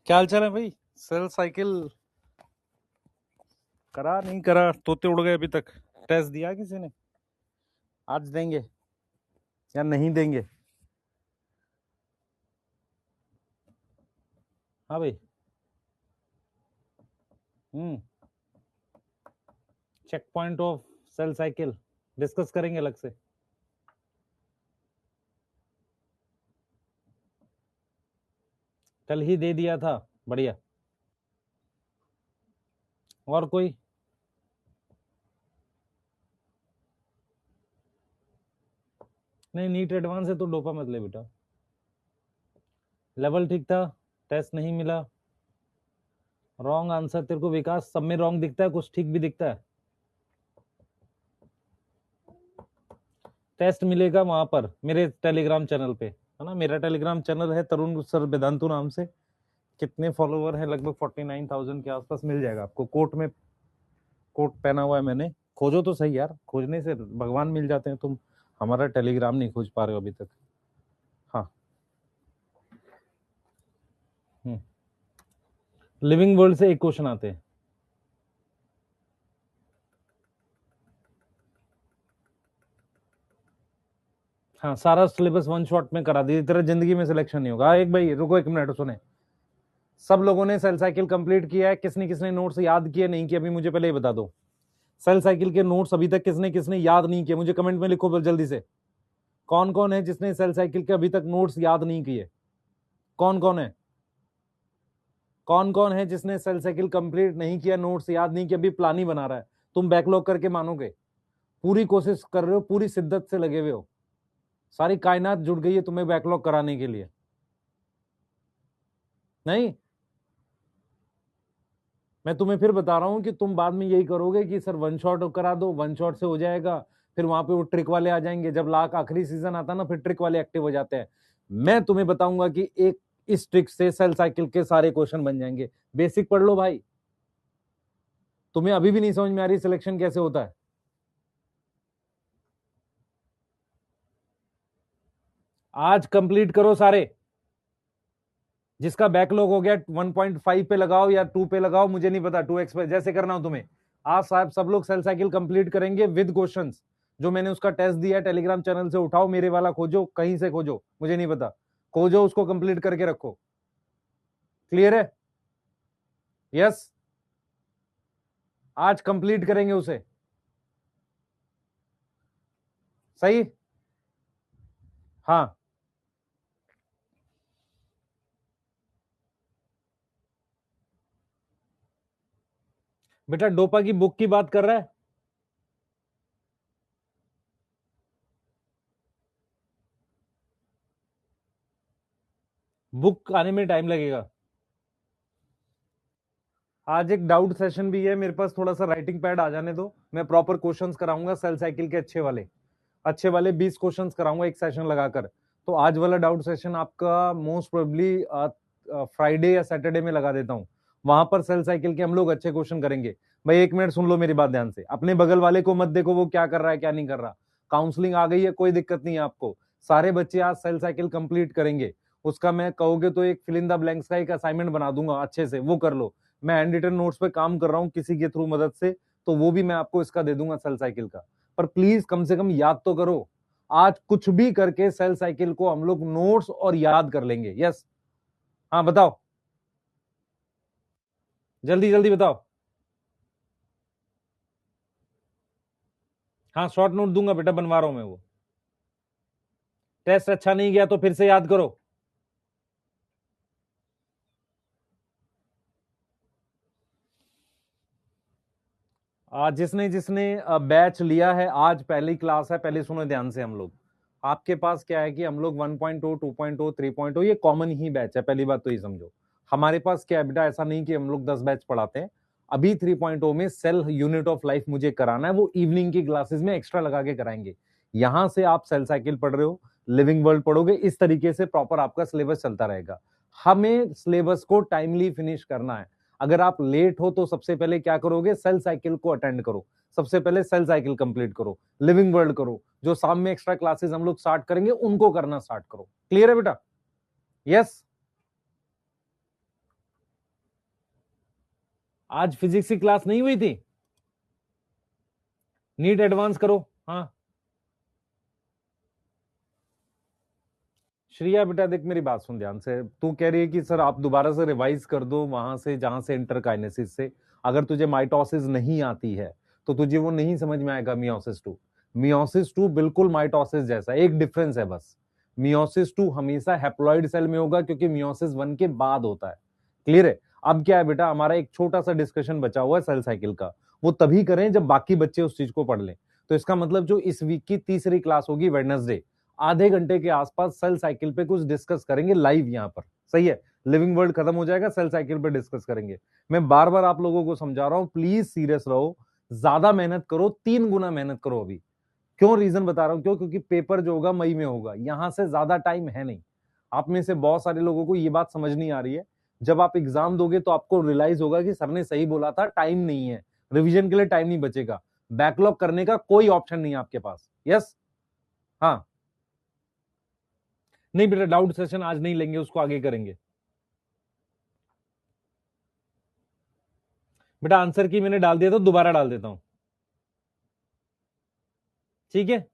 क्या हाल चाल है भाई। सेल साइकिल करा नहीं करा, तोते उड़ गए अभी तक। टेस्ट दिया किसी ने? आज देंगे या नहीं देंगे? हाँ भाई। Check point of cell cycle discuss करेंगे अलग से। कल ही दे दिया था, बढ़िया। और कोई? नहीं, नीट एडवांस है तो डोपा मत ले बेटा। लेवल ठीक था, टेस्ट नहीं मिला। रॉन्ग आंसर तेरे को विकास सब में रॉन्ग दिखता है, कुछ ठीक भी दिखता है। टेस्ट मिलेगा वहां पर मेरे टेलीग्राम चैनल पे, है ना। मेरा टेलीग्राम चैनल है तरुण सर वेदांतु नाम से। कितने फॉलोवर हैं? लगभग 49,000 के आसपास। मिल जाएगा आपको। कोट में कोट पहना हुआ है मैंने। खोजो तो सही यार, खोजने से भगवान मिल जाते हैं। तुम हमारा टेलीग्राम नहीं खोज पा रहे हो अभी तक। हाँ। लिविंग वर्ल्ड से एक क्वेश्चन आते हैं। हाँ, सारा सिलेबस वन शॉट में करा दी। तेरा जिंदगी में सिलेक्शन नहीं होगा। एक भाई रुको, एक मिनट सुने। सब लोगों ने सेल साइकिल कंप्लीट किया है? किसने किसने नोट्स याद किए नहीं किए? अभी मुझे पहले ये बता दो। सेल साइकिल के नोट्स अभी तक किसने किसने याद नहीं किए? मुझे कमेंट में लिखो जल्दी से। कौन कौन है जिसने सेल साइकिल के अभी तक नोट्स याद नहीं किए? कौन कौन है? कौन कौन है जिसने सेल साइकिल कंप्लीट नहीं किया, नोट्स याद नहीं किया, अभी प्लान ही बना रहा है? तुम बैकलॉग करके मानोगे? पूरी कोशिश कर रहे हो, पूरी शिद्दत से लगे हुए हो। सारी कायनात जुट गई है तुम्हें बैकलॉग कराने के लिए। नहीं, मैं तुम्हें फिर बता रहा हूं कि तुम बाद में यही करोगे कि सर वन शॉट करा दो, वन शॉट से हो जाएगा। फिर वहां पे वो ट्रिक वाले आ जाएंगे। जब लाख आखिरी सीजन आता है ना, फिर ट्रिक वाले एक्टिव हो जाते हैं। मैं तुम्हें बताऊंगा कि एक इस ट्रिक से सेल साइकिल के सारे क्वेश्चन बन जाएंगे। बेसिक पढ़ लो भाई। तुम्हें अभी भी नहीं समझ में आ रही सिलेक्शन कैसे होता है? आज कंप्लीट करो सारे। जिसका बैकलॉग हो गया 1.5 पे लगाओ या 2 पे लगाओ, मुझे नहीं पता, 2x पे, जैसे करना हो तुम्हें। आज साहब सब लोग सेल साइकिल कंप्लीट करेंगे विद क्वेश्चंस। जो मैंने उसका टेस्ट दिया है टेलीग्राम चैनल से उठाओ, मेरे वाला खोजो, कहीं से खोजो, मुझे नहीं पता। खोजो, उसको कंप्लीट करके रखो। क्लियर है? यस। आज कंप्लीट करेंगे उसे। सही। हाँ बेटा, डोपा की बुक की बात कर रहा है। बुक आने में टाइम लगेगा। आज एक डाउट सेशन भी है मेरे पास। थोड़ा सा राइटिंग पैड आ जाने दो, मैं प्रॉपर क्वेश्चंस कराऊंगा सेल साइकिल के अच्छे वाले। अच्छे वाले 20 क्वेश्चंस कराऊंगा एक सेशन लगाकर। तो आज वाला डाउट सेशन आपका मोस्ट प्रोबेबली फ्राइडे या सैटरडे में लगा देता हूं। वहां पर सेल साइकिल के हम लोग अच्छे क्वेश्चन करेंगे। भाई एक मिनट सुन लो मेरी बात ध्यान से। अपने बगल वाले को मत देखो वो क्या कर रहा है क्या नहीं कर रहा। काउंसलिंग आ गई है, कोई दिक्कत नहीं है आपको। सारे बच्चे आज सेल साइकिल कंप्लीट करेंगे। उसका मैं कहोगे तो एक फिल इन द ब्लैंक्स का एक असाइनमेंट बना दूंगा अच्छे से, वो कर लो। मैं हैंड रिटन नोट्स पे काम कर रहा हूँ किसी के थ्रू मदद से, तो वो भी मैं आपको इसका दे दूंगा सेल साइकिल का। पर प्लीज कम से कम याद तो करो। आज कुछ भी करके सेल साइकिल को हम लोग नोट्स और याद कर लेंगे। यस। हाँ बताओ, जल्दी जल्दी बताओ। हाँ शॉर्ट नोट दूंगा बेटा, बनवा रहा हूं मैं वो। टेस्ट अच्छा नहीं गया तो फिर से याद करो। आज जिसने जिसने बैच लिया है, आज पहली क्लास है, पहले सुनो ध्यान से। हम लोग आपके पास क्या है कि हम लोग 1.0 2.0 3.0 ये कॉमन ही बैच है। पहली बात तो ये समझो। हमारे पास क्या है बेटा, ऐसा नहीं कि हम लोग 10 बैच पढ़ाते हैं। अभी 3.0 में सेल यूनिट ऑफ लाइफ मुझे कराना है, वो इवनिंग की क्लासेस में एक्स्ट्रा लगा के कराएंगे। यहां से आप सेल साइकिल पढ़ रहे हो, लिविंग वर्ल्ड पढ़ोगे, इस तरीके से प्रॉपर आपका सिलेबस चलता रहेगा। हमें सिलेबस को टाइमली फिनिश करना है। अगर आप लेट हो तो सबसे पहले क्या करोगे, सेल साइकिल को अटेंड करो। सबसे पहले सेल साइकिल कंप्लीट करो, लिविंग वर्ल्ड करो। जो शाम में एक्स्ट्रा क्लासेस हम लोग स्टार्ट करेंगे उनको करना स्टार्ट करो। क्लियर है बेटा? यस। आज फिजिक्स की क्लास नहीं हुई थी? नीट एडवांस करो। हाँ श्रिया बेटा देख मेरी बात सुन ध्यान से, तू कह रही है कि सर आप दोबारा से रिवाइज कर दो वहां से जहां से इंटरकाइनेसिस से। अगर तुझे माइटोसिस नहीं आती है तो तुझे वो नहीं समझ में आएगा मियोसिस टू। मियोसिस टू बिल्कुल माइटोसिस जैसा, एक डिफरेंस है बस। मियोसिस टू हमेशा हैप्लॉइड सेल में होगा क्योंकि मियोसिस वन के बाद होता है। क्लियर है? अब क्या है बेटा, हमारा एक छोटा सा डिस्कशन बचा हुआ है सेल साइकिल का, वो तभी करें जब बाकी बच्चे उस चीज को पढ़ लें। तो इसका मतलब जो इस वीक की तीसरी क्लास होगी वेडनेसडे, आधे घंटे के आसपास सेल साइकिल पे कुछ डिस्कस करेंगे लाइव यहाँ पर। सही है? लिविंग वर्ल्ड खत्म हो जाएगा, सेल साइकिल पे डिस्कस करेंगे। मैं बार बार आप लोगों को समझा रहा हूं, प्लीज सीरियस रहो, ज्यादा मेहनत करो, 3 गुना मेहनत करो अभी। क्यों रीजन बता रहा हूं, क्यों? क्योंकि पेपर जो होगा मई में होगा, यहां से ज्यादा टाइम है नहीं। आप में से बहुत सारे लोगों को ये बात समझ नहीं आ रही है। जब आप एग्जाम दोगे तो आपको रियलाइज होगा कि सर ने सही बोला था, टाइम नहीं है, रिवीजन के लिए टाइम नहीं बचेगा, बैकलॉग करने का कोई ऑप्शन नहीं है आपके पास। यस? हाँ नहीं बेटा, डाउट सेशन आज नहीं लेंगे, उसको आगे करेंगे। बेटा आंसर की मैंने डाल दिया तो दोबारा डाल देता हूं, ठीक है?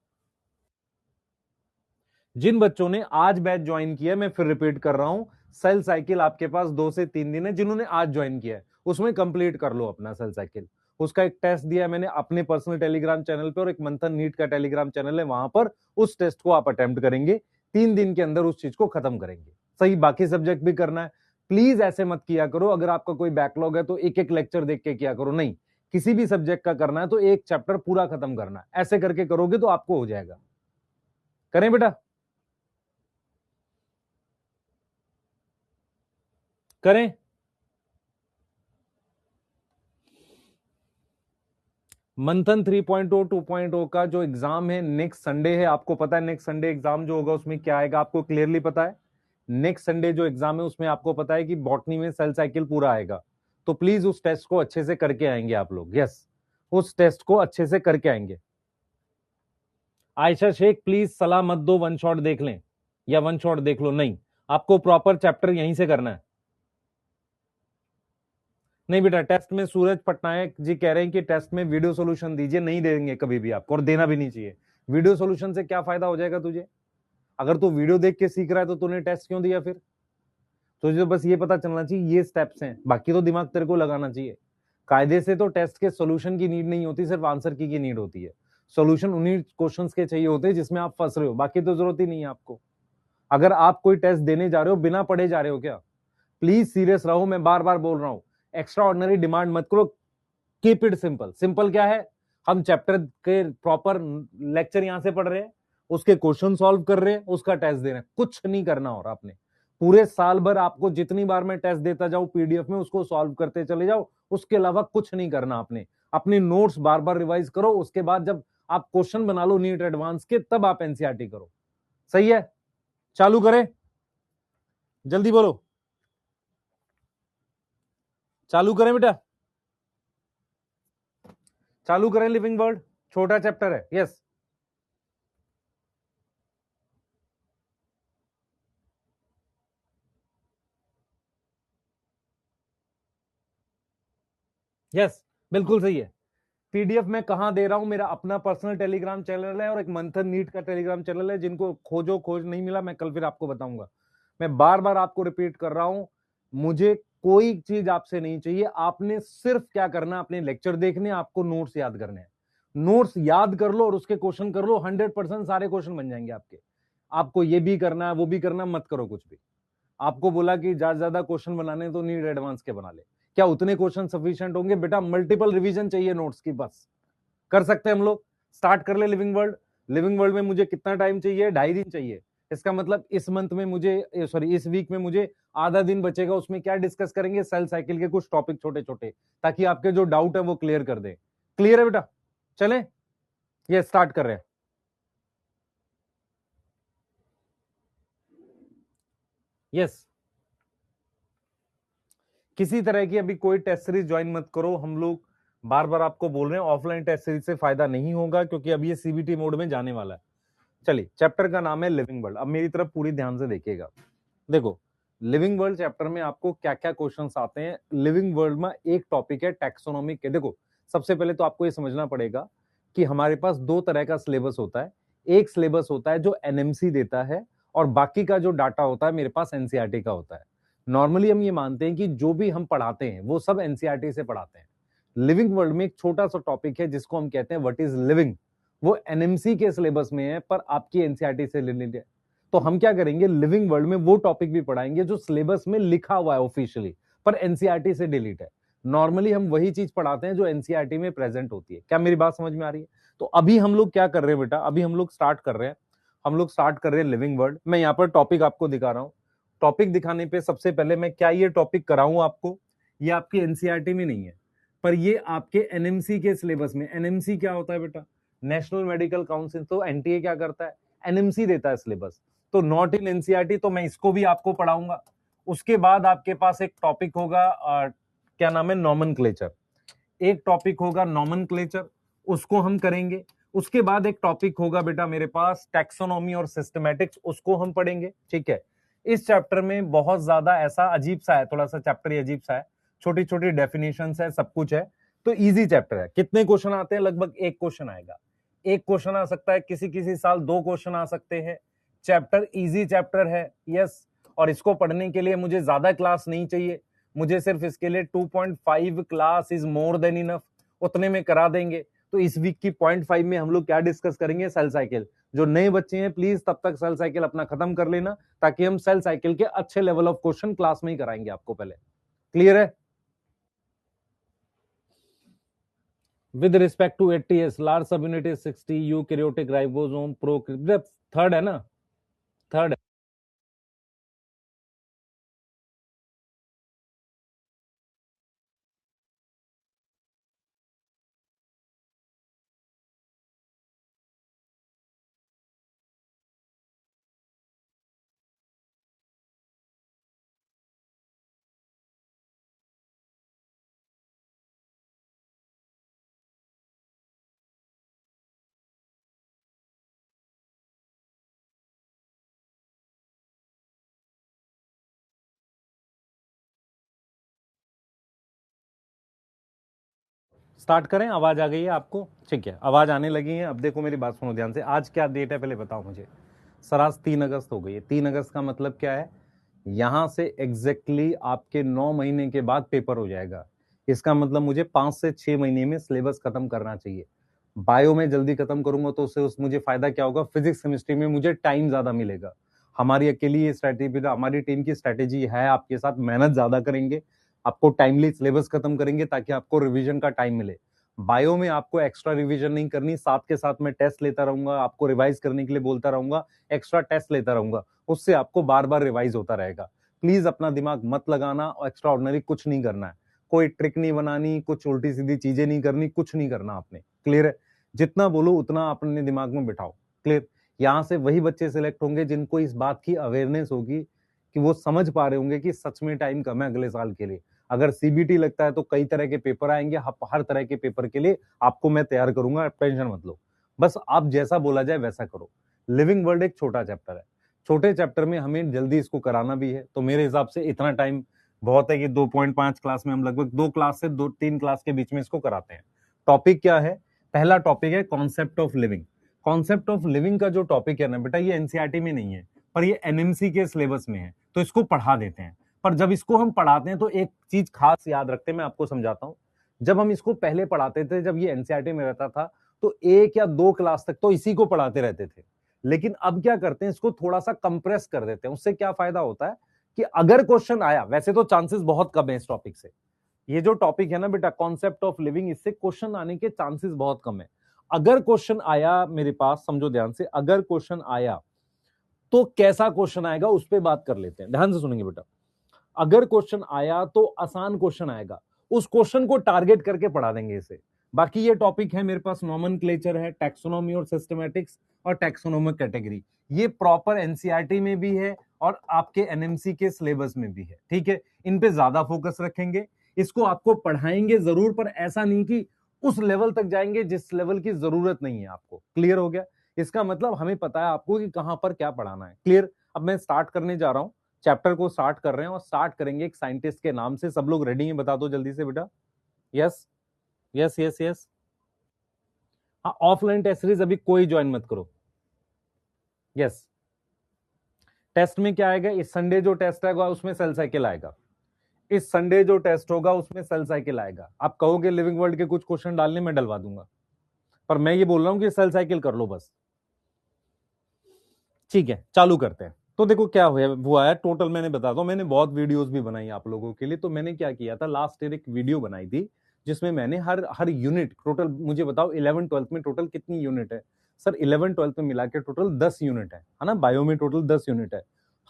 जिन बच्चों ने आज बैच ज्वाइन किया, मैं फिर रिपीट कर रहा हूं, सेल साइकिल आपके पास 2 से 3 दिन है, जिन्होंने आज ज्वाइन किया है उसमें कंप्लीट कर लो अपना सेल साइकिल। उसका एक टेस्ट दिया मैंने अपने पर्सनल टेलीग्राम चैनल पे, और एक मंथन नीट का टेलीग्राम चैनल है, वहां पर उस टेस्ट को आप अटेम्प्ट करेंगे, 3 दिन के अंदर उस चीज को खत्म करेंगे। सही? बाकी सब्जेक्ट भी करना है। प्लीज ऐसे मत किया करो, अगर आपका कोई बैकलॉग है तो एक एक लेक्चर देख के किया करो, नहीं, किसी भी सब्जेक्ट का करना है तो एक चैप्टर पूरा खत्म करना है, ऐसे करके करोगे तो आपको हो जाएगा। करें बेटा? करें? मंथन 3.0 2.0 का जो एग्जाम है नेक्स्ट संडे है, आपको पता है नेक्स्ट संडे एग्जाम जो होगा उसमें क्या आएगा, आपको क्लियरली पता है? नेक्स्ट संडे जो एग्जाम है उसमें आपको पता है कि बॉटनी में सेल साइकिल पूरा आएगा। तो प्लीज उस टेस्ट को अच्छे से करके आएंगे आप लोग। यस, उस टेस्ट को अच्छे से करके आएंगे। आयशा शेख प्लीज सलाह मत दो वन शॉट देख लें या वन शॉट देख लो, नहीं, आपको प्रॉपर चैप्टर यहीं से करना है। नहीं बेटा, टेस्ट में सूरज पटनायक जी कह रहे हैं कि टेस्ट में वीडियो सॉल्यूशन दीजिए, नहीं देंगे कभी भी आपको, और देना भी नहीं चाहिए। वीडियो सॉल्यूशन से क्या फायदा हो जाएगा तुझे? अगर तू वीडियो देख के सीख रहा है तो तूने टेस्ट क्यों दिया फिर? तुझे तो बस ये पता चलना चाहिए ये स्टेप्स हैं, बाकी तो दिमाग तेरे को लगाना चाहिए। कायदे से तो टेस्ट के सॉल्यूशन की नीड नहीं होती, सिर्फ आंसर की नीड होती है। सॉल्यूशन उन्हीं क्वेश्चंस के चाहिए होते हैं जिसमें आप फंस रहे हो, बाकी तो जरूरत ही नहीं है आपको। अगर आप कोई टेस्ट देने जा रहे हो, बिना पढ़े जा रहे हो क्या? प्लीज सीरियस रहो, मैं बार बार बोल रहा हूं, एक्स्ट्रा ऑर्डिनरी डिमांड मत करो, कीप इट सिंपल। सिंपल क्या है? हम चैप्टर के प्रॉपर लेक्चर यहां से पढ़ रहे हैं, उसके क्वेश्चन सॉल्व कर रहे हैं, उसका टेस्ट दे रहे हैं, कुछ नहीं करना। और आपने पूरे साल भर आपको जितनी बार मैं टेस्ट देता जाऊं पीडीएफ में, उसको सॉल्व करते चले जाओ, उसके अलावा कुछ नहीं करना आपने। अपनी नोट्स बार बार रिवाइज करो, उसके बाद जब आप क्वेश्चन बना लो नीट एडवांस के, तब आप एनसीईआरटी करो। सही है? चालू करें? जल्दी बोलो, चालू करें बेटा? चालू करें लिविंग वर्ल्ड, छोटा चैप्टर है। यस यस, बिल्कुल सही है। पीडीएफ मैं कहां दे रहा हूं, मेरा अपना पर्सनल टेलीग्राम चैनल है और एक मंथन नीट का टेलीग्राम चैनल है, जिनको खोजो, खोज नहीं मिला मैं कल फिर आपको बताऊंगा। मैं बार बार आपको रिपीट कर रहा हूं, मुझे कोई चीज आपसे नहीं चाहिए, आपने सिर्फ क्या करना, अपने लेक्चर देखने, आपको नोट्स याद करने हैं। नोट्स याद कर लो और उसके क्वेश्चन कर लो, 100% सारे क्वेश्चन बन जाएंगे आपके। आपको ये भी करना है वो भी करना, मत करो कुछ भी। आपको बोला कि ज्यादा ज्यादा क्वेश्चन बनाने तो नीट एडवांस के बना ले, क्या उतने क्वेश्चन सफिशिएंट होंगे बेटा? मल्टीपल रिवीजन चाहिए नोट्स की, बस। कर सकते हैं हम लोग, स्टार्ट कर ले लिविंग वर्ल्ड। लिविंग वर्ल्ड में मुझे कितना टाइम चाहिए? 2.5 दिन चाहिए। इसका मतलब इस मंथ में मुझे, सॉरी इस वीक में मुझे आधा दिन बचेगा, उसमें क्या डिस्कस करेंगे? सेल साइकिल के कुछ टॉपिक छोटे छोटे, ताकि आपके जो डाउट है वो क्लियर कर दे। क्लियर है बेटा? चलें, ये स्टार्ट कर रहे हैं। यस, किसी तरह की अभी कोई टेस्ट सीरीज ज्वाइन मत करो, हम लोग बार बार आपको बोल रहे हैं ऑफलाइन टेस्ट सीरीज से फायदा नहीं होगा, क्योंकि अभी ये सीबीटी मोड में जाने वाला है। चलिए, चैप्टर का नाम है लिविंग वर्ल्ड। अब मेरी तरफ पूरी ध्यान से देखिएगा। देखो, लिविंग वर्ल्ड चैप्टर में आपको क्या क्या क्वेश्चंस आते हैं। लिविंग वर्ल्ड में एक टॉपिक है टैक्सोनॉमी के। देखो सबसे पहले तो आपको ये समझना पड़ेगा कि हमारे पास दो तरह का सिलेबस होता है। एक सिलेबस होता है जो एनएमसी देता है और बाकी का जो डाटा होता है मेरे पास एनसीईआरटी का होता है। नॉर्मली हम ये मानते हैं कि जो भी हम पढ़ाते हैं वो सब एनसीईआरटी से पढ़ाते हैं। लिविंग वर्ल्ड में एक छोटा सा टॉपिक है जिसको हम कहते हैं व्हाट इज लिविंग, वो एनएमसी के सिलेबस में है पर आपकी एनसीईआरटी से रिलेटेड है। तो हम क्या करेंगे, लिविंग वर्ल्ड में वो टॉपिक भी पढ़ाएंगे जो सिलेबस में लिखा हुआ है ऑफिशियली पर एनसीईआरटी से डिलीट है। नॉर्मली हम वही चीज पढ़ाते हैं जो एनसीईआरटी में प्रेजेंट होती है। क्या मेरी बात समझ में आ रही है? तो अभी हम लोग क्या कर रहे हैं बेटा, अभी हम लोग स्टार्ट कर रहे हैं, लिविंग वर्ल्ड। मैं यहाँ पर टॉपिक आपको दिखा रहा हूँ। टॉपिक दिखाने पे सबसे पहले मैं क्या ये टॉपिक कराऊं आपको, ये आपकी एनसीईआरटी में नहीं है पर ये आपके एनएमसी के सिलेबस में। एनएमसी क्या होता है बेटा? National medical council. तो एनटीए क्या करता है? एनएमसी देता है सिलेबस। तो नॉट इन एनसीईआरटी, तो मैं इसको भी आपको पढ़ाऊंगा। उसके बाद आपके पास एक टॉपिक होगा क्या नाम है, नॉमेनक्लेचर। एक टॉपिक होगा नॉमेनक्लेचर, उसको हम करेंगे। उसके बाद एक टॉपिक होगा बेटा मेरे पास टैक्सोनॉमी और सिस्टमैटिक्स, उसको हम पढ़ेंगे। ठीक है, इस चैप्टर में बहुत ज्यादा ऐसा अजीब सा है, थोड़ा सा चैप्टर ही अजीब सा है, छोटी छोटी डेफिनेशंस है, सब कुछ है। तो इजी चैप्टर है। कितने क्वेश्चन आते हैं? लगभग एक क्वेश्चन आएगा। एक क्वेश्चन आ सकता है, किसी किसी साल दो क्वेश्चन आ सकते हैं। चैप्टर इजी चैप्टर है, यस। और इसको पढ़ने के लिए मुझे ज्यादा क्लास नहीं चाहिए, मुझे सिर्फ इसके लिए 2.5 class is more than enough, उतने में करा देंगे। तो इस वीक की 0.5 में हम लोग क्या डिस्कस करेंगे? Cell cycle. जो नए बच्चे हैं प्लीज तब तक सेल साइकिल अपना खत्म कर लेना, ताकि हम सेल साइकिल के अच्छे लेवल ऑफ क्वेश्चन क्लास में ही कराएंगे आपको पहले। क्लियर है? With respect to eighty S large subunit इज 60, यूकैरियोटिक राइबोसोम प्रो, थर्ड है ना, थर्ड। स्टार्ट करें? आवाज आ गई है आपको? ठीक है, आवाज आने लगी है। अब देखो मेरी बात सुनो ध्यान से। आज क्या डेट है पहले बताओ मुझे। सर आज 3 अगस्त हो गई है। 3 अगस्त का मतलब क्या है? यहां से एग्जैक्टली आपके 9 महीने के बाद पेपर हो जाएगा। इसका मतलब मुझे 5 से 6 महीने में सिलेबस खत्म करना चाहिए। बायो में जल्दी खत्म करूंगा तो उससे मुझे फायदा क्या होगा? फिजिक्स केमिस्ट्री में मुझे टाइम ज्यादा मिलेगा। हमारी अकेली ये स्ट्रैटेजी, हमारी टीम की स्ट्रैटेजी है, आपके साथ मेहनत ज्यादा करेंगे, आपको टाइमली सिलेबस खत्म करेंगे ताकि आपको रिवीजन का टाइम मिले। बायो में आपको एक्स्ट्रा रिवीजन नहीं करनी, साथ के साथ मैं टेस्ट लेता रहूंगा, आपको रिवाइज करने के लिए बोलता रहूंगा, एक्स्ट्रा टेस्ट लेता रहूंगा, उससे आपको बार बार रिवाइज होता रहेगा। प्लीज अपना दिमाग मत लगाना और एक्स्ट्रा ऑर्डिनरी कुछ नहीं करना है, कोई ट्रिक नहीं बनानी, कुछ उल्टी सीधी चीजें नहीं करनी, कुछ नहीं करना आपने। क्लियर है? जितना बोलो उतना अपने दिमाग में बिठाओ। क्लियर? यहां से वही बच्चे सिलेक्ट होंगे जिनको इस बात की अवेयरनेस होगी कि वो समझ पा रहे होंगे कि सच में टाइम कम है अगले साल के लिए। अगर सीबीटी लगता है तो कई तरह के पेपर आएंगे, हर तरह के पेपर के लिए आपको मैं तैयार करूंगा, टेंशन मत लो। बस आप जैसा बोला जाए वैसा करो। लिविंग वर्ल्ड एक छोटा चैप्टर है, छोटे चैप्टर में हमें जल्दी इसको कराना भी है, तो मेरे हिसाब से इतना टाइम बहुत है कि 2.5 क्लास में हम लगभग 2 क्लास से 2-3 क्लास के बीच में इसको कराते हैं। टॉपिक क्या है? पहला टॉपिक है concept of living. Concept of living का जो टॉपिक है ना बेटा, ये एनसीईआरटी में नहीं है पर ये एनएमसी के सिलेबस में है, तो इसको पढ़ा देते हैं। पर जब इसको हम पढ़ाते हैं तो एक चीज खास याद रखते हैं, मैं आपको समझाता हूं। जब हम इसको पहले पढ़ाते थे, जब ये एनसीईआरटी में रहता था, तो 1 या 2 क्लास तक तो इसी को पढ़ाते रहते थे। लेकिन अब क्या करते हैं, इसको थोड़ा सा कंप्रेस कर देते हैं। उससे क्या फायदा होता है कि अगर क्वेश्चन आया, वैसे तो चांसेस बहुत कम है इस टॉपिक से, ये जो टॉपिक है ना बेटा कॉन्सेप्ट ऑफ लिविंग, इससे क्वेश्चन आने के चांसेस बहुत कम है। अगर क्वेश्चन आया मेरे पास, समझो ध्यान से, अगर क्वेश्चन आया तो कैसा क्वेश्चन आएगा उस पर बात कर लेते हैं, ध्यान से सुनेंगे बेटा। अगर क्वेश्चन आया तो आसान क्वेश्चन आएगा, उस क्वेश्चन को टारगेट करके पढ़ा देंगे इसे। बाकी ये टॉपिक है मेरे पास, नॉमेनक्लेचर है, टैक्सोनॉमी और सिस्टमैटिक्स और टैक्सोनोमिक कैटेगरी, ये प्रॉपर एनसीईआरटी में भी है और आपके एनएमसी के सिलेबस में भी है। ठीक है, इन पे ज्यादा फोकस रखेंगे, इसको आपको पढ़ाएंगे जरूर, पर ऐसा नहीं कि उस लेवल तक जाएंगे जिस लेवल की जरूरत नहीं है आपको। क्लियर हो गया? इसका मतलब हमें पता है आपको कि कहां पर क्या पढ़ाना है। क्लियर? अब मैं स्टार्ट करने जा रहा हूं चैप्टर को स्टार्ट कर रहे हैं और स्टार्ट करेंगे एक साइंटिस्ट के नाम से। सब लोग रेडी हैं? बता दो जल्दी से बेटा। Yes yes yes yes. हाँ, ऑफलाइन टेस्ट सीरीज अभी कोई ज्वाइन मत करो। यस, टेस्ट में क्या आएगा? इस संडे जो टेस्ट आएगा उसमें सेल साइकिल आएगा। इस संडे जो टेस्ट होगा उसमें सेल साइकिल आएगा। आप कहोगे लिविंग वर्ल्ड के कुछ क्वेश्चन डालने में डलवा दूंगा, पर मैं ये बोल रहा हूं कि सेल साइकिल कर लो बस। ठीक है, चालू करते हैं। तो देखो क्या हुआ है टोटल, मैंने बता दो, मैंने बहुत वीडियोस भी बनाई आप लोगों के लिए। तो मैंने क्या किया था, लास्ट ईयर एक वीडियो बनाई थी जिसमें मैंने हर यूनिट टोटल, मुझे बताओ 11 12th में टोटल कितनी यूनिट है? सर 11 12th में मिला के टोटल 10 यूनिट है ना? बायो में टोटल 10 यूनिट है।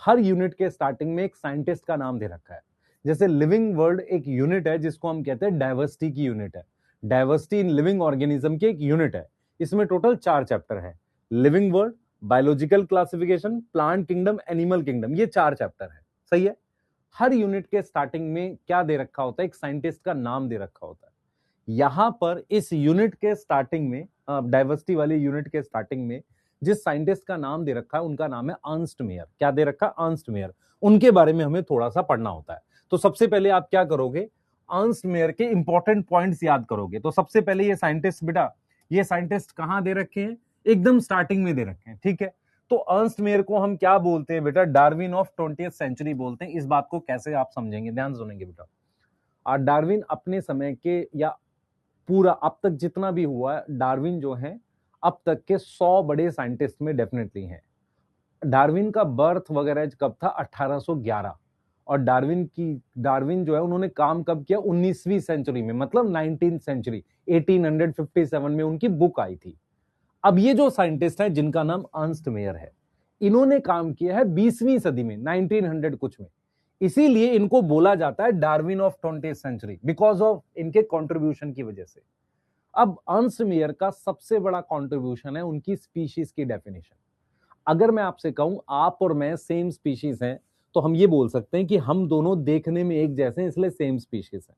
हर यूनिट के स्टार्टिंग में एक साइंटिस्ट का नाम दे रखा है। जैसे लिविंग वर्ल्ड एक यूनिट है जिसको हम कहते हैं डाइवर्सिटी की यूनिट है। डाइवर्सिटी इन लिविंग ऑर्गेनिज्म की एक यूनिट है। इसमें टोटल 4 चैप्टर है। Living world, biological classification, plant kingdom, animal kingdom, ये 4 चैप्टर है। सही है। हर यूनिट के स्टार्टिंग में क्या दे रखा होता है? एक साइंटिस्ट का नाम दे रखा होता है। यहां पर इस यूनिट के स्टार्टिंग में, डाइवर्सिटी वाली यूनिट के स्टार्टिंग में जिस साइंटिस्ट का नाम दे रखा है उनका नाम है अर्नस्ट मेयर। क्या दे रखा है? Ernst Mayr. उनके बारे में हमें थोड़ा सा पढ़ना होता है। तो सबसे पहले आप क्या करोगे? अर्नस्ट मेयर के इंपॉर्टेंट पॉइंट्स याद करोगे। तो सबसे पहले ये साइंटिस्ट बेटा, ये साइंटिस्ट कहां दे रखे हैं? एकदम स्टार्टिंग में दे रखे हैं। ठीक है, तो अर्नस्ट मेयर को हम क्या बोलते हैं बेटा? डार्विन ऑफ 20th सेंचुरी बोलते हैं। इस बात को कैसे आप समझेंगे, ध्यान सुनेंगे बेटा। और डार्विन अपने समय के, या पूरा अब तक जितना भी हुआ है, डार्विन जो है अब तक के 100 बड़े साइंटिस्ट में डेफिनेटली हैं। डार्विन का बर्थ वगैरह कब था? 1811। और डार्विन जो है उन्होंने काम कब किया? 19वीं सेंचुरी में, मतलब 19th सेंचुरी, 1857 में उनकी बुक आई थी। अब ये जो साइंटिस्ट है जिनका नाम अर्नस्ट मेयर है, इन्होंने काम किया है 20वीं सदी में, 1900 कुछ में। इसीलिए इनको बोला जाता है Darwin of 20th century, because of इनके कंट्रीब्यूशन की वजह से। अब अर्नस्ट मेयर का सबसे बड़ा कंट्रीब्यूशन है उनकी स्पीशीज की डेफिनेशन। अगर मैं आपसे कहूं आप और मैं सेम स्पीशीज हैं, तो हम ये बोल सकते हैं कि हम दोनों देखने में एक जैसे हैं, इसलिए सेम स्पीशीज हैं।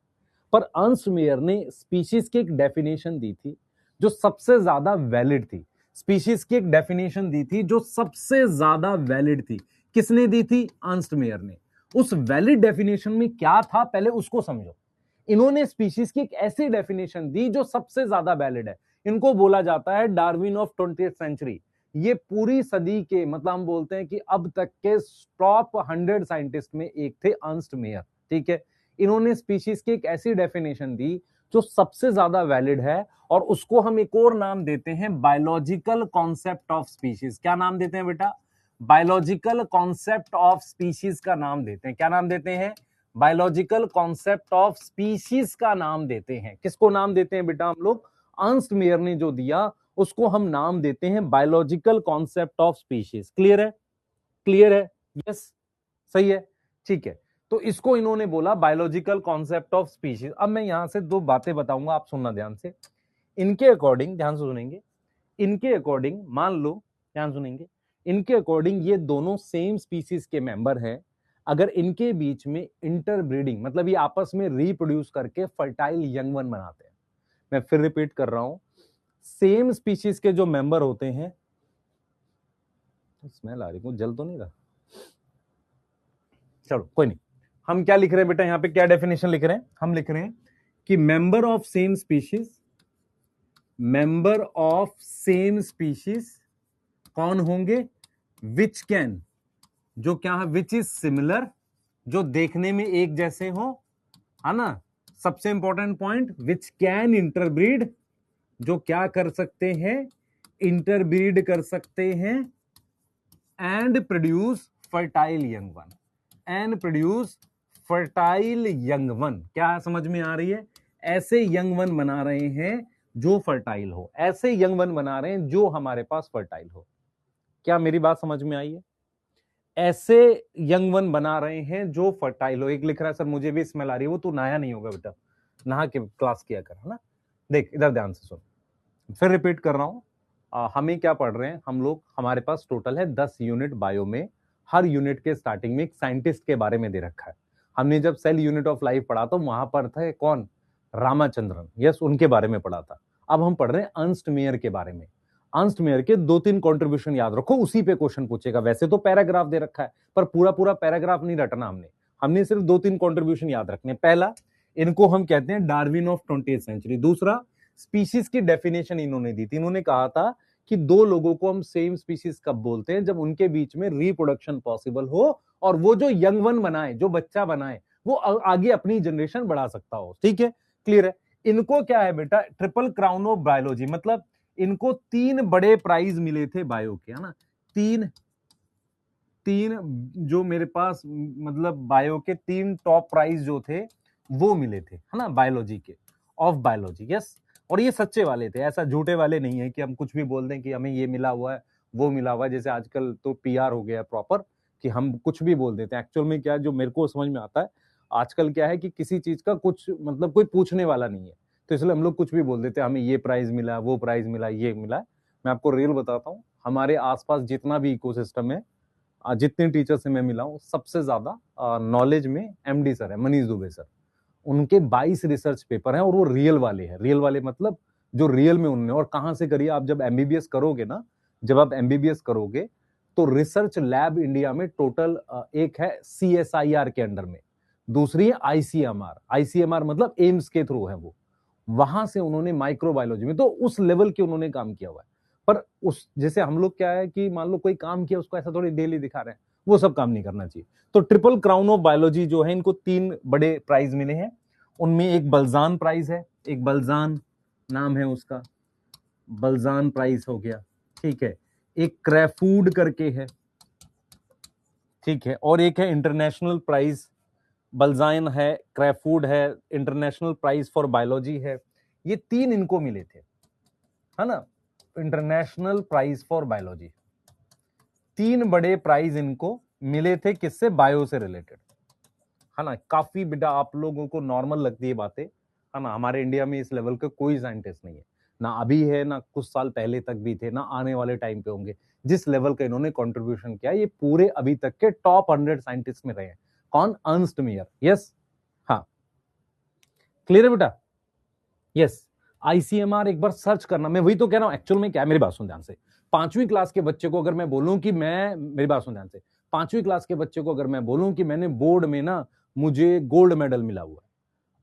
पर अर्नस्ट मेयर ने स्पीशीज की एक डेफिनेशन दी थी जो सबसे ज्यादा वैलिड थी। स्पीशीज की एक डेफिनेशन दी थी जो सबसे ज्यादा वैलिड थी। किसने दी थी? अर्नस्ट मेयर ने। उस वैलिड डेफिनेशन में क्या था, पहले उसको समझो। इन्होंने स्पीशीज की एक ऐसी डेफिनेशन दी जो सबसे ज्यादा वैलिड है। इनको बोला जाता है डार्विन ऑफ 20th सेंचुरी। ये पूरी सदी के, मतलब हम बोलते हैं कि अब तक के टॉप 100 साइंटिस्ट में एक थे अर्नस्ट मेयर। ठीक है, इन्होंने स्पीशीज की एक ऐसी डेफिनेशन दी जो सबसे ज्यादा वैलिड है, और उसको हम एक और नाम देते हैं बायोलॉजिकल कॉन्सेप्ट ऑफ स्पीशीज। क्या नाम देते हैं बेटा? बायोलॉजिकल कॉन्सेप्ट ऑफ स्पीशीज का नाम देते हैं। क्या नाम देते हैं? बायोलॉजिकल कॉन्सेप्ट ऑफ स्पीशीज का नाम देते हैं। किसको नाम देते हैं बेटा हम लोग? अर्नस्ट मेयर ने जो दिया उसको हम नाम देते हैं biological concept of species. Clear है? क्लियर है? यस, सही है। ठीक है, तो इसको इन्होंने बोला बायोलॉजिकल कॉन्सेप्ट ऑफ स्पीशीज। अब मैं यहां से 2 बातें बताऊंगा, आप सुनना ध्यान से। इनके अकॉर्डिंग, ध्यान से सुनेंगे, इनके अकॉर्डिंग मान लो, ध्यान सुनेंगे, इनके अकॉर्डिंग ये दोनों सेम स्पीसीज के मेंबर हैं। अगर इनके बीच में इंटरब्रीडिंग, मतलब ये आपस में रिप्रोड्यूस करके फर्टाइल यंग वन बनाते हैं। मैं फिर रिपीट कर रहा हूं, सेम स्पीशीज के जो मेंबर होते हैं, स्मेल आ रही है, जल तो नहीं रहा, चलो कोई नहीं। हम क्या लिख रहे हैं बेटा यहां पे? क्या डेफिनेशन लिख रहे हैं? हम लिख रहे हैं कि member of same species, member of same species कौन होंगे? विच कैन, जो क्या है? विच इज सिमिलर, जो देखने में एक जैसे हो, है ना? सबसे important point, which can interbreed, जो क्या कर सकते हैं? इंटरब्रीड कर सकते हैं, and produce fertile young one, and produce fertile young one. क्या समझ में आ रही है? ऐसे यंग वन बना रहे हैं जो फर्टाइल हो, ऐसे यंग वन बना रहे हैं जो हमारे पास फर्टाइल हो। क्या मेरी बात समझ में आई है? ऐसे यंग वन बना रहे हैं जो फर्टाइल हो। एक लिख रहा है सर मुझे भी स्मेल आ रही है, वो तू नहाया नहीं होगा बेटा, नहा के क्लास किया कर, है ना? देख इधर ध्यान से सुन, फिर रिपीट कर रहा हूं। हमें क्या पढ़ रहे हैं हम लोग? हमारे पास टोटल है 10 यूनिट बायो में। हर यूनिट के स्टार्टिंग में एक साइंटिस्ट के बारे में दे रखा है। हमने जब सेल यूनिट ऑफ लाइफ पढ़ा तो वहां पर थे कौन? रामाचंद्रन, यस, उनके बारे में पढ़ा था। अब हम पढ़ रहे हैं अर्नस्ट मेयर के बारे में। अर्नस्ट मेयर के 2-3 कंट्रीब्यूशन याद रखो, उसी पे क्वेश्चन पूछेगा। वैसे तो पैराग्राफ दे रखा है, पर पूरा पूरा पैराग्राफ नहीं रटना हमने सिर्फ 2-3 कंट्रीब्यूशन याद रखने। पहला, इनको हम कहते हैं डार्विन ऑफ 20th सेंचुरी। दूसरा, स्पीशीज की डेफिनेशन इन्होंने दी थी। इन्होंने कहा था कि दो लोगों को हम सेम स्पीशीज कब बोलते हैं, जब उनके बीच में रिप्रोडक्शन पॉसिबल हो और वो जो यंग वन बनाए, जो बच्चा बनाए, वो आगे अपनी जनरेशन बढ़ा सकता हो। ठीक है, क्लियर है। इनको क्या है बेटा, ट्रिपल क्राउन ऑफ बायोलॉजी, मतलब इनको 3 बड़े प्राइज मिले थे बायो के, है ना। तीन जो मेरे पास मतलब बायो के 3 टॉप प्राइज जो थे वो मिले थे, है ना, बायोलॉजी के, ऑफ बायोलॉजी। यस, और ये सच्चे वाले थे, ऐसा झूठे वाले नहीं है कि हम कुछ भी बोल दें कि हमें ये मिला हुआ है, वो मिला हुआ है। जैसे आजकल तो पीआर हो गया प्रॉपर कि हम कुछ भी बोल देते हैं। एक्चुअल में क्या है, जो मेरे को समझ में आता है आजकल क्या है कि किसी चीज का कुछ मतलब कोई पूछने वाला नहीं है, तो इसलिए हम लोग कुछ भी बोल देते हैं, हमें ये प्राइज मिला, वो प्राइज मिला, ये मिला। मैं आपको रियल बताता हूँ, हमारे आसपास जितना भी इकोसिस्टम है, जितने टीचर से मैं मिला हूँ, सबसे ज्यादा नॉलेज में एमडी सर है, मनीष दुबे सर। उनके 22 रिसर्च पेपर हैं और वो रियल वाले हैं। रियल वाले मतलब जो रियल में उन्होंने, और कहां से करिए, आप जब एमबीबीएस करोगे ना, जब आप एमबीबीएस करोगे तो रिसर्च लैब इंडिया में टोटल एक है सीएसआईआर के अंडर में, दूसरी है आईसीएमआर। आईसीएमआर मतलब एम्स के थ्रू है वो, वहां से उन्होंने माइक्रोबायोलॉजी में, तो उस लेवल के उन्होंने काम किया हुआ है। पर उस जैसे हम लोग क्या है कि मान लो कोई काम किया उसको ऐसा थोड़ी डेली दिखा रहे हैं, वो सब काम नहीं करना चाहिए। तो ट्रिपल क्राउन ऑफ बायोलॉजी जो है, इनको 3 बड़े प्राइज मिले हैं। उनमें एक बल्जान प्राइज है, एक बल्जान नाम है उसका, बल्जान प्राइज हो गया, ठीक है। एक क्रैफूड करके है, ठीक है, और एक है इंटरनेशनल प्राइज। बल्जाइन है, क्रैफूड है, इंटरनेशनल प्राइज फॉर बायोलॉजी है। ये 3 इनको मिले थे, है ना, इंटरनेशनल प्राइज फॉर बायोलॉजी। 3 बड़े प्राइज इनको मिले थे, किससे, बायो से रिलेटेड, है ना। काफी बेटा आप लोगों को नॉर्मल लगती है बातें, है ना। हमारे इंडिया में इस लेवल का कोई साइंटिस्ट नहीं है, ना अभी है, ना कुछ साल पहले तक भी थे, ना आने वाले टाइम पे होंगे। जिस लेवल का इन्होंने कंट्रीब्यूशन किया, ये पूरे अभी तक के टॉप 100 साइंटिस्ट में रहे हैं। कौन, अर्नस्ट मेयर। यस, हाँ, क्लियर है बेटा। यस, आईसीएमआर एक बार सर्च करना। मैं वही तो कह रहा हूं, एक्चुअल में क्या है, मेरी बात सुन ध्यान से। 5वीं क्लास के बच्चे को अगर मैं बोलूं कि मैं, मेरी बात सुन ध्यान से, 5वीं क्लास के बच्चे को अगर मैं बोलूं कि मैंने बोर्ड में ना, मुझे गोल्ड मेडल मिला हुआ है,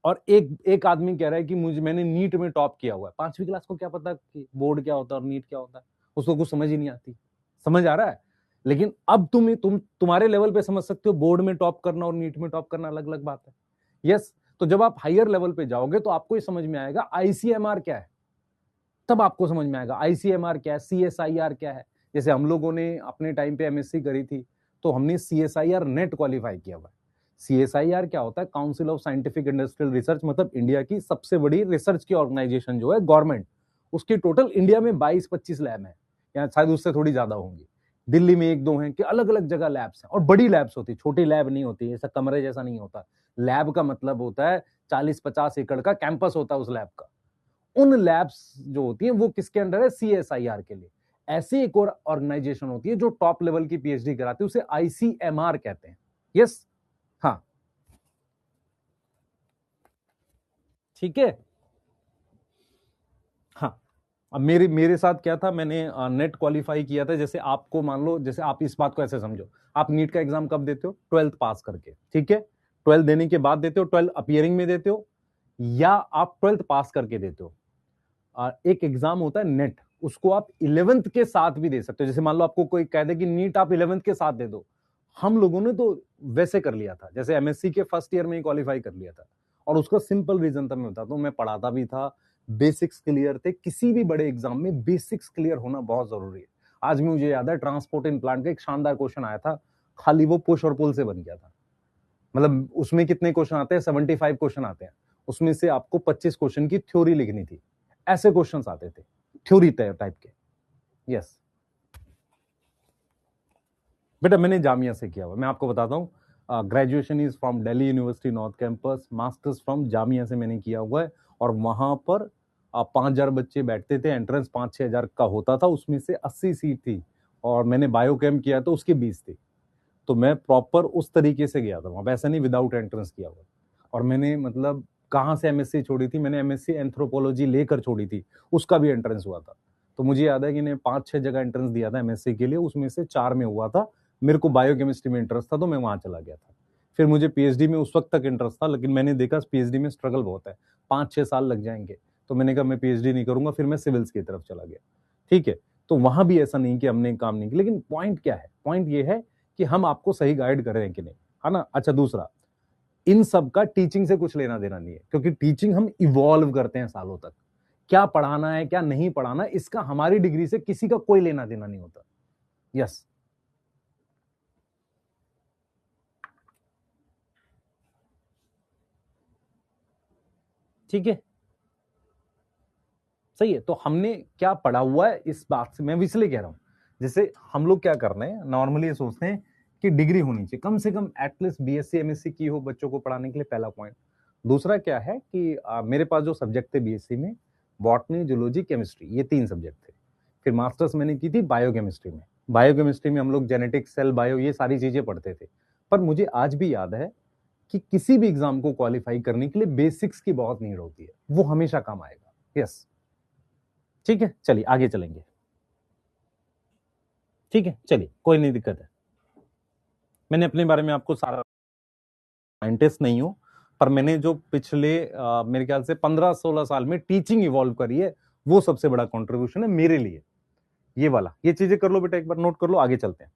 और एक आदमी कह रहा है कि मैंने नीट में टॉप किया हुआ है, 5वीं क्लास को क्या पता कि बोर्ड क्या होता है और नीट क्या होता है, उसको कुछ समझ ही नहीं आती। समझ आ रहा है। लेकिन अब तुम्हारे लेवल पे समझ सकते हो, बोर्ड में टॉप करना और नीट में टॉप करना अलग अलग बात है। यस, तो जब आप हायर लेवल पे जाओगे तो आपको ये समझ में आएगा आईसीएमआर क्या है, तब आपको समझ में आएगा आईसीएमआर क्या है, सीएसआईआर क्या है। जैसे हम लोगों ने अपने टाइम पे एमएससी करी थी, तो हमने सीएसआईआर नेट क्वालिफाई किया हुआ है। सीएसआईआर क्या होता है, council of scientific industrial research, मतलब इंडिया की सबसे बड़ी रिसर्च की ऑर्गेनाइजेशन जो है गवर्नमेंट, उसकी टोटल इंडिया में 22-25 लैब है, या शायद उससे थोड़ी ज्यादा होंगी। दिल्ली में 1-2 हैं, कि अलग अलग जगह लैब्स हैं, और बड़ी लैब्स होती, छोटी लैब नहीं होती, ऐसा कमरे जैसा नहीं होता। लैब का मतलब होता है 40-50 एकड़ का कैंपस होता है उस लैब का। उन लैब्स जो होती हैं वो किसके अंडर है, सीएसआईआर के लिए। ऐसी एक और ऑर्गेनाइजेशन होती है जो टॉप लेवल की पीएचडी कराती है, उसे आईसीएमआर कहते हैं। यस, हाँ, ठीक है। हाँ, अब मेरे साथ क्या था, मैंने नेट क्वालिफाई किया था। जैसे आपको मान लो, जैसे आप इस बात को ऐसे समझो, आप नीट का एग्जाम कब देते हो, 12th पास करके, ठीक है। 12th देने के बाद देते हो, 12th अपियरिंग में देते हो, या आप 12th पास करके देते हो। एक एग्जाम होता है नेट, उसको आप 11th के साथ भी दे सकते हो। जैसे मान लो आपको कोई कह दे कि नीट आप 11th के साथ दे दो, हम लोगों ने तो वैसे कर लिया था, जैसे एमएससी के फर्स्ट ईयर में ही क्वालिफाई कर लिया था। और उसका सिंपल रीजन था, मैं बताता हूँ, मैं पढ़ाता भी था, बेसिक्स क्लियर थे। किसी भी बड़े एग्जाम में बेसिक्स क्लियर होना बहुत जरूरी है। आज भी मुझे याद है, ट्रांसपोर्ट इन प्लांट का एक शानदार क्वेश्चन आया था, खाली वो पुश और पुल से बन गया था। मतलब उसमें कितने क्वेश्चन आते हैं, 75 क्वेश्चन आते हैं, उसमें से आपको 25 क्वेश्चन की थ्योरी लिखनी थी। ऐसे क्वेश्चंस आते थे, थ्योरी टाइप के। यस बेटा, मैंने जामिया से किया हुआ, मैं आपको बताता हूँ। Graduation is from Delhi university north campus, masters from Jamia से मैंने किया हुआ है। और वहां पर 5,000 बच्चे बैठते थे, एंट्रेंस 5-6 हजार का होता था, उसमें से 80 सीट थी। और मैंने बायोकेम किया तो उसकी 20 थी। तो मैं प्रॉपर उस तरीके से गया था वहां, वैसे नहीं विदाउट एंट्रेंस किया हुआ। और मैंने मतलब कहाँ से एमएससी छोड़ी थी, मैंने एमएससी एंथ्रोपोलॉजी लेकर छोड़ी थी, उसका भी एंट्रेंस हुआ था। तो मुझे याद है कि मैंने 5-6 जगह एंट्रेंस दिया था एमएससी के लिए, उसमें से 4 में हुआ था। मेरे को बायोकेमिस्ट्री में इंटरेस्ट था तो मैं वहां चला गया था। फिर मुझे पीएचडी में उस वक्त तक इंटरेस्ट था, लेकिन मैंने देखा पीएचडी में स्ट्रगल बहुत है, 5-6 साल लग जाएंगे, तो मैंने कहा मैं पीएचडी नहीं करूंगा, फिर मैं सिविल्स की तरफ चला गया। ठीक है, तो वहां भी ऐसा नहीं कि हमने काम नहीं किया, लेकिन पॉइंट क्या है, पॉइंट ये है कि हम आपको सही गाइड कर रहे हैं कि नहीं, है ना। अच्छा, दूसरा, इन सब का टीचिंग से कुछ लेना देना नहीं है, क्योंकि टीचिंग हम इवॉल्व करते हैं सालों तक। क्या पढ़ाना है क्या नहीं पढ़ाना, इसका हमारी डिग्री से किसी का कोई लेना देना नहीं होता। यस, ठीक है, सही है। तो हमने क्या पढ़ा हुआ है इस बात से मैं भी इसलिए कह रहा हूं, जैसे हम लोग क्या कर रहे हैं नॉर्मली ये सोचते हैं कि डिग्री होनी चाहिए, कम से कम एटलीस्ट बीएससी एमएससी की हो बच्चों को पढ़ाने के लिए, पहला पॉइंट। दूसरा क्या है कि मेरे पास जो सब्जेक्ट थे बीएससी में, बॉटनी, जूलॉजी, केमिस्ट्री, ये 3 सब्जेक्ट थे। फिर मास्टर्स मैंने की थी बायोकेमिस्ट्री में। बायोकेमिस्ट्री में हम लोग जेनेटिक्स, सेल बायो, ये सारी चीजें पढ़ते थे। पर मुझे आज भी याद है कि किसी भी एग्जाम को क्वालिफाई करने के लिए बेसिक्स की बहुत नीड होती है, वो हमेशा काम आएगा। यस, ठीक है, चलिए आगे चलेंगे। ठीक है, चलिए, कोई नहीं, दिक्कत है। मैंने अपने बारे में आपको सारा, साइंटिस्ट नहीं हूं, पर मैंने जो पिछले मेरे ख्याल से 15-16 साल में टीचिंग इवॉल्व करी है, वो सबसे बड़ा कंट्रीब्यूशन है मेरे लिए। ये वाला, ये चीजें कर लो बेटा, एक बार नोट कर लो, आगे चलते हैं।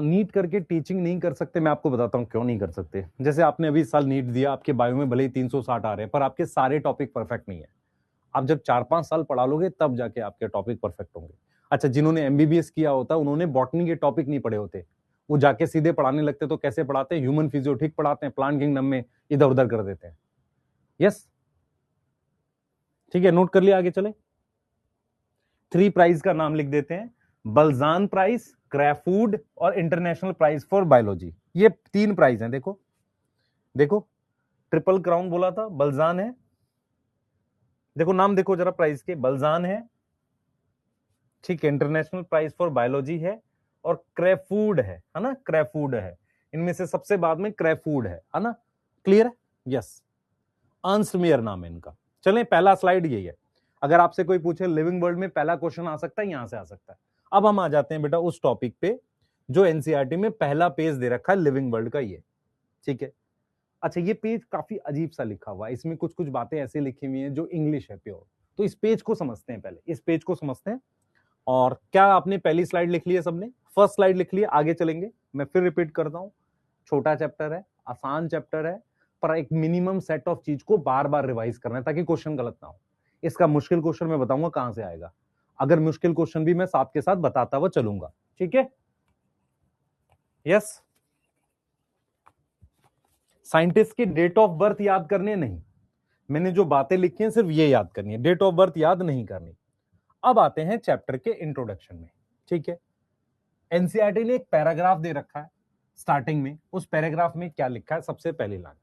नीट करके टीचिंग नहीं कर सकते, मैं आपको बताता हूं क्यों नहीं कर सकते। जैसे आपने अभी इस साल नीट दिया, आपके बायो में भले ही 360 आ रहे हैं, पर आपके सारे टॉपिक परफेक्ट नहीं है। आप जब 4-5 साल पढ़ा लोगे तब जाके आपके टॉपिक परफेक्ट होंगे। अच्छा, जिन्होंने एमबीबीएस किया होता उन्होंने बॉटनी के टॉपिक नहीं पढ़े होते, वो जाके सीधे पढ़ाने लगते। तो कैसे पढ़ाते हैं, ह्यूमन फिजियो ठीक पढ़ाते हैं, प्लांट किंगडम में इधर उधर कर देते हैं। यस, ठीक है, नोट कर लिया, आगे चले। 3 प्राइज का नाम लिख देते हैं, बल्जान प्राइज, क्रैफूड और इंटरनेशनल प्राइज फॉर बायोलॉजी। ये 3 प्राइज हैं। देखो देखो, ट्रिपल क्राउन बोला था, बल्जान है, देखो नाम देखो जरा प्राइज के, बल्जान है, ठीक है, इंटरनेशनल प्राइज फॉर बायोलॉजी है, और क्रेफूड है ना, क्रेफूड है। इनमें से सबसे बाद में क्रेफूड है ना, क्लियर है। यस, अर्न्स्ट मेयर नाम है इनका। चलें, पहला स्लाइड यही है। अगर आपसे कोई पूछे लिविंग वर्ल्ड में, पहला क्वेश्चन आ सकता है, यहां से आ सकता है। अब हम आ जाते हैं बेटा उस टॉपिक पे जो एनसीईआरटी में पहला पेज दे रखा है लिविंग वर्ल्ड का, ये ठीक है। अच्छा, ये पेज काफी अजीब सा लिखा हुआ है, इसमें कुछ कुछ बातें ऐसे लिखी हुई हैं जो इंग्लिश है प्योर। तो इस पेज को समझते हैं, पहले इस पेज को समझते हैं। और क्या आपने पहली स्लाइड लिख ली है सबने, फर्स्ट स्लाइड लिख लिया, आगे चलेंगे। मैं फिर रिपीट करता हूं, छोटा चैप्टर है, आसान चैप्टर है, पर एक मिनिमम सेट ऑफ चीज को बार बार रिवाइज करना है ताकि क्वेश्चन गलत ना हो। इसका मुश्किल क्वेश्चन मैं बताऊंगा कहां से आएगा, अगर मुश्किल क्वेश्चन भी मैं साथ के साथ बताता हुआ चलूंगा, ठीक है। यस, साइंटिस्ट की डेट ऑफ बर्थ याद करने नहीं, मैंने जो बातें लिखी हैं सिर्फ ये याद करनी है, डेट ऑफ बर्थ याद नहीं करनी। अब आते हैं चैप्टर के इंट्रोडक्शन में, ठीक है। एनसीईआरटी ने एक पैराग्राफ दे रखा है स्टार्टिंग में, उस पैराग्राफ में क्या लिखा है, सबसे पहली लाइन,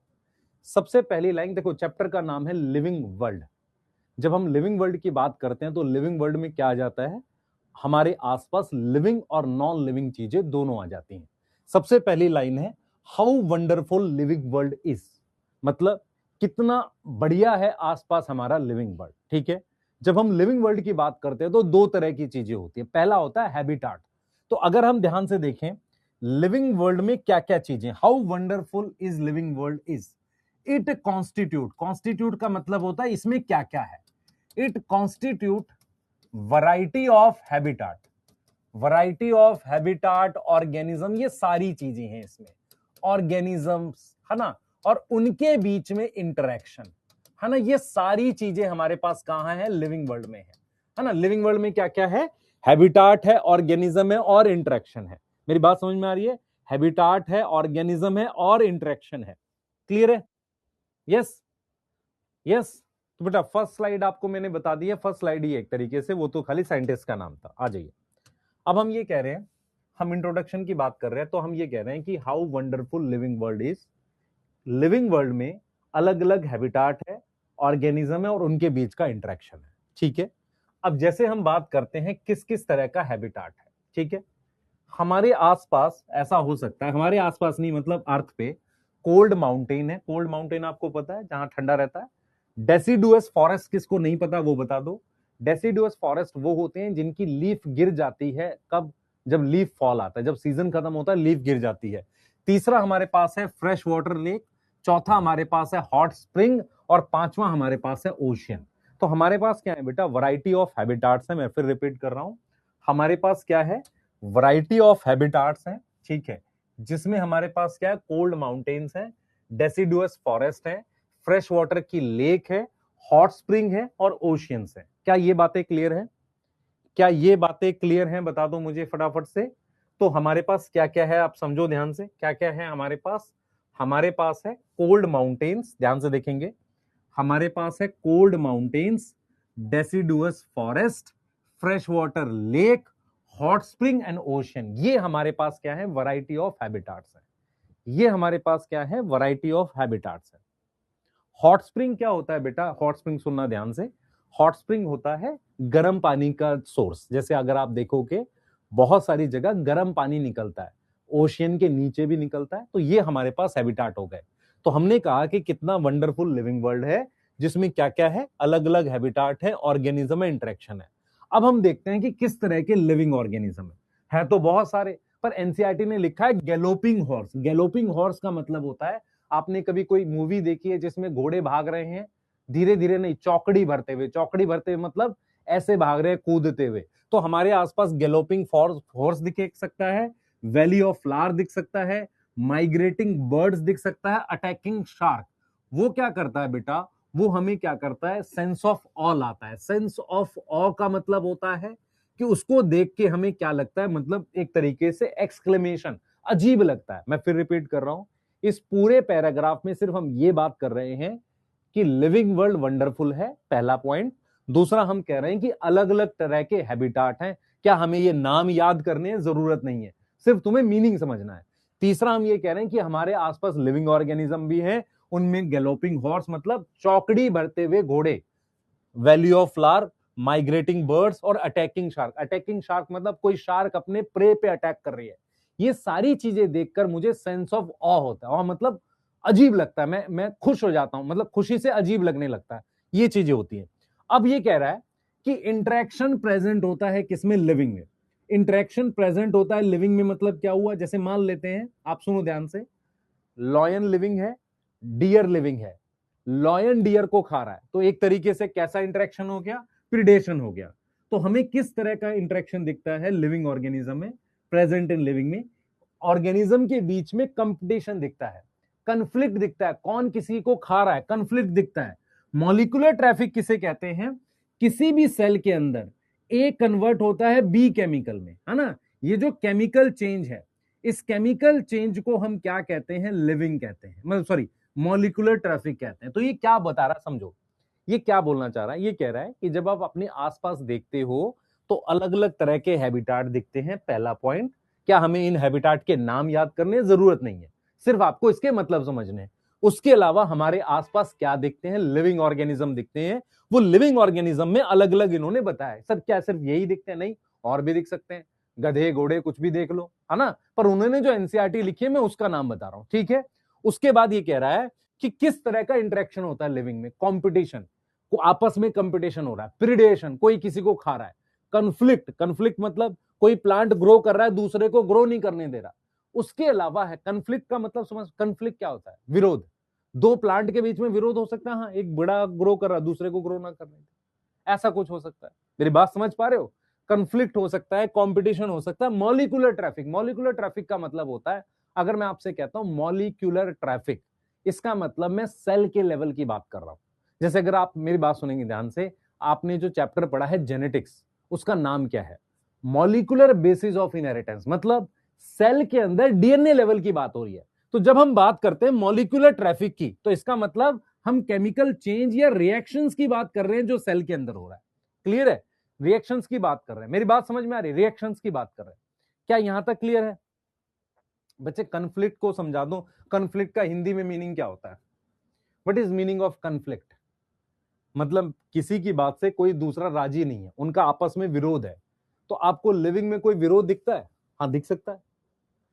सबसे पहली लाइन देखो, चैप्टर का नाम है लिविंग वर्ल्ड। जब हम लिविंग वर्ल्ड की बात करते हैं तो लिविंग वर्ल्ड में क्या आ जाता है, हमारे आसपास लिविंग और नॉन लिविंग चीजें दोनों आ जाती हैं। सबसे पहली लाइन है, how wonderful living world is, मतलब कितना बढ़िया है आसपास हमारा लिविंग वर्ल्ड, ठीक है। जब हम लिविंग वर्ल्ड की बात करते हैं तो 2 तरह की चीजें होती है, पहला होता है हैबिटाट। तो अगर हम ध्यान से देखें लिविंग वर्ल्ड में क्या क्या चीजें, how wonderful is living world is, it constitute, constitute का मतलब होता है इसमें क्या क्या है, it constitute variety of habitat, variety of habitat, organism, ये सारी चीजें हैं इसमें, ऑर्गेनिजम्स, है ना, और उनके बीच में इंटरेक्शन, है ना, ये सारी चीजें हमारे पास कहां है, लिविंग वर्ल्ड में है ना। लिविंग वर्ल्ड में क्या क्या है, हैबिटाट है, ऑर्गेनिज्म है और इंटरेक्शन है। मेरी बात समझ में आ रही है, हैबिटाट है, ऑर्गेनिज्म है और इंटरेक्शन है, क्लियर है। यस, यस, तो बेटा फर्स्ट स्लाइड आपको मैंने बता दी है, फर्स्ट स्लाइड ही एक तरीके से, वो तो खाली साइंटिस्ट का नाम था। आ जाइए, अब हम ये कह रहे हैं, हम इंट्रोडक्शन की बात कर रहे हैं, तो हम ये कह रहे हैं कि how wonderful living world is, living world में अलग अलग हैबिटाट है, ऑर्गेनिज्म है और उनके बीच का इंटरेक्शन है, ठीक है। अब जैसे हम बात करते हैं किस किस तरह का हैबिटाट है, ठीक है, हमारे आसपास ऐसा हो सकता है, हमारे आसपास नहीं मतलब अर्थ पे कोल्ड माउंटेन है, कोल्ड माउंटेन आपको पता है जहां ठंडा रहता है। डेसिडुअस फॉरेस्ट किसको नहीं पता वो बता दो। डेसिडुअस फॉरेस्ट वो होते हैं जिनकी लीफ गिर जाती है, कब? जब लीफ फॉल आता है, जब सीजन खत्म होता है लीफ गिर जाती है। तीसरा हमारे पास है फ्रेश वाटर लेक, चौथा हमारे पास है हॉट स्प्रिंग, और पांचवा हमारे पास है ओशियन। तो हमारे पास क्या है बेटा? वैरायटी ऑफ हैबिटाट्स है। मैं फिर रिपीट कर रहा हूं, हमारे पास क्या है? वैरायटी ऑफ हैबिटाट्स है, ठीक है, जिसमें हमारे पास क्या है? कोल्ड माउंटेन्स है, डेसिडुअस फॉरेस्ट है, फ्रेश वाटर की लेक है, हॉट स्प्रिंग है और ओशियंस है। क्या ये बातें क्लियर है? क्या ये बातें क्लियर हैं? बता दो मुझे फटाफट से। तो हमारे पास क्या क्या है आप समझो ध्यान से, क्या क्या है हमारे पास? हमारे पास है कोल्ड माउंटेन्स, ध्यान से देखेंगे, हमारे पास है cold mountains, deciduous forest, fresh water lake, hot spring and ocean. ये हमारे पास क्या है? वैरायटी ऑफ हैबिटाट्स है। ये हमारे पास क्या है? वैरायटी ऑफ हैबिटाट्स है। हॉट स्प्रिंग क्या होता है बेटा? हॉट स्प्रिंग सुनना ध्यान से, हॉट स्प्रिंग होता है गर्म पानी का सोर्स। जैसे अगर आप देखोगे बहुत सारी जगह गर्म पानी निकलता है, ओशियन के नीचे भी निकलता है, तो ये हमारे पास हैबिटाट हो गए। तो हमने कहा कि कितना वंडरफुल लिविंग वर्ल्ड है जिसमें क्या क्या है? अलग अलग हैबिटाट है, ऑर्गेनिज्म है, इंटरेक्शन है। अब हम देखते हैं कि किस तरह के लिविंग ऑर्गेनिज्म है तो बहुत सारे, पर एनसीईआरटी ने लिखा है गैलोपिंग हॉर्स। गैलोपिंग हॉर्स का मतलब होता है, आपने कभी कोई मूवी देखी है जिसमें घोड़े भाग रहे हैं धीरे धीरे नहीं, चौकड़ी भरते हुए? चौकड़ी भरते हुए मतलब ऐसे भाग रहे हैं कूदते हुए। तो हमारे आसपास गैलोपिंग हॉर्स दिख सकता है, वैली ऑफ फ्लावर दिख सकता है, माइग्रेटिंग बर्ड्स दिख सकता है, अटैकिंग शार्क। वो क्या करता है बेटा? वो हमें क्या करता है? सेंस ऑफ ऑ लाता है। सेंस ऑफ ऑ का मतलब होता है कि उसको देख के हमें क्या लगता है, मतलब एक तरीके से एक्सक्लेमेशन, अजीब लगता है। मैं फिर रिपीट कर रहा हूं, इस पूरे पैराग्राफ में सिर्फ हम ये बात कर रहे हैं कि लिविंग वर्ल्ड वंडरफुल है, पहला पॉइंट। दूसरा हम कह रहे हैं कि अलग अलग तरह के हैबिटाट हैं, क्या हमें ये नाम याद करने की जरूरत नहीं है, सिर्फ तुम्हें मीनिंग समझना है। तीसरा हम ये कह रहे हैं कि हमारे आसपास लिविंग ऑर्गेनिज्म भी हैं, उनमें गैलोपिंग हॉर्स मतलब चौकड़ी भरते हुए घोड़े, valley of flower, migrating birds और अटैकिंग शार्क। अटैकिंग शार्क मतलब कोई शार्क अपने प्रे पे अटैक कर रही है। ये सारी चीजें देखकर मुझे सेंस ऑफ ऑ होता है, और मतलब अजीब लगता है, मैं खुश हो जाता हूं, मतलब खुशी से अजीब लगने लगता है, ये चीजें होती हैं। अब ये कह रहा है कि इंटरेक्शन प्रेजेंट होता है किसमें? लिविंग में। इंटरेक्शन प्रेजेंट होता है लिविंग में, मतलब क्या हुआ? जैसे मान लेते हैं, आप सुनो ध्यान से, लॉयन लिविंग है, डियर लिविंग है, लॉयन डियर को खा रहा है, तो एक तरीके से कैसा इंटरेक्शन हो गया? प्रिडेशन हो गया। तो हमें किस तरह का इंटरेक्शन दिखता है लिविंग ऑर्गेनिज्म में, प्रेजेंट इन लिविंग में? ऑर्गेनिज्म के बीच में कंपटीशन दिखता है, कन्फ्लिक्ट दिखता है, कौन किसी को खा रहा है, कन्फ्लिक्ट दिखता है। मॉलिक्यूलर ट्रैफिक किसे कहते हैं? किसी भी सेल के अंदर ए कन्वर्ट होता है बी केमिकल में, है ना? ये जो केमिकल चेंज है, इस केमिकल चेंज को हम क्या कहते हैं? लिविंग कहते हैं, मतलब सॉरी, मॉलिक्यूलर ट्रैफिक कहते हैं। तो ये क्या बता रहा, समझो ये क्या बोलना चाह रहा है। ये कह रहा है कि जब आप अपने आसपास देखते हो तो अलग अलग तरह के हैबिटाट दिखते हैं, पहला पॉइंट। क्या हमें इन हैबिटाट के नाम याद करने जरूरत नहीं है, सिर्फ आपको इसके मतलब समझने हैं। उसके अलावा हमारे आसपास क्या दिखते हैं? लिविंग ऑर्गेनिज्म दिखते हैं। वो लिविंग ऑर्गेनिज्म में अलग अलग इन्होंने बताया। सर क्या सिर्फ यही दिखते हैं? नहीं, और भी दिख सकते हैं, गधे घोड़े कुछ भी देख लो, है ना? पर उन्होंने जो एनसीईआरटी लिखी है मैं उसका नाम बता रहा हूं, ठीक है। उसके बाद ये कह रहा है कि किस तरह का इंटरेक्शन होता है लिविंग में। कॉम्पिटिशन, को आपस में कंपटीशन हो रहा है, प्रिडेशन, कोई किसी को खा रहा है, कन्फ्लिक्ट, कन्फ्लिक्ट मतलब कोई प्लांट ग्रो कर रहा है दूसरे को ग्रो नहीं करने दे रहा। उसके अलावा है कन्फ्लिक्ट का मतलब समझ, कन्फ्लिक्ट क्या होता है? विरोध। दो प्लांट के बीच में विरोध हो सकता है, हाँ, एक बड़ा ग्रो कर रहा है दूसरे को ग्रो ना करने दे, ऐसा कुछ हो सकता है। मेरी बात समझ पा रहे हो? कन्फ्लिक्ट हो सकता है, कंपटीशन हो सकता है। मॉलिक्यूलर ट्रैफिक, मॉलिक्यूलर ट्रैफिक का मतलब होता है, अगर मैं आपसे कहता हूं मॉलिक्यूलर ट्रैफिक, इसका मतलब मैं सेल के लेवल की बात कर रहा हूं। जैसे अगर आप मेरी बात सुनेंगे ध्यान से, आपने जो चैप्टर पढ़ा है जेनेटिक्स, उसका नाम क्या है? मॉलिक्यूलर बेसिस ऑफ इनहेरिटेंस, मतलब सेल के अंदर डीएनए लेवल की बात हो रही है। तो जब हम बात करते हैं मॉलिक्यूलर ट्रैफिक की, तो इसका मतलब हम केमिकल चेंज या रिएक्शंस की बात कर रहे हैं जो सेल के अंदर हो रहा है। क्लियर है? रिएक्शंस की बात कर रहे हैं, मेरी बात समझ में आ रही है? रिएक्शंस की बात कर रहे हैं, क्या यहां तक क्लियर है बच्चे? कन्फ्लिक्ट को समझा दो, कन्फ्लिक्ट का हिंदी में मीनिंग क्या होता है? What is meaning of conflict? मतलब किसी की बात से कोई दूसरा राजी नहीं है, उनका आपस में विरोध है। तो आपको लिविंग में कोई विरोध दिखता है? हाँ, दिख सकता है।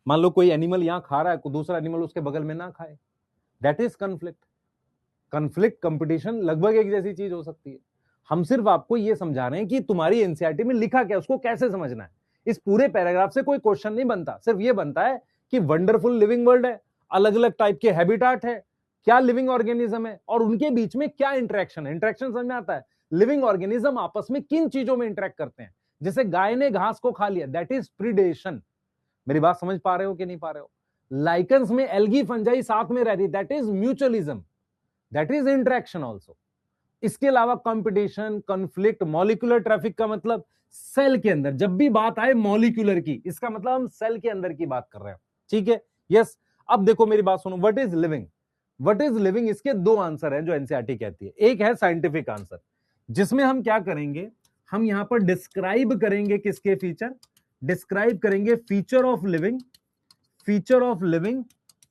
मान लो कोई एनिमल यहां खा रहा है, कोई दूसरा एनिमल उसके बगल में ना खाए, that is conflict. Conflict competition लगभग एक जैसी चीज हो सकती है। हम सिर्फ आपको ये समझा रहे हैं कि तुम्हारी एनसीईआरटी में लिखा क्या, उसको कैसे समझना है। इस पूरे पैराग्राफ से कोई क्वेश्चन नहीं बनता, सिर्फ ये बनता है कि वंडरफुल लिविंग वर्ल्ड है, अलग अलग टाइप के हैबिटाट है, क्या लिविंग ऑर्गेनिज्म है और उनके बीच में क्या इंटरेक्शन है। इंटरेक्शन समझ में आता है, लिविंग ऑर्गेनिज्म आपस में किन चीजों में इंटरेक्ट करते हैं। जैसे गाय ने घास को खा लिया, दैट इज प्रीडेशन। मेरी बात समझ पा रहे हो कि नहीं पा रहे हो। लाइकन्स में एल्गी फंजाई साथ में रह रही, that is mutualism, that is interaction also. इसके अलावा कंपटीशन, कॉन्फ्लिक्ट, मॉलिक्यूलर ट्रैफिक का मतलब सेल के अंदर, जब भी बात आए मॉलिक्यूलर की, इसका मतलब हम सेल के अंदर की बात कर रहे हैं। ठीक है, यस। अब देखो मेरी बात सुनो, what is living, what is living, इसके दो आंसर हैं जो एनसीईआरटी कहती है। एक है साइंटिफिक आंसर, जिसमें हम क्या करेंगे, हम यहां पर डिस्क्राइब करेंगे किसके फीचर, डिस्क्राइब करेंगे feature of living, feature of living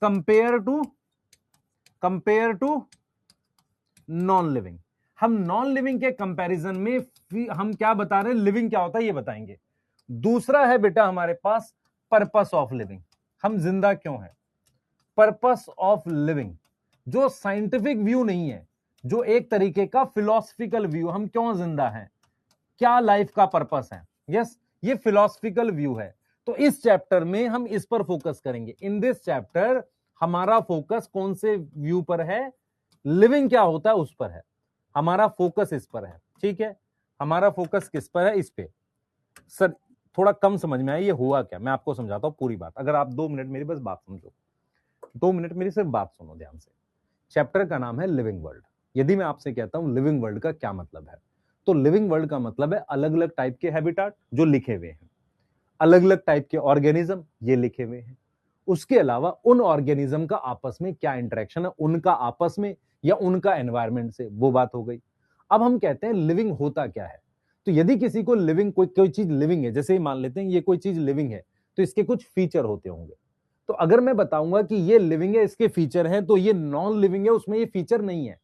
compare to non living. हम नॉन लिविंग के कंपैरिजन में हम क्या बता रहे हैं, लिविंग क्या होता है ये बताएंगे। दूसरा है बेटा हमारे पास पर्पस ऑफ लिविंग, हम जिंदा क्यों हैं। पर्पस ऑफ लिविंग जो साइंटिफिक व्यू नहीं है, जो एक तरीके का फिलोसफिकल व्यू, हम क्यों जिंदा हैं, क्या लाइफ का पर्पस है। यस, ये फिलोसफिकल व्यू है। तो इस चैप्टर में हम इस पर फोकस करेंगे। इन दिस चैप्टर हमारा फोकस कौन से व्यू पर है, लिविंग क्या होता है उस पर है, हमारा फोकस इस पर है। ठीक है, हमारा फोकस किस पर है, इस पे। सर थोड़ा कम समझ में आया ये हुआ क्या, मैं आपको समझाता हूं पूरी बात। अगर आप 2 मिनट मेरी बस बात समझो, 2 मिनट मेरी सिर्फ बात सुनो ध्यान से। चैप्टर का नाम है लिविंग वर्ल्ड। यदि मैं आपसे कहता हूं लिविंग वर्ल्ड का क्या मतलब है, तो लिविंग वर्ल्ड का मतलब है अलग अलग टाइप के हैबिटाट जो लिखे हुए हैं, अलग अलग टाइप के ऑर्गेनिज्म ये लिखे हुए हैं। उसके अलावा उन ऑर्गेनिज्म का आपस में क्या इंटरेक्शन है, उनका आपस में या उनका एनवायरमेंट से, वो बात हो गई। अब हम कहते हैं लिविंग होता क्या है। तो यदि किसी को लिविंग, कोई चीज लिविंग है, जैसे ही मान लेते हैं ये कोई चीज लिविंग है, तो इसके कुछ फीचर होते होंगे। तो अगर मैं बताऊंगा कि ये लिविंग है, इसके फीचर हैं, तो ये नॉन लिविंग है, उसमें ये फीचर नहीं है।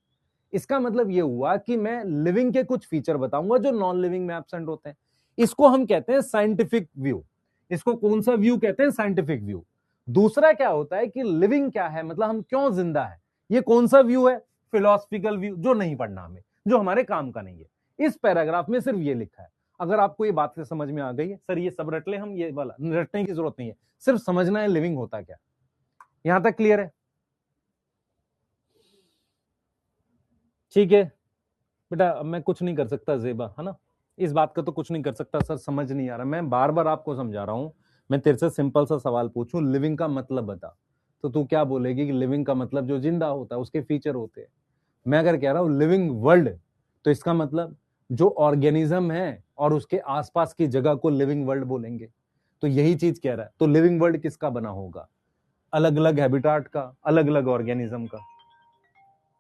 इसका मतलब ये हुआ कि मैं लिविंग के कुछ फीचर बताऊंगा जो नॉन लिविंग में एब्सेंट होते हैं। इसको हम कहते हैं साइंटिफिक व्यू। इसको कौन सा व्यू कहते हैं, साइंटिफिक व्यू। दूसरा क्या होता है कि लिविंग क्या है, मतलब हम क्यों जिंदा है, ये कौन सा व्यू है, फिलोसफिकल व्यू, जो नहीं पढ़ना हमें, जो हमारे काम का नहीं है। इस पैराग्राफ में सिर्फ ये लिखा है। अगर आपको ये बात से समझ में आ गई है, सर ये सब रट ले, हम ये वाला रटने की जरूरत नहीं है, सिर्फ समझना है लिविंग होता क्या। यहां तक क्लियर है? ठीक है बेटा, अब मैं कुछ नहीं कर सकता जेबा, है ना, इस बात का तो कुछ नहीं कर सकता। सर समझ नहीं आ रहा, मैं बार बार आपको समझा रहा हूं। मैं तेरे से सिंपल सा सवाल पूछूं, लिविंग का मतलब बता, तो तू क्या बोलेगी कि लिविंग का मतलब जो जिंदा होता है उसके फीचर होते हैं। मैं अगर कह रहा हूं लिविंग वर्ल्ड, तो इसका मतलब जो ऑर्गेनिज्म है और उसके आसपास की जगह को लिविंग वर्ल्ड बोलेंगे। तो यही चीज कह रहा है। तो लिविंग वर्ल्ड किसका बना होगा, अलग अलग हैबिटाट का, अलग अलग ऑर्गेनिज्म का।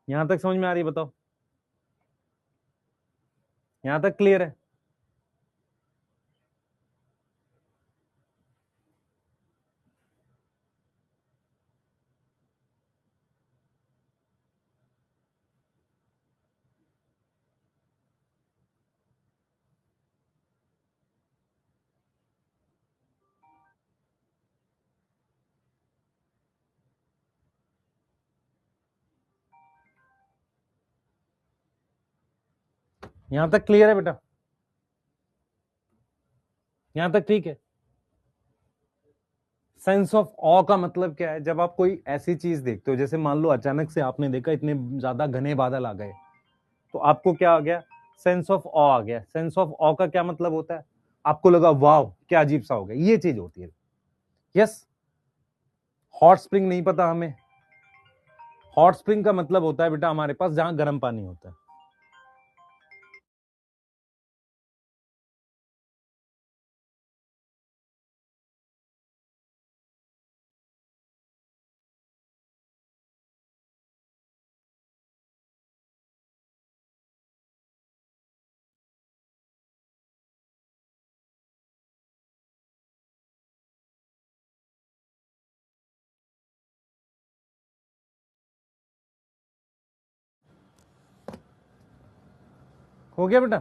यहां तक समझ में आ रही है, बताओ, यहां तक क्लियर है? यहां तक क्लियर है बेटा? यहां तक ठीक है? सेंस ऑफ ऑ का मतलब क्या है, जब आप कोई ऐसी चीज देखते हो, जैसे मान लो अचानक से आपने देखा इतने ज्यादा घने बादल आ गए, तो आपको क्या आ गया, सेंस ऑफ ऑ आ गया। सेंस ऑफ ऑ का क्या मतलब होता है, आपको लगा वाव क्या अजीब सा हो गया, ये चीज होती है। यस, हॉट स्प्रिंग नहीं पता हमें, हॉट स्प्रिंग का मतलब होता है बेटा हमारे पास जहां गर्म पानी होता है। हो गया बेटा?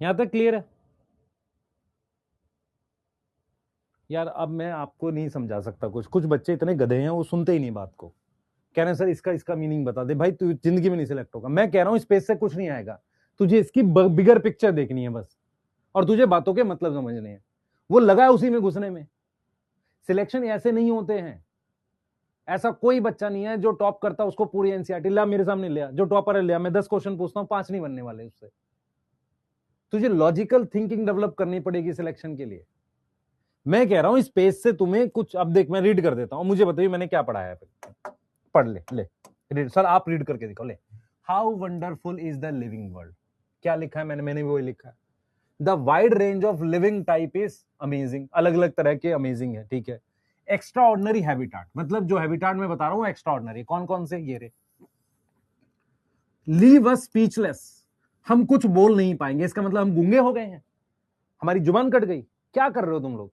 यहां तक क्लियर है? यार अब मैं आपको नहीं समझा सकता, कुछ कुछ बच्चे इतने गधे हैं वो सुनते ही नहीं बात को, कह रहे हैं सर इसका इसका मीनिंग बता दे। भाई तू जिंदगी में नहीं सिलेक्ट होगा, मैं कह रहा हूँ स्पेस से कुछ नहीं आएगा, तुझे इसकी बिगर पिक्चर देखनी है बस, और तुझे बातों के मतलब समझने हैं, वो लगा है उसी में घुसने में। सिलेक्शन ऐसे नहीं होते हैं, ऐसा कोई बच्चा नहीं है जो टॉप करता उसको पूरी एनसीईआरटी ला मेरे सामने लिया, जो टॉपर है लिया, मैं 10 क्वेश्चन पूछता हूं 5 नहीं बनने वाले उससे। तुझे लॉजिकल थिंकिंग डेवलप करनी पड़ेगी सिलेक्शन के लिए। मैं कह रहा हूं स्पेस से तुम्हें कुछ, अब देख मैं रीड कर देता हूं, मुझे बताइए मैंने क्या पढ़ाया है, फिर पढ़ ले रीड, सर आप रीड करके दिखाओ, ले how wonderful is the living world, क्या लिखा है मैंने वही लिखा है। The wide range of living type is amazing, अलग अलग तरह के अमेजिंग है, ठीक है। एक्स्ट्रा ऑर्डिनरी हैबिटाट, मतलब जो हैबिटाट मैं बता रहा हूं एक्स्ट्रा ऑर्डिनरी, कौन कौन से, ये रे। लीव अस स्पीचलेस, हम कुछ बोल नहीं पाएंगे, इसका मतलब हम गूंगे हो गए हैं, हमारी जुबान कट गई, क्या कर रहे हो तुम लोग।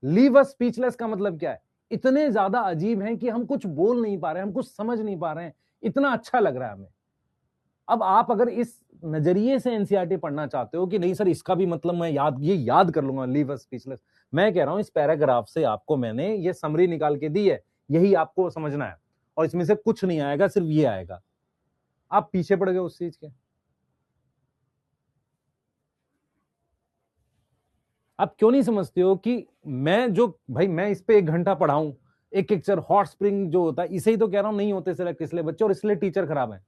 लीव अस स्पीचलेस का मतलब क्या है, इतने ज्यादा अजीब हैं कि हम कुछ बोल नहीं पा रहे हैं, हम कुछ समझ नहीं पा रहे हैं, इतना अच्छा लग रहा है हमें। अब आप अगर इस नजरिए से एनसीईआरटी पढ़ना चाहते हो कि नहीं सर इसका भी मतलब मैं याद कर लूंगा, लीव अस स्पीचलेस, मैं कह रहा हूं इस पैराग्राफ से आपको मैंने ये समरी निकाल के दी है, यही आपको समझना है, और इसमें से कुछ नहीं आएगा, सिर्फ ये आएगा। आप पीछे पड़ गए उस चीज के। आप क्यों नहीं समझते हो कि मैं जो, भाई मैं इस पे 1 घंटा पढ़ाऊं, एक लेक्चर हॉट स्प्रिंग जो होता है, इसे ही तो कह रहा हूं नहीं होते सिलेक्ट इसलिए बच्चे, और इसलिए टीचर खराब है।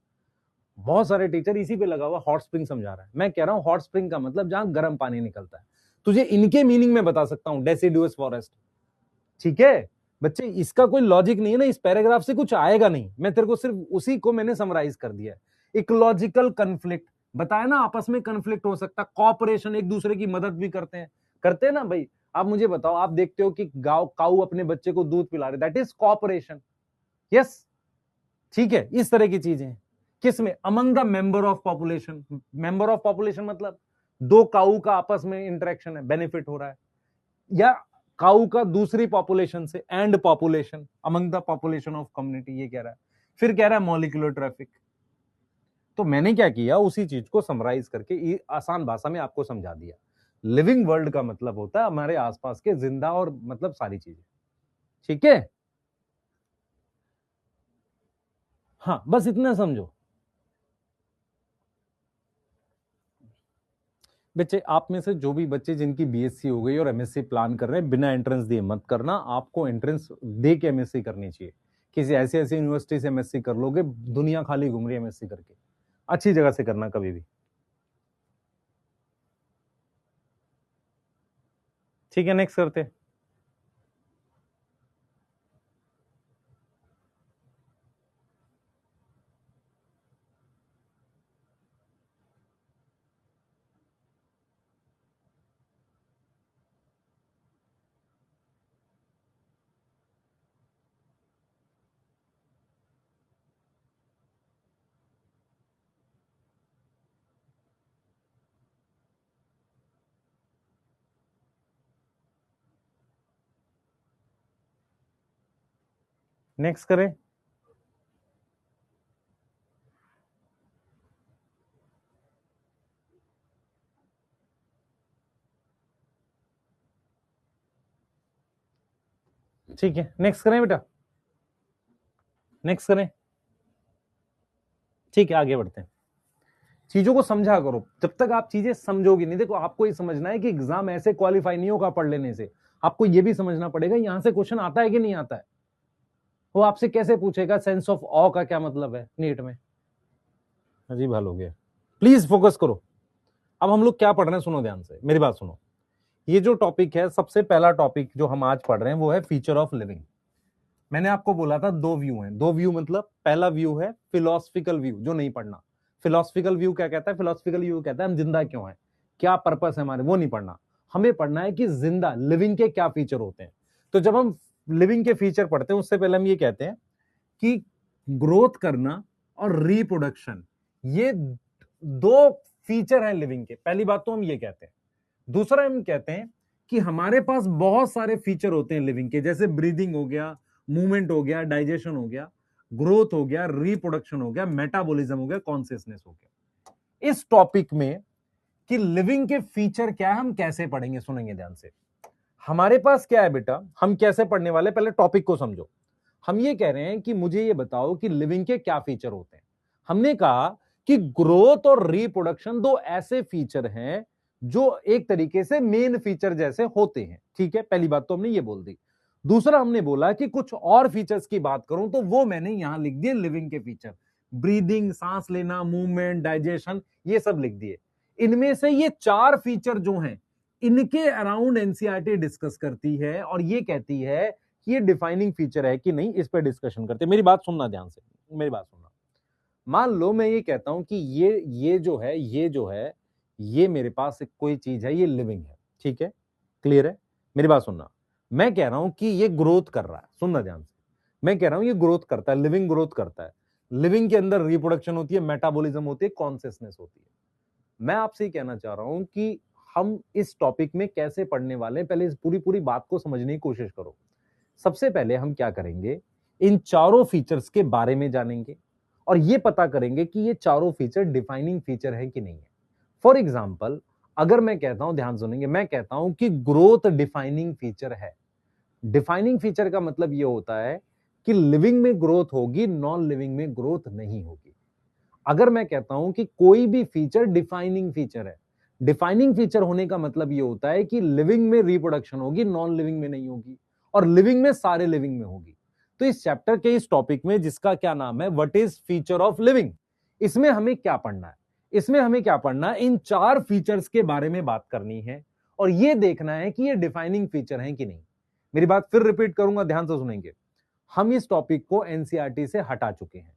बहुत सारे टीचर इसी पे लगा हुआ हॉट स्प्रिंग समझा रहा है। मैं कह रहा हूं हॉट स्प्रिंग का मतलब जहां गर्म पानी निकलता है, तुझे इनके मीनिंग में बता सकता हूं, डेसिडुअस फॉरेस्ट, ठीक है। बच्चे इसका कोई लॉजिक नहीं है ना, इस पैराग्राफ से कुछ आएगा नहीं, मैं तेरे को सिर्फ उसी को मैंने समराइज कर दिया है। इकोलॉजिकल कंफ्लिक्ट बताया ना, आपस में कंफ्लिक्ट हो सकता है, कॉपरेशन, एक दूसरे की मदद भी करते हैं ना भाई। आप मुझे बताओ, आप देखते हो कि गांव काऊ अपने बच्चे को दूध पिला रहे, दैट इज कॉपरेशन, यस, ठीक है। इस तरह की चीजें किसमें, among the member of population, member of population मतलब 2 काऊ का आपस में इंटरेक्शन है, बेनिफिट हो रहा है, या काऊ का दूसरी पॉपुलेशन से, and population, among the population of community, ये कह रहा है। फिर कह रहा है मॉलिक्यूलर ट्रैफिक। तो मैंने क्या किया, उसी चीज को समराइज करके आसान भाषा में आपको समझा दिया। लिविंग वर्ल्ड का मतलब होता है हमारे आसपास के जिंदा और मतलब सारी चीजें, ठीक है। हाँ बस इतना समझो बच्चे, आप में से जो भी बच्चे जिनकी बीएससी हो गई और एमएससी प्लान कर रहे हैं, बिना एंट्रेंस दिए मत करना, आपको एंट्रेंस दे के एमएससी करनी चाहिए। किसी ऐसी ऐसी यूनिवर्सिटी से एमएससी कर लोगे, दुनिया खाली घूम रही है एमएससी करके, अच्छी जगह से करना कभी भी, ठीक है। नेक्स्ट करते हैं। नेक्स्ट करें। ठीक है, नेक्स्ट करें बेटा, नेक्स्ट करें, ठीक है। आगे बढ़ते हैं, चीजों को समझा करो, जब तक आप चीजें समझोगे नहीं, देखो आपको ये समझना है कि एग्जाम ऐसे क्वालिफाई नहीं होगा पढ़ लेने से, आपको ये भी समझना पड़ेगा यहां से क्वेश्चन आता है कि नहीं आता है। वो आपसे कैसे पूछेगा सेंस ऑफ ऑ का क्या मतलब है नीट में, अजीब हाल हो गया। प्लीज फोकस करो। अब हम लोग क्या पढ़ रहे हैं, सुनो ध्यान से, मेरी बात सुनो। ये जो टॉपिक है, सबसे पहला टॉपिक जो हम आज पढ़ रहे हैं वो है फीचर ऑफ लिविंग। मैंने आपको बोला था 2 व्यू हैं, 2 व्यू मतलब पहला व्यू है फिलोसफिकल व्यू, जो नहीं पढ़ना। फिलोसफिकल व्यू क्या कहता है, फिलोसफिकल व्यू कहता है हम जिंदा क्यों हैं, क्या पर्पस है हमारे, वो नहीं पढ़ना। हमें पढ़ना है कि जिंदा लिविंग के क्या फीचर होते हैं। तो जब हम लिविंग के फीचर पढ़ते हैं, उससे पहले हम ये कहते हैं कि ग्रोथ करना और रिप्रोडक्शन, ये 2 फीचर हैं लिविंग के। पहली बात तो हम ये कहते हैं। दूसरा हम कहते हैं कि हमारे पास बहुत सारे फीचर होते हैं लिविंग के, जैसे ब्रीदिंग हो गया, मूवमेंट हो गया, डाइजेशन हो गया, ग्रोथ हो गया, रिप्रोडक्शन हो गया, मेटाबॉलिज्म हो गया, कॉन्शियसनेस हो गया। इस टॉपिक में कि लिविंग के फीचर क्या है हम कैसे पढ़ेंगे, सुनेंगे ध्यान से। हमारे पास क्या है बेटा, हम कैसे पढ़ने वाले, पहले टॉपिक को समझो। हम ये कह रहे हैं कि मुझे ये बताओ कि लिविंग के क्या फीचर होते हैं। हमने कहा कि ग्रोथ और रिप्रोडक्शन दो ऐसे फीचर हैं जो एक तरीके से मेन फीचर जैसे होते हैं। ठीक है, पहली बात तो हमने ये बोल दी। दूसरा हमने बोला कि कुछ और फीचर्स की बात करूं तो वो मैंने यहां लिख दिए लिविंग के फीचर, ब्रीदिंग, सांस लेना, मूवमेंट, डाइजेशन, ये सब लिख दिए। इनमें से ये चार फीचर जो हैं इनके अराउंड एनसीईआरटी डिस्कस करती है और ये कहती है कि ये डिफाइनिंग फीचर है कि नहीं, इस पर डिस्कशन करते हैं। मेरी बात सुनना ध्यान से, मेरी बात सुनना। मान लो मैं ये कहता हूं कि ये जो है ये मेरे पास एक कोई चीज है, ये लिविंग है। ठीक है, क्लियर है? मेरी बात सुनना। मैं कह रहा हूं कि ये ग्रोथ कर रहा है, सुनना ध्यान से। मैं कह रहा हूं ये ग्रोथ करता है, लिविंग ग्रोथ करता है। लिविंग के अंदर रिप्रोडक्शन होती है, मेटाबॉलिज्म होती है, कॉन्सियसनेस होती है। मैं आपसे ये कहना चाह रहा हूं कि हम इस टॉपिक में कैसे पढ़ने वाले हैं, पहले इस पूरी पूरी बात को समझने की कोशिश करो। सबसे पहले हम क्या करेंगे, इन चारों फीचर्स के बारे में जानेंगे और ये पता करेंगे कि ये चारों फीचर डिफाइनिंग फीचर है कि नहीं है। फॉर एग्जाम्पल, अगर मैं कहता हूं, ध्यान सुनेंगे, मैं कहता हूं कि ग्रोथ डिफाइनिंग फीचर है। डिफाइनिंग फीचर का मतलब ये होता है कि लिविंग में ग्रोथ होगी, नॉन लिविंग में ग्रोथ नहीं होगी। अगर मैं कहता हूं कि कोई भी फीचर डिफाइनिंग फीचर है, डिफाइनिंग फीचर होने का मतलब ये होता है कि लिविंग में रिप्रोडक्शन होगी, नॉन लिविंग में नहीं होगी, और लिविंग में सारे लिविंग में होगी। तो इस चैप्टर के इस टॉपिक में, जिसका क्या नाम है, what is feature of living, इसमें हमें क्या पढ़ना है? इसमें हमें क्या पढ़ना है, इन चार फीचर्स के बारे में बात करनी है और ये देखना है कि ये डिफाइनिंग फीचर है कि नहीं। मेरी बात फिर रिपीट करूंगा, ध्यान से सुनेंगे। हम इस टॉपिक को एनसीईआरटी से हटा चुके हैं,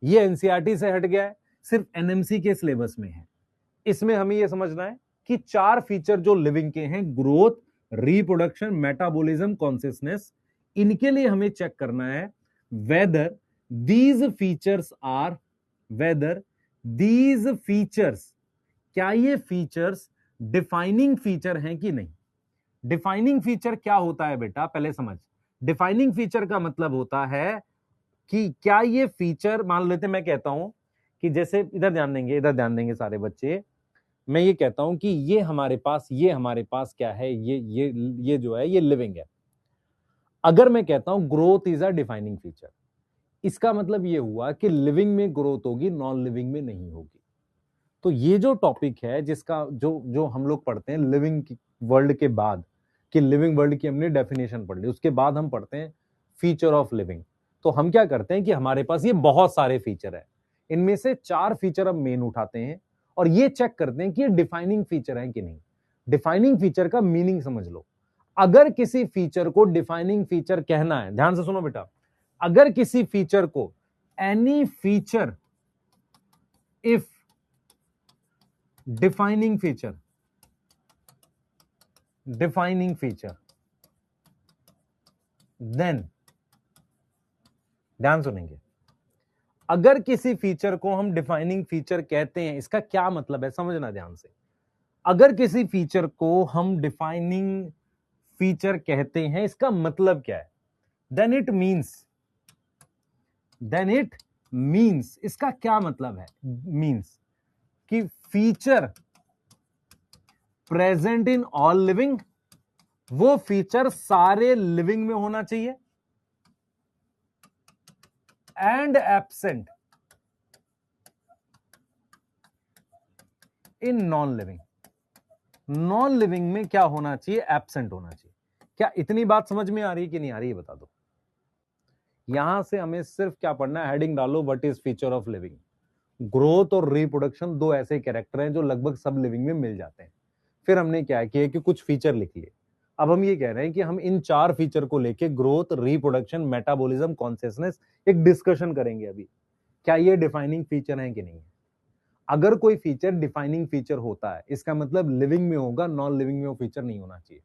ये एनसीईआरटी से हट गया है, सिर्फ एनएमसी के सिलेबस में है। इसमें हमें यह समझना है कि चार फीचर जो लिविंग के हैं, ग्रोथ, रिप्रोडक्शन, मेटाबॉलिज्म, कॉन्सियसनेस, इनके लिए हमें चेक करना है whether these features are, whether these features, क्या ये फीचर्स डिफाइनिंग फीचर हैं कि नहीं। डिफाइनिंग फीचर क्या होता है बेटा, पहले समझ। डिफाइनिंग फीचर का मतलब होता है कि क्या ये फीचर, मान लेते मैं कहता हूं कि जैसे, इधर ध्यान देंगे, इधर ध्यान देंगे सारे बच्चे। मैं ये कहता हूं कि ये हमारे पास क्या है, ये जो है ये लिविंग है। अगर मैं कहता हूं growth is a defining feature, इसका मतलब ये हुआ कि लिविंग में ग्रोथ होगी, नॉन लिविंग में नहीं होगी। तो ये जो टॉपिक है, जिसका जो जो हम लोग पढ़ते हैं लिविंग वर्ल्ड के बाद, कि लिविंग वर्ल्ड की हमने डेफिनेशन पढ़ ली, उसके बाद हम पढ़ते हैं फीचर ऑफ लिविंग। तो हम क्या करते हैं कि हमारे पास ये बहुत सारे फीचर है, इनमें से चार फीचर हम मेन उठाते हैं और ये चेक करते हैं कि ये डिफाइनिंग फीचर है कि नहीं। डिफाइनिंग फीचर का मीनिंग समझ लो। अगर किसी फीचर को डिफाइनिंग फीचर कहना है, ध्यान से सुनो बेटा, अगर किसी फीचर को any feature if defining feature, defining feature, then, ध्यान सुनेंगे, अगर किसी फीचर को हम डिफाइनिंग फीचर कहते हैं, इसका क्या मतलब है समझना ध्यान से। अगर किसी फीचर को हम डिफाइनिंग फीचर कहते हैं, इसका मतलब क्या है, देन इट मीन्स, इसका क्या मतलब है, मीन्स कि feature present in all living, वो फीचर सारे लिविंग में होना चाहिए, and absent in non living. Non living में क्या होना चाहिए, एब्सेंट होना चाहिए। क्या इतनी बात समझ में आ रही है कि नहीं आ रही है, बता दो। यहां से हमें सिर्फ क्या पढ़ना है, हेडिंग डालो, what is feature of living. Growth और रिप्रोडक्शन दो ऐसे कैरेक्टर हैं जो लगभग सब लिविंग में मिल जाते हैं। फिर हमने क्या किया कि कुछ फीचर लिख लिए। अब हम ये कह रहे हैं कि हम इन चार फीचर को लेके ग्रोथ, रिप्रोडक्शन, मेटाबॉलिज्म, कॉन्सियसनेस एक डिस्कशन करेंगे अभी, क्या ये डिफाइनिंग फीचर है कि नहीं है। अगर कोई फीचर डिफाइनिंग फीचर होता है, इसका मतलब लिविंग में होगा, नॉन लिविंग में वो फीचर नहीं होना चाहिए।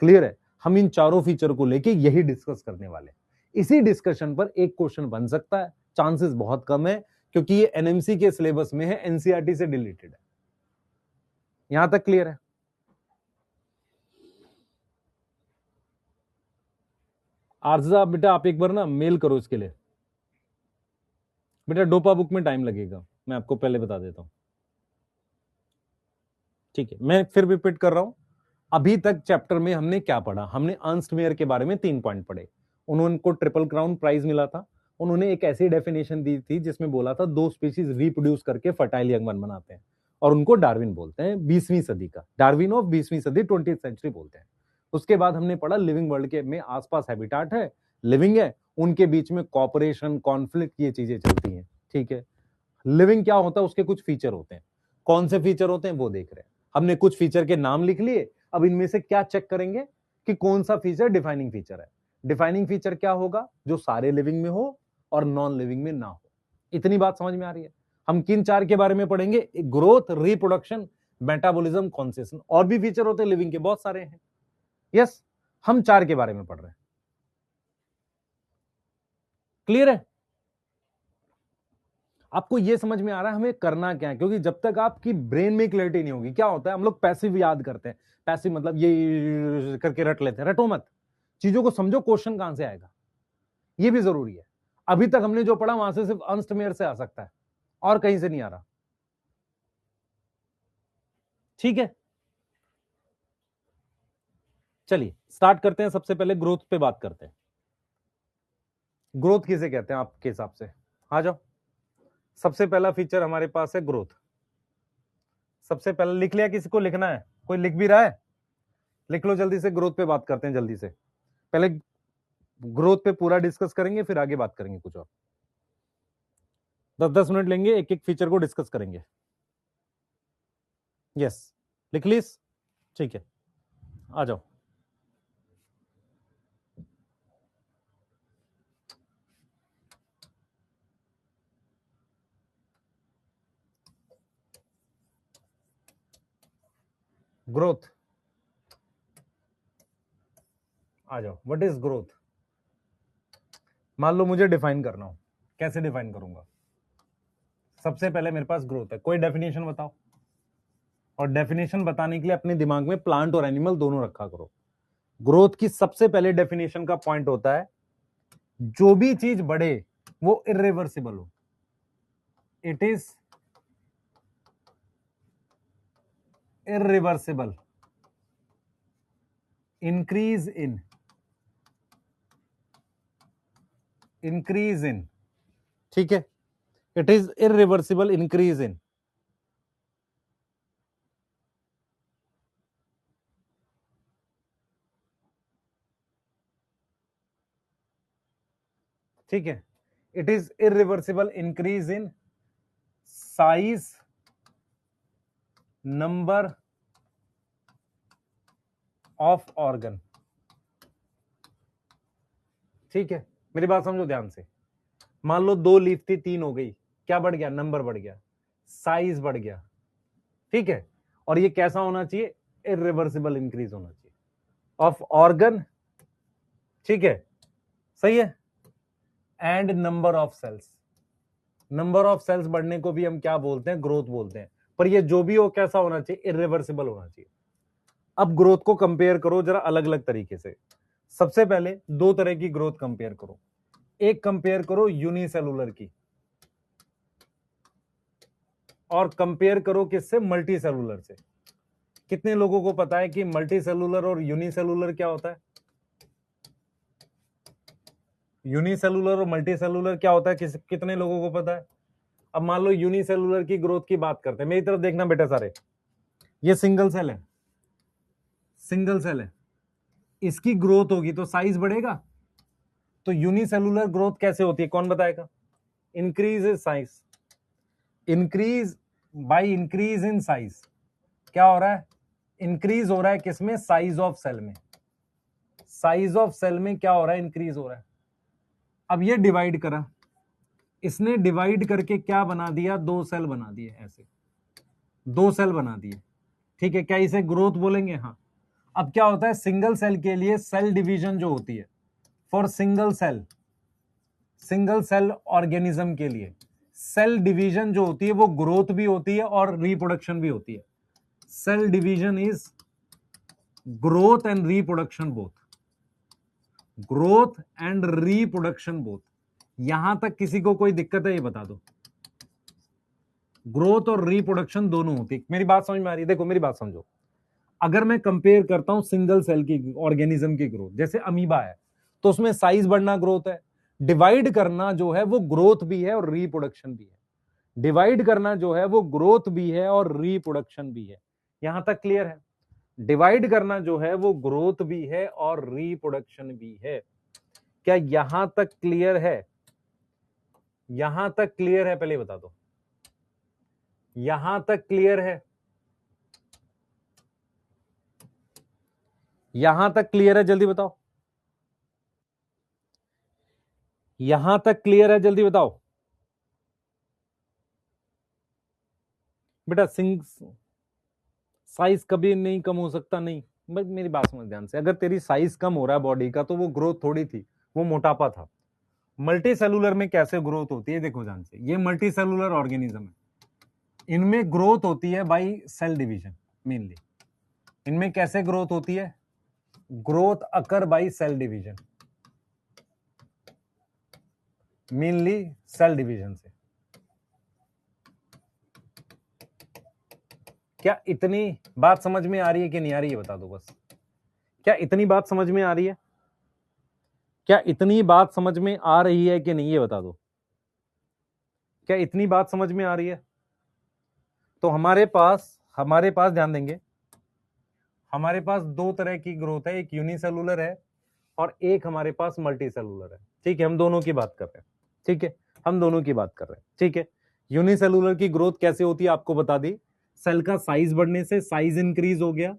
क्लियर है? हम इन चारों फीचर को लेके यही डिस्कस करने वाले हैं। इसी डिस्कशन पर एक क्वेश्चन बन सकता है, चांसेस बहुत कम है, क्योंकि ये एनएमसी के सिलेबस में है, एनसीईआरटी से डिलीटेड है। यहां तक क्लियर है? आरजा बेटा, आप एक बार ना मेल करो इसके लिए। बेटा डोपा बुक में टाइम लगेगा, मैं आपको पहले बता देता हूं। ठीक है, मैं फिर रिपीट कर रहा हूं। अभी तक चैप्टर में हमने क्या पढ़ा? हमने अर्नस्ट मेयर के बारे में 3 पॉइंट पढ़े। उनको ट्रिपल क्राउन प्राइज मिला था। उन्होंने एक ऐसी डेफिनेशन दी थी जिसमें बोला था 2 स्पीशीज रिप्रोड्यूस करके फर्टाइल यंग वन बनाते हैं, और उनको डार्विन बोलते हैं, 20वीं सदी का डार्विन ऑफ 20वीं सदी, 20th सेंचुरी बोलते हैं। उसके बाद हमने पढ़ा लिविंग वर्ल्ड के में आसपास हैबिटाट है, लिविंग है, उनके बीच में कॉपरेशन, कॉन्फ्लिक्ट, ये चीजें चलती हैं। ठीक है, लिविंग क्या होता है, उसके कुछ फीचर होते हैं। कौन से फीचर होते हैं वो देख रहे हैं। हमने कुछ फीचर के नाम लिख लिए। अब इनमें से क्या चेक करेंगे कि कौन सा फीचर डिफाइनिंग फीचर है। डिफाइनिंग फीचर क्या होगा? जो सारे लिविंग में हो और नॉन लिविंग में ना हो। इतनी बात समझ में आ रही है? हम किन 4 के बारे में पढ़ेंगे? Growth, reproduction, metabolism, concession. और भी फीचर होते हैं लिविंग के, बहुत सारे हैं। यस, हम 4 के बारे में पढ़ रहे हैं। क्लियर है? आपको ये समझ में आ रहा है हमें करना क्या है? क्योंकि जब तक आपकी ब्रेन में क्लैरिटी नहीं होगी, क्या होता है हम लोग पैसिव याद करते हैं। पैसिव मतलब ये करके रट लेते हैं। रटो मत, चीजों को समझो, क्वेश्चन कहां से आएगा ये भी जरूरी है। अभी तक हमने जो पढ़ा वहां से सिर्फ अर्नस्ट मेयर से आ सकता है, और कहीं से नहीं आ रहा। ठीक है, चलिए स्टार्ट करते हैं। सबसे पहले ग्रोथ पे बात करते हैं। ग्रोथ किसे कहते हैं आपके हिसाब से? आ जाओ। सबसे पहला फीचर हमारे पास है ग्रोथ। सबसे पहले लिख लिया? किसी को लिखना है? कोई लिख भी रहा है? लिख लो जल्दी से। ग्रोथ पे बात करते हैं जल्दी से। पहले ग्रोथ पे पूरा डिस्कस करेंगे, फिर आगे बात करेंगे कुछ और। 10-10 मिनट लेंगे, एक एक फीचर को डिस्कस करेंगे। यस, लिख लीस? ठीक है, आ जाओ। ग्रोथ, आ जाओ। What is growth? मान लो मुझे डिफाइन करना हो, कैसे डिफाइन करूंगा? सबसे पहले मेरे पास ग्रोथ है, कोई डेफिनेशन बताओ। और डेफिनेशन बताने के लिए अपने दिमाग में प्लांट और एनिमल दोनों रखा करो। ग्रोथ की सबसे पहले डेफिनेशन का पॉइंट होता है जो भी चीज बढ़े वो इरिवर्सिबल हो। It is irreversible increase in, ठीक है, it is irreversible increase in. ठीक है, it is irreversible increase in size, number of organ. ठीक है, मेरी बात समझो ध्यान से। मान लो 2 लीफ थी, 3 हो गई, क्या बढ़ गया? नंबर बढ़ गया, साइज बढ़ गया। ठीक है, और ये कैसा होना चाहिए? इरिवर्सिबल इंक्रीज होना चाहिए ऑफ ऑर्गन। ठीक है, सही है। And number of cells. Number of cells बढ़ने को भी हम क्या बोलते हैं? ग्रोथ बोलते हैं। पर ये जो भी हो कैसा होना चाहिए? इरिवर्सिबल होना चाहिए। अब ग्रोथ को कंपेयर करो जरा अलग अलग तरीके से। सबसे पहले 2 तरह की ग्रोथ कंपेयर करो। एक कंपेयर करो यूनिसेलुलर की, और कंपेयर करो किससे? मल्टी सेलुलर से। कितने लोगों को पता है कि मल्टी सेलुलर और यूनिसेलुलर क्या होता है? यूनिसेलुलर और मल्टी सेलुलर क्या होता है? कितने लोगों को पता है? अब मान लो यूनिसेलुलर की ग्रोथ की बात करते हैं। मेरी तरफ देखना बेटा सारे। ये सिंगल सेल है, सिंगल सेल है, इसकी ग्रोथ होगी तो साइज बढ़ेगा। तो यूनिसेलुलर ग्रोथ कैसे होती है कौन बताएगा? Increase in size, increase by increase in size. क्या हो रहा है? इंक्रीज हो रहा है किसमें? साइज ऑफ सेल में। साइज ऑफ सेल में क्या हो रहा है? इंक्रीज हो रहा है। अब ये डिवाइड करा, इसने डिवाइड करके क्या बना दिया? 2 सेल बना दिए, ऐसे 2 सेल बना दिए। ठीक है, क्या इसे ग्रोथ बोलेंगे? हाँ। अब क्या होता है सिंगल सेल के लिए? सेल डिवीजन जो होती है फॉर सिंगल सेल ऑर्गेनिज्म के लिए सेल डिवीजन जो होती है वो ग्रोथ भी होती है और रिप्रोडक्शन भी होती है। Cell division is growth and reproduction both, growth and reproduction both. यहां तक किसी को कोई दिक्कत है? ये बता दो। ग्रोथ और रिप्रोडक्शन दोनों होती है। मेरी बात समझ में आ रही है? देखो मेरी बात समझो। अगर मैं कंपेयर करता हूं सिंगल सेल की ऑर्गेनिज्म की ग्रोथ, जैसे अमीबा है तो उसमें साइज बढ़ना ग्रोथ है, डिवाइड करना जो है वो ग्रोथ भी है और रिप्रोडक्शन भी है। डिवाइड करना जो है वो ग्रोथ भी है और रिप्रोडक्शन भी है। यहां तक क्लियर है? डिवाइड करना जो है वो ग्रोथ भी है और रिप्रोडक्शन भी है। क्या यहां तक क्लियर है? यहां तक क्लियर है? पहले बता दो, यहां तक क्लियर है? यहां तक क्लियर है? जल्दी बताओ, यहां तक क्लियर है? जल्दी बताओ बेटा। साइज कभी नहीं कम हो सकता, नहीं। बस मेरी बात समझ ध्यान से, अगर तेरी साइज कम हो रहा है बॉडी का तो वो ग्रोथ थोड़ी थी, वो मोटापा था। मल्टी सेलुलर में कैसे ग्रोथ होती है देखो ध्यान से, ये मल्टी सेलुलर ऑर्गेनिज्म है, इनमें ग्रोथ होती है बाई सेल डिवीजन मेनली। इनमें कैसे ग्रोथ होती है? Growth occur by cell division, mainly cell division से। क्या इतनी बात समझ में आ रही है कि नहीं आ रही है बता दो बस। क्या इतनी बात समझ में आ रही है? क्या इतनी बात समझ में आ रही है कि नहीं ये बता दो। क्या इतनी बात समझ में आ रही है? तो हमारे पास ध्यान देंगे, हमारे पास दो तरह की ग्रोथ है, एक यूनिसेलुलर है और एक हमारे पास मल्टी सेलुलर है। ठीक है, हम दोनों की बात कर रहे हैं। ठीक है, हम दोनों की बात कर रहे हैं। ठीक है, यूनिसेलुलर की ग्रोथ कैसे होती है आपको बता दी, सेल का साइज बढ़ने से, साइज इंक्रीज हो गया,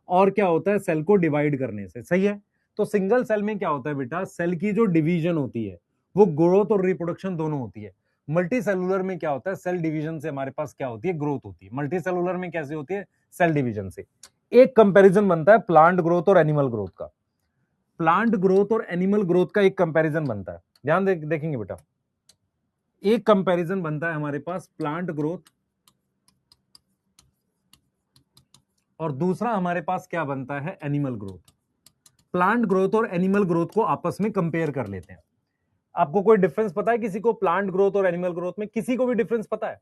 और क्या होता है, सेल को डिवाइड करने से। सही है। तो सिंगल सेल में क्या होता है बेटा, सेल की जो डिवीजन होती है वो ग्रोथ और रिप्रोडक्शन दोनों होती है। मल्टी सेलुलर में क्या होता है, सेल डिवीजन से हमारे पास क्या होती है, ग्रोथ होती है। मल्टी सेलुलर में कैसे होती है, सेल डिवीजन से। एक कंपैरिजन बनता है प्लांट ग्रोथ और एनिमल ग्रोथ का, प्लांट ग्रोथ और एनिमल ग्रोथ का एक कंपैरिजन बनता है। ध्यान देखेंगे बेटा, एक कंपैरिजन बनता है हमारे पास प्लांट ग्रोथ, और दूसरा हमारे पास क्या बनता है, एनिमल ग्रोथ। प्लांट ग्रोथ और एनिमल ग्रोथ को आपस में कंपेयर कर लेते हैं। आपको कोई डिफरेंस पता है किसी को, प्लांट ग्रोथ और एनिमल ग्रोथ में किसी को भी डिफरेंस पता है?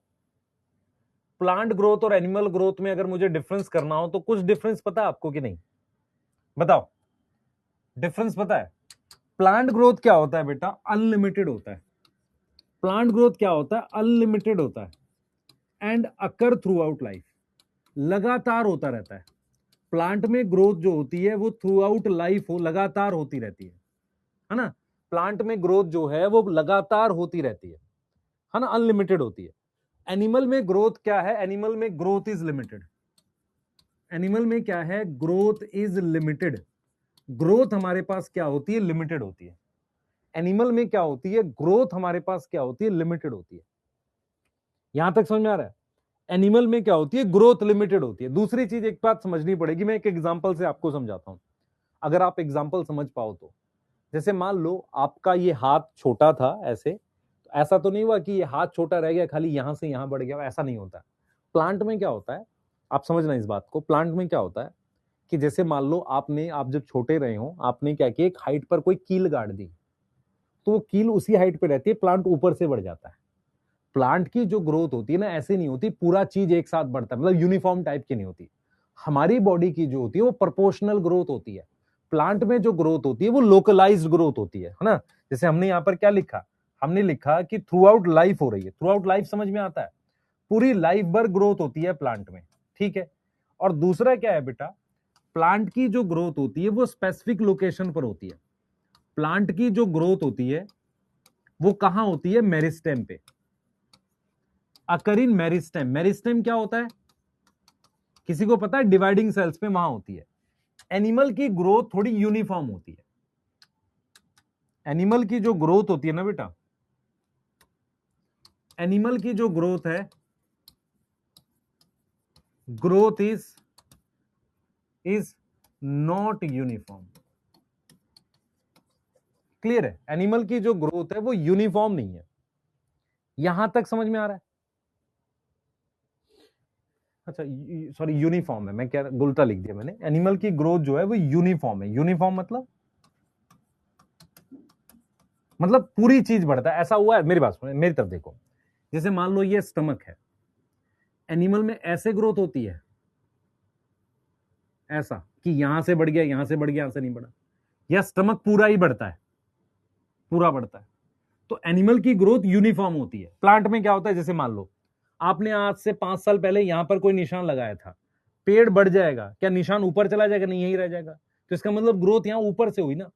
प्लांट ग्रोथ और एनिमल ग्रोथ में अगर मुझे डिफरेंस करना हो तो कुछ डिफरेंस पता है आपको कि नहीं? बताओ, डिफरेंस पता है? प्लांट ग्रोथ क्या होता है बेटा, अनलिमिटेड होता है। प्लांट ग्रोथ क्या होता है, अनलिमिटेड होता है and occur through out life, लगातार होता रहता है। प्लांट में ग्रोथ जो होती है वो थ्रू आउट लाइफ हो, लगातार होती रहती है ना। प्लांट में ग्रोथ जो है वो लगातार होती रहती है ना, अनलिमिटेड होती है। एनिमल में ग्रोथ क्या है, एनिमल में ग्रोथ इज लिमिटेड। एनिमल में क्या है, ग्रोथ इज लिमिटेड। ग्रोथ हमारे पास क्या होती है, लिमिटेड होती है। एनिमल में क्या होती है, ग्रोथ हमारे पास क्या होती है, लिमिटेड होती है। यहां तक समझ में आ रहा है? एनिमल में क्या होती है, ग्रोथ लिमिटेड होती है। दूसरी चीज एक बात समझनी पड़ेगी, मैं एक एग्जांपल से आपको समझाता हूं, अगर आप एग्जांपल समझ पाओ तो। जैसे मान लो आपका ये हाथ छोटा था ऐसे, तो ऐसा तो नहीं हुआ कि ये हाथ छोटा रह गया खाली यहां से यहां बढ़ गया, ऐसा नहीं होता। प्लांट में क्या होता है, आप समझना इस बात को, प्लांट में क्या होता है कि जैसे मान लो आप जब छोटे रहे हो, आपने क्या किया, एक हाइट पर कोई कील गाड़ दी, तो वो कील उसी हाइट पे रहती है, प्लांट ऊपर से बढ़ जाता है। प्लांट की जो ग्रोथ होती है ना, ऐसे नहीं होती पूरा चीज एक साथ बढ़ता है, मतलब यूनिफॉर्म टाइप की नहीं होती। हमारी बॉडी की जो होती है वो प्रोपोर्शनल ग्रोथ होती है। प्लांट में जो ग्रोथ होती है वो लोकलाइज्ड ग्रोथ होती है ना। जैसे हमने यहाँ पर क्या लिखा, हमने लिखा कि थ्रू आउट लाइफ हो रही है। थ्रू आउट लाइफ समझ में आता है, पूरी लाइफ भर ग्रोथ होती है प्लांट में। ठीक है, और दूसरा क्या है बेटा, प्लांट की जो ग्रोथ होती है वो स्पेसिफिक लोकेशन पर होती है। प्लांट की जो ग्रोथ होती है वो कहां होती है, मेरिस्टेम पे, अकर इन मेरिस्टेम। मेरिस्टेम क्या होता है, किसी को पता है, डिवाइडिंग सेल्स पे वहां होती है। एनिमल की ग्रोथ थोड़ी यूनिफॉर्म होती है। एनिमल की जो ग्रोथ होती है ना बेटा, एनिमल की जो ग्रोथ है, growth is not uniform. Clear है? एनिमल की जो ग्रोथ है वो यूनिफॉर्म नहीं है। यहां तक समझ में आ रहा है? अच्छा, सॉरी, यूनिफॉर्म है, मैं क्या उल्टा लिख दिया मैंने। एनिमल की ग्रोथ जो है वो यूनिफॉर्म है। यूनिफॉर्म मतलब पूरी चीज बढ़ता है, ऐसा हुआ है? मेरी बात सुनो, मेरी तरफ देखो। जैसे मान लो ये स्टमक है, एनिमल में ऐसे ग्रोथ होती है, ऐसा कि यहां से बढ़ गया, यहां से बढ़ गया, यहां से नहीं बढ़ा, या स्टमक पूरा ही बढ़ता है, पूरा बढ़ता है। तो एनिमल की ग्रोथ यूनिफॉर्म होती है। प्लांट में क्या होता है, जैसे मान लो आपने आज से 5 साल पहले यहां पर कोई निशान लगाया था, पेड़ बढ़ जाएगा, क्या निशान ऊपर चला जाएगा? नहीं, यही रह जाएगा। तो इसका मतलब ग्रोथ यहां ऊपर से हुई ना।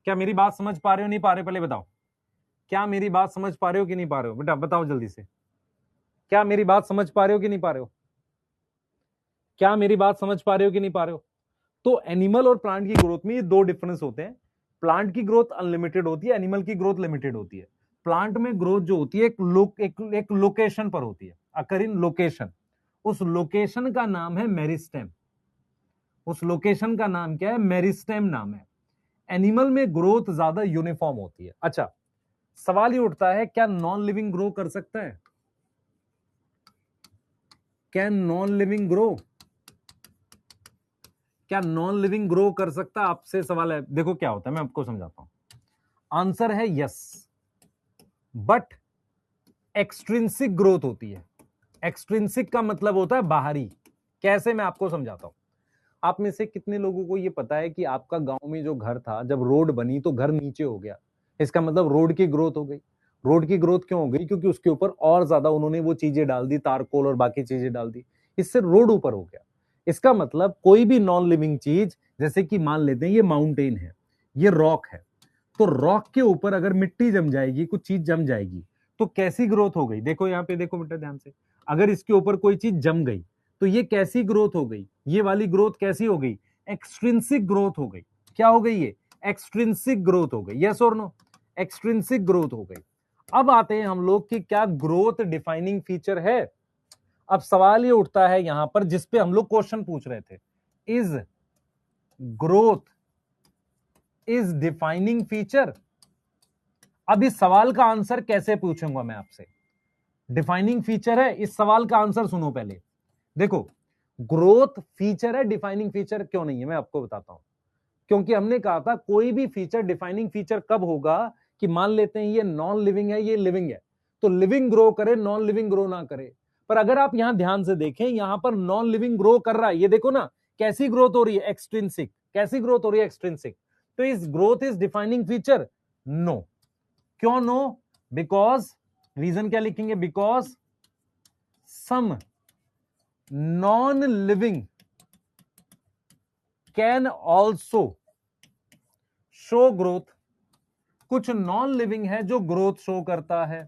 क्या मेरी बात समझ पा रहे हो, नहीं पा रहे हो? पहले बताओ, क्या मेरी बात समझ पा रहे हो कि नहीं पा रहे हो? बेटा बताओ जल्दी से, क्या मेरी बात समझ पा रहे हो कि नहीं पा रहे हो? क्या मेरी बात समझ पा रहे हो कि नहीं पा रहे हो? तो एनिमल और प्लांट की ग्रोथ में ये दो डिफरेंस होते हैं। प्लांट की ग्रोथ अनलिमिटेड होती है, एनिमल की ग्रोथ लिमिटेड होती है। प्लांट में ग्रोथ जो होती है एक लोकेशन पर होती है, अकर इन लोकेशन। उस लोकेशन का नाम है मेरिस्टेम। उस लोकेशन का नाम क्या है? मेरिस्टेम नाम है। एनिमल में ग्रोथ ज्यादा यूनिफॉर्म होती है। अच्छा, सवाल ये उठता है, क्या नॉन लिविंग ग्रो कर सकता है? Can non living grow? क्या नॉन लिविंग ग्रो कर सकता है? आपसे सवाल है। देखो क्या होता है, मैं आपको समझाता हूं। आंसर है यस, बट एक्सट्रिंसिक ग्रोथ होती है। एक्सट्रिंसिक का मतलब होता है बाहरी। कैसे, मैं आपको समझाता हूं। आप में से कितने लोगों को यह पता है कि आपका गांव में जो घर था, जब रोड बनी तो घर नीचे हो गया? इसका मतलब रोड की ग्रोथ हो गई। रोड की ग्रोथ क्यों हो गई? क्योंकि उसके ऊपर और ज्यादा उन्होंने वो चीजें डाल दी, तारकोल और बाकी चीजें डाल दी, इससे रोड ऊपर हो गया। इसका मतलब कोई भी नॉन लिविंग चीज, जैसे कि मान लेते हैं ये माउंटेन है, ये रॉक है, तो रॉक के ऊपर अगर मिट्टी जम जाएगी, कुछ चीज जम जाएगी, तो कैसी ग्रोथ हो गई? देखो यहां पे, देखो बेटा ध्यान से, अगर इसके ऊपर कोई चीज जम गई तो ये कैसी ग्रोथ हो गई? ये वाली ग्रोथ कैसी हो गई? एक्सट्रिंसिक ग्रोथ हो गई। क्या हो गई ये? एक्सट्रिंसिक ग्रोथ हो गई। यस और नो? एक्सट्रिंसिक ग्रोथ हो गई। अब आते हैं हम लोग कि क्या ग्रोथ डिफाइनिंग फीचर है? अब सवाल ये उठता है यहां पर, जिसपे हम लोग क्वेश्चन पूछ रहे थे, is growth is defining feature? अब इस सवाल का आंसर कैसे पूछूंगा मैं आपसे? डिफाइनिंग फीचर है, इस सवाल का आंसर सुनो पहले। देखो, ग्रोथ फीचर है, डिफाइनिंग फीचर क्यों नहीं है, मैं आपको बताता हूं। क्योंकि हमने कहा था कोई भी फीचर डिफाइनिंग फीचर कब होगा कि मान लेते हैं ये नॉन लिविंग है, ये लिविंग है, तो लिविंग ग्रो करे, नॉन लिविंग ग्रो ना करे। पर अगर आप यहां ध्यान से देखें, यहां पर नॉन लिविंग ग्रो कर रहा है, ये देखो ना, कैसी ग्रोथ हो रही है? एक्सट्रिंसिक। कैसी ग्रोथ हो रही है? एक्सट्रिंसिक। तो इस growth is defining feature? No. क्यों नो? बिकॉज, रीजन क्या लिखेंगे? Because some non living can also show growth. कुछ नॉन लिविंग है जो ग्रोथ शो करता है,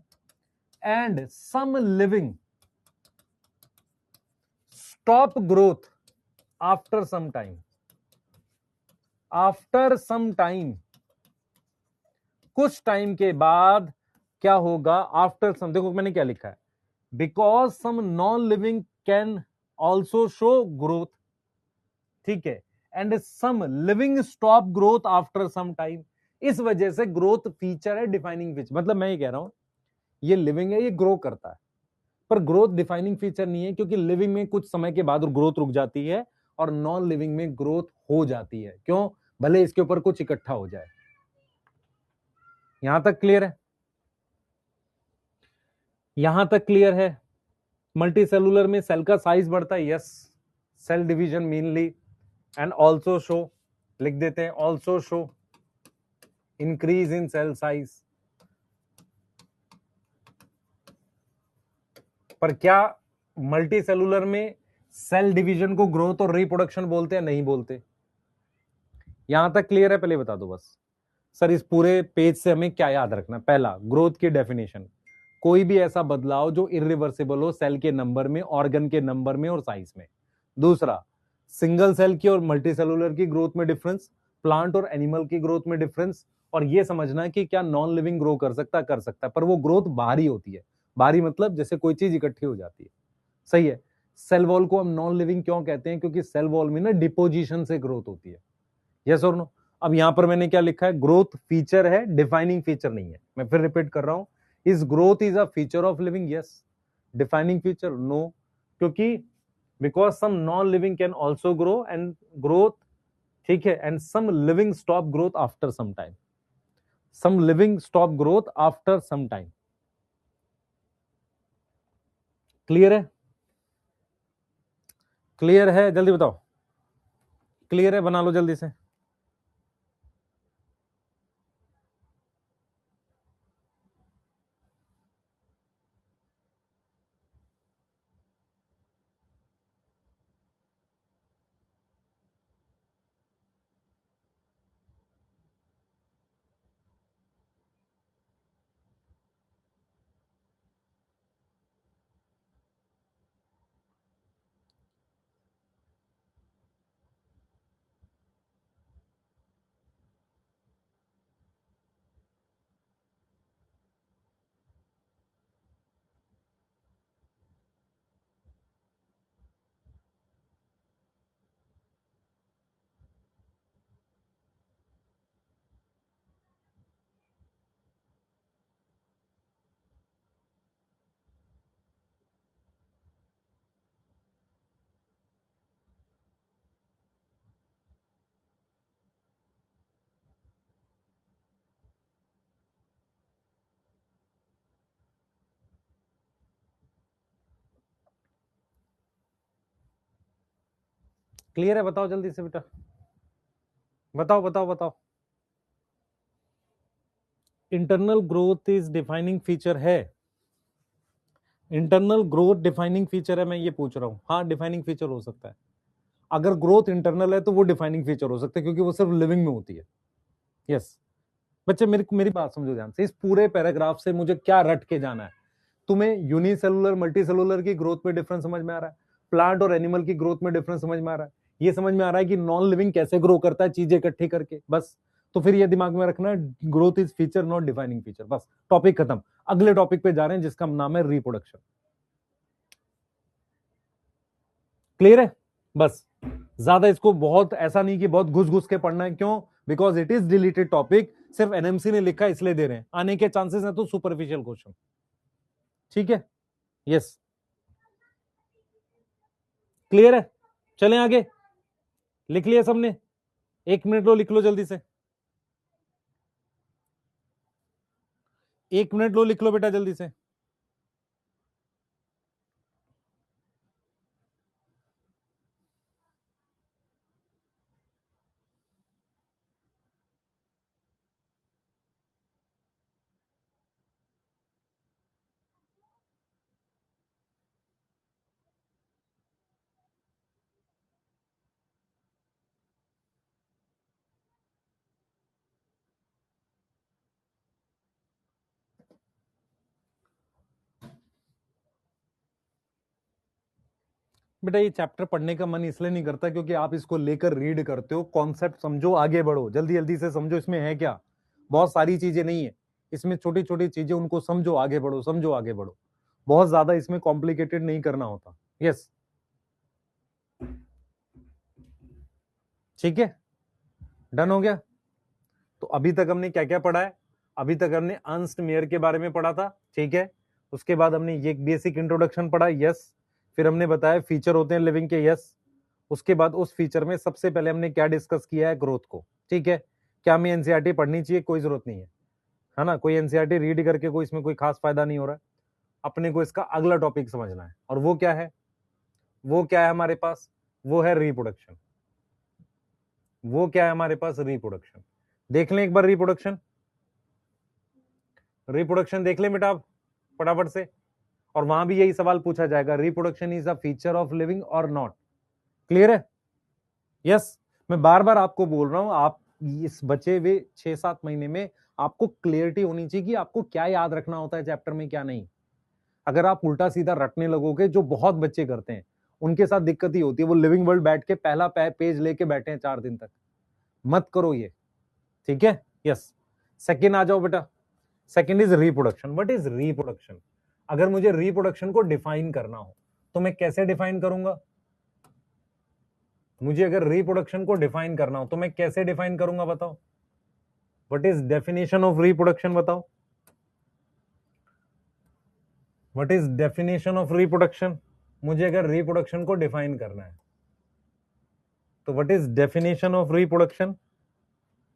and some living stop growth after some time. After some time, कुछ time के बाद क्या होगा? आफ्टर सम, देखो मैंने क्या लिखा है, because some non living can also show growth, ठीक है, and some living stop growth after some time. इस वजह से ग्रोथ फीचर है, डिफाइनिंग फीचर। मतलब मैं ये कह रहा हूं, ये लिविंग है, ये ग्रो करता है, पर ग्रोथ डिफाइनिंग फीचर नहीं है, क्योंकि लिविंग में कुछ समय के बाद ग्रोथ रुक जाती है और नॉन लिविंग में ग्रोथ हो जाती है। क्यों? भले इसके ऊपर कुछ इकट्ठा हो जाए। यहां तक क्लियर है? यहां तक क्लियर है? मल्टी सेलुलर में सेल का साइज बढ़ता है, yes, cell division mainly, and also show, लिख देते हैं, also show increase in cell size. पर क्या मल्टी सेलुलर में सेल डिवीजन को ग्रोथ और रिप्रोडक्शन बोलते हैं? नहीं बोलते। यहां तक क्लियर है? पहले बता दो बस। सर इस पूरे पेज से हमें क्या याद रखना? पहला, ग्रोथ की डेफिनेशन, कोई भी ऐसा बदलाव जो इरिवर्सिबल हो सेल के नंबर में, ऑर्गन के नंबर में और साइज में। दूसरा, सिंगल सेल की और मल्टी सेलुलर की ग्रोथ में डिफरेंस, प्लांट और एनिमल की ग्रोथ में डिफरेंस, और यह समझना कि क्या नॉन लिविंग ग्रो कर सकता? कर सकता है, पर वो ग्रोथ बाहरी होती है। बाहरी मतलब जैसे कोई चीज इकट्ठी हो जाती है, सही है। सेल वॉल को हम नॉन लिविंग क्यों कहते हैं? क्योंकि सेल वॉल में ना डिपोजिशन से ग्रोथ होती है। यस और नो? अब यहां पर मैंने क्या लिखा है? ग्रोथ फीचर है, डिफाइनिंग फीचर नहीं है। मैं फिर रिपीट कर रहा हूं, is growth is a feature of living? Yes. Defining feature? No, क्योंकि because some non living can also grow and growth, ठीक है, and some living stop growth after some time. Some living stop growth after some time. Clear है? Clear है? जल्दी बताओ। Clear है? बना लो जल्दी से। क्लियर है? बताओ जल्दी से बेटा, बताओ बताओ बताओ। Internal growth is defining feature है? इंटरनल ग्रोथ डिफाइनिंग फीचर है? मैं ये पूछ रहा हूं। हाँ, डिफाइनिंग फीचर हो सकता है। अगर ग्रोथ इंटरनल है तो वो डिफाइनिंग फीचर हो सकता है, क्योंकि वो सिर्फ लिविंग में होती है। यस बच्चे, मेरी मेरी बात समझो ध्यान से। इस पूरे पैराग्राफ से मुझे क्या रट के जाना है? तुम्हें यूनिसेलुलर मल्टीसेलुलर की ग्रोथ में डिफरेंस समझ में आ रहा है, प्लांट और एनिमल की ग्रोथ में डिफरेंस समझ में आ रहा है, ये समझ में आ रहा है कि नॉन लिविंग कैसे ग्रो करता है चीजें इकट्ठी करके, बस। तो फिर ये दिमाग में रखना है, growth is feature not defining feature. बस, टॉपिक खत्म। अगले टॉपिक पे जा रहे हैं जिसका नाम है रिप्रोडक्शन। क्लियर है? बस, ज्यादा इसको बहुत ऐसा नहीं कि बहुत घुस घुस के पढ़ना है। क्यों? Because it is deleted topic, सिर्फ एनएमसी ने लिखा इसलिए दे रहे हैं। आने के चांसेस हैं तो सुपरफिशियल क्वेश्चन। ठीक है? यस, क्लियर है? चलें आगे। लिख लिया सबने? 1 मिनट लो, लिख लो जल्दी से। 1 मिनट लो, लिख लो बेटा जल्दी से। बेटा, ये चैप्टर पढ़ने का मन इसलिए नहीं करता क्योंकि आप इसको लेकर रीड करते हो, कॉन्सेप्ट समझो, आगे बढ़ो, जल्दी जल्दी से समझो इसमें है क्या। बहुत सारी चीजें नहीं है इसमें, छोटी छोटी चीजें, उनको समझो, आगे बढ़ो, समझो, आगे बढ़ो। बहुत ज्यादा इसमें कॉम्प्लिकेटेड नहीं करना होता। यस, ठीक है, डन हो गया। तो अभी तक हमने क्या क्या पढ़ा है? अभी तक हमने अर्न्स्ट मेयर के बारे में पढ़ा था, ठीक है। उसके बाद हमने ये बेसिक इंट्रोडक्शन पढ़ा, यस। फिर हमने बताया फीचर होते हैं लिविंग के, यस। उसके बाद उस फीचर में सबसे पहले हमने क्या डिस्कस किया है? ग्रोथ को, ठीक है। क्या हमें एनसीईआरटी पढ़नी चाहिए? कोई जरूरत नहीं है ना। कोई एनसीईआरटी रीड करके कोई इसमें कोई खास फायदा नहीं हो रहा है। अपने को इसका अगला टॉपिक समझना है, और वो क्या है? वो क्या है हमारे पास? वो है रिप्रोडक्शन। वो क्या है हमारे पास? रिप्रोडक्शन। देख लें एक बार रिप्रोडक्शन। रिप्रोडक्शन देख लें बेटा आप फटाफट से। और वहां भी यही सवाल पूछा जाएगा, reproduction is a feature of living और नॉट। क्लियर है? यस। मैं बार बार आपको बोल रहा हूं, आप इस बचे हुए 6-7 महीने में आपको क्लियरिटी होनी चाहिए कि आपको क्या याद रखना होता है चैप्टर में, क्या नहीं। अगर आप उल्टा सीधा रटने लगोगे, जो बहुत बच्चे करते हैं, उनके साथ दिक्कत ही होती है। वो लिविंग वर्ल्ड बैठ के पहला पेज लेके बैठे हैं 4 दिन तक। मत करो ये, ठीक है? यस। सेकेंड आ जाओ बेटा। Second is reproduction. What is reproduction? अगर मुझे रिप्रोडक्शन को डिफाइन करना हो तो मैं कैसे डिफाइन करूंगा? मुझे अगर रिप्रोडक्शन को डिफाइन करना हो तो मैं कैसे डिफाइन करूंगा, बताओ। What is definition of reproduction? बताओ, what is definition of reproduction? मुझे अगर रिप्रोडक्शन को डिफाइन करना है तो what is definition of reproduction?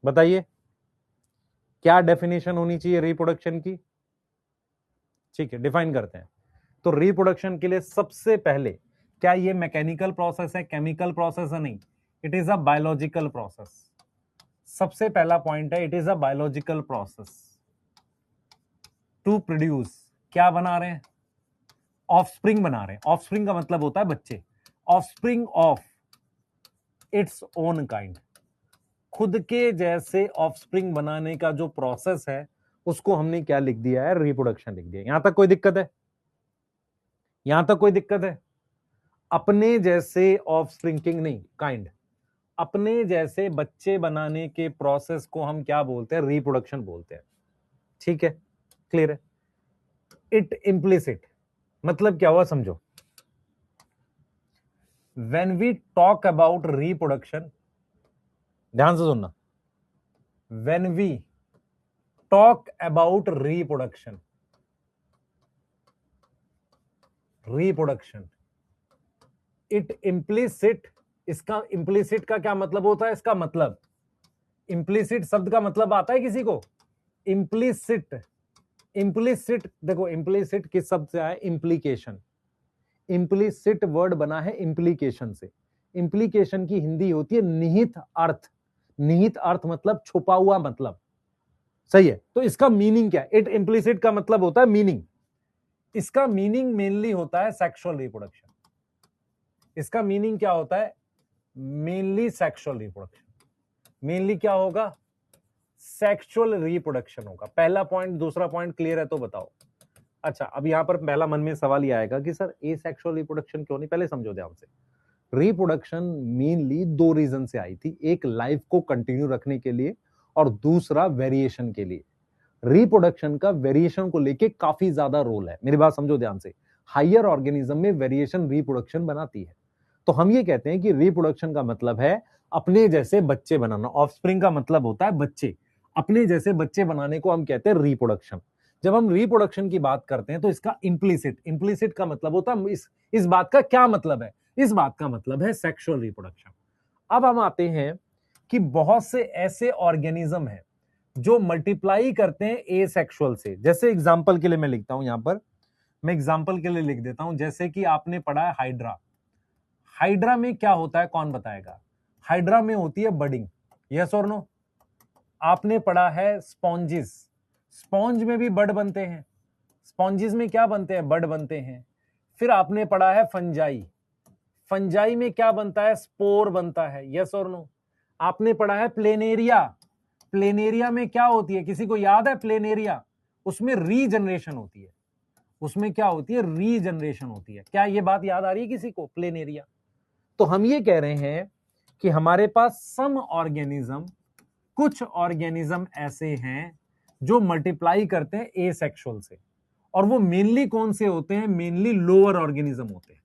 बताइए, क्या डेफिनेशन होनी चाहिए रिप्रोडक्शन की? ठीक है, डिफाइन करते हैं। तो रिप्रोडक्शन के लिए सबसे पहले, क्या ये मैकेनिकल प्रोसेस है, केमिकल प्रोसेस है? नहीं, it is a biological process. सबसे पहला पॉइंट है, it is a biological process to produce, क्या बना रहे हैं, ऑफस्प्रिंग बना रहे हैं। ऑफस्प्रिंग का मतलब होता है बच्चे, offspring of its own kind, खुद के जैसे ऑफस्प्रिंग बनाने का जो प्रोसेस है उसको हमने क्या लिख दिया है, रिप्रोडक्शन लिख दिया। यहां तक कोई दिक्कत है? यहां तक कोई दिक्कत है? अपने जैसे ऑफस्प्रिंग नहीं, काइंड, अपने जैसे बच्चे बनाने के प्रोसेस को हम क्या बोलते हैं, रिप्रोडक्शन बोलते हैं। ठीक है, क्लियर है? इट इम्प्लिसिट मतलब क्या हुआ समझो। When we talk about reproduction, ध्यान से सुनना, when we talk about reproduction, reproduction it implicit, इसका इम्प्लिसिट का क्या मतलब होता है, इसका मतलब, इम्प्लिसिट शब्द का मतलब आता है किसी को? इम्प्लिसिट, इम्प्लिसिट देखो, इम्प्लिसिट किस शब्द से आया, इम्प्लीकेशन। इम्प्लिसिट वर्ड बना है इम्प्लीकेशन से। इम्प्लीकेशन की हिंदी होती है निहित अर्थ। निहित अर्थ मतलब छुपा हुआ मतलब, सही है? तो इसका मीनिंग क्या है? इट इम्प्लिसिट का मतलब होता है मीनिंग। इसका मीनिंग मेनली होता है सेक्सुअल रिप्रोडक्शन। इसका मीनिंग क्या होता है? Mainly sexual reproduction. मेनली क्या होगा? सेक्सुअल रिप्रोडक्शन होगा। पहला पॉइंट, दूसरा पॉइंट क्लियर है तो बताओ। अच्छा, अब यहां पर पहला मन में सवाल ये आएगा कि सर एसेक्सुअल रिप्रोडक्शन क्यों नहीं? पहले समझो ध्यान से। रिप्रोडक्शन मेनली दो रीजन से आई थी, एक लाइफ को कंटिन्यू रखने के लिए और दूसरा वेरिएशन के लिए। रिप्रोडक्शन का वेरिएशन को लेके काफी ज्यादा रोल है, मेरी बात समझो ध्यान से। हायर ऑर्गेनिज्म में वेरिएशन रिप्रोडक्शन बनाती है। तो हम ये कहते हैं कि रिप्रोडक्शन का मतलब है अपने जैसे बच्चे बनाना। ऑफस्प्रिंग का मतलब होता है बच्चे, अपने जैसे बच्चे बनाने को हम कहते हैं रिप्रोडक्शन। जब हम रिप्रोडक्शन की बात करते हैं तो इसका इम्प्लिसिट, इम्प्लिसिट का मतलब होता है इस बात का क्या मतलब है, इस बात का मतलब है सेक्सुअल रिप्रोडक्शन। अब हम आते हैं कि बहुत से ऐसे ऑर्गेनिज्म हैं जो मल्टीप्लाई करते हैं एसेक्सुअल से। जैसे एग्जांपल के लिए मैं लिखता हूं यहां पर, मैं एग्जांपल के लिए लिख देता हूं, जैसे कि आपने पढ़ा है हाइड्रा। हाइड्रा में क्या होता है, कौन बताएगा? हाइड्रा में होती है बडिंग, यस और नो? आपने पढ़ा है स्पॉन्जिस, स्पॉन्ज में भी बड बनते हैं। स्पॉन्जिस में क्या बनते हैं, बड बनते हैं। फिर आपने पढ़ा है फंजाई, फंजाई में क्या बनता है, स्पोर बनता है, यस और नो? आपने पढ़ा है प्लेनेरिया, प्लेनेरिया में क्या होती है, किसी को याद है प्लेनेरिया? उसमें रीजनरेशन होती है। उसमें क्या होती है, रीजनरेशन होती है। क्या ये बात याद आ रही है किसी को, प्लेनेरिया? तो हम ये कह रहे हैं कि हमारे पास सम ऑर्गेनिज्म, कुछ ऑर्गेनिज्म ऐसे हैं जो मल्टीप्लाई करते हैं एसेक्सुअल से। और वो मेनली कौन से होते हैं, मेनली लोअर ऑर्गेनिज्म होते हैं।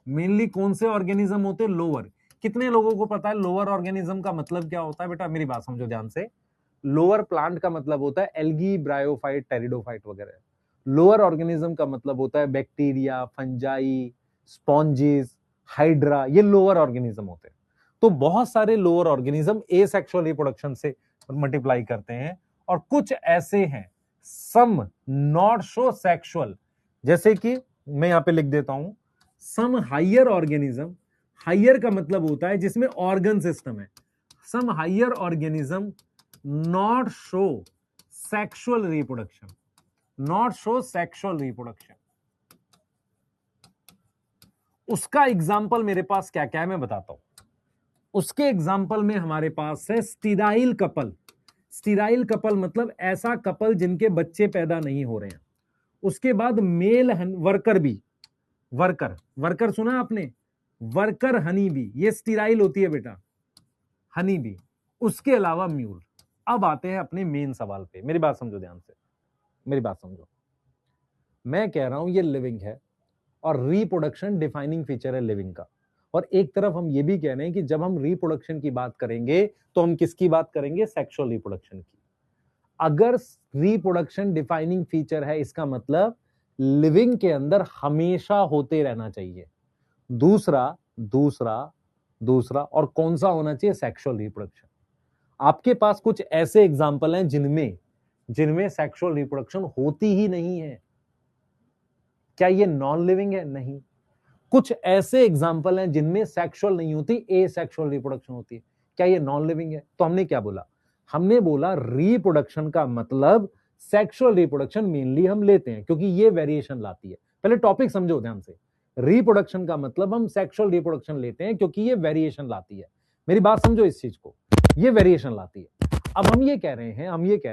मेनली कौन से ऑर्गेनिज्म होते हैं, लोअर। कितने लोगों को पता है लोअर ऑर्गेनिज्म का मतलब क्या होता है? बेटा मेरी बात समझो ध्यान से। लोअर प्लांट का मतलब होता है एल्गी, ब्रायोफाइट, टेरिडोफाइट वगैरह। लोअर ऑर्गेनिज्म का मतलब होता है बैक्टीरिया, फंजाई, स्पॉन्जिस, हाइड्रा, ये लोअर ऑर्गेनिज्म होते हैं। तो बहुत सारे लोअर ऑर्गेनिज्म एसेक्सुअल रिप्रोडक्शन से मल्टीप्लाई करते हैं, और कुछ ऐसे हैं सम नॉट सो सेक्सुअल, जैसे कि मैं यहां पे लिख देता हूं सम हायर ऑर्गेनिज्म। हायर का मतलब होता है जिसमें ऑर्गन सिस्टम है। Some higher organism not show sexual reproduction, not show sexual reproduction. उसका एग्जाम्पल मेरे पास क्या क्या है मैं बताता हूं। उसके एग्जाम्पल में हमारे पास है स्टीराइल कपल। स्टीराइल कपल मतलब ऐसा कपल जिनके बच्चे पैदा नहीं हो रहे हैं। उसके बाद male worker bee, worker, worker सुना आपने, वर्कर हनी बी, ये स्टीराइल होती है बेटा, हनी बी। उसके अलावा म्यूल। अब आते हैं अपने मेन सवाल पे, मेरी बात समझो ध्यान से, मेरी बात समझो। मैं कह रहा हूं ये लिविंग है और रिप्रोडक्शन डिफाइनिंग फीचर है लिविंग का। और एक तरफ हम ये भी कह रहे हैं कि जब हम रिप्रोडक्शन की बात करेंगे तो हम किसकी बात करेंगे, सेक्सुअल रिप्रोडक्शन की। अगर रिप्रोडक्शन डिफाइनिंग फीचर है, इसका मतलब लिविंग के अंदर हमेशा होते रहना चाहिए। दूसरा दूसरा दूसरा और कौन सा होना चाहिए, सेक्सुअल रिप्रोडक्शन। आपके पास कुछ ऐसे एग्जाम्पल हैं जिनमें जिनमें सेक्सुअल रिप्रोडक्शन होती ही नहीं है। क्या ये नॉन लिविंग है? नहीं। कुछ ऐसे एग्जाम्पल हैं जिनमें सेक्सुअल नहीं होती, ए सेक्सुअल रिप्रोडक्शन होती है। क्या ये नॉन लिविंग है? तो हमने क्या बोला? हमने बोला रिप्रोडक्शन का मतलब सेक्सुअल रिप्रोडक्शन मेनली हम लेते हैं क्योंकि ये वेरिएशन लाती है। पहले टॉपिक समझो ध्यान से। रिप्रोडक्शन का मतलब हम सेक्सुअल रिप्रोडक्शन लेते हैं क्योंकि ये वेरिएशन लाती है। मेरी बात समझो इस चीज को, ये वेरिएशन लाती है। अब हम ये कह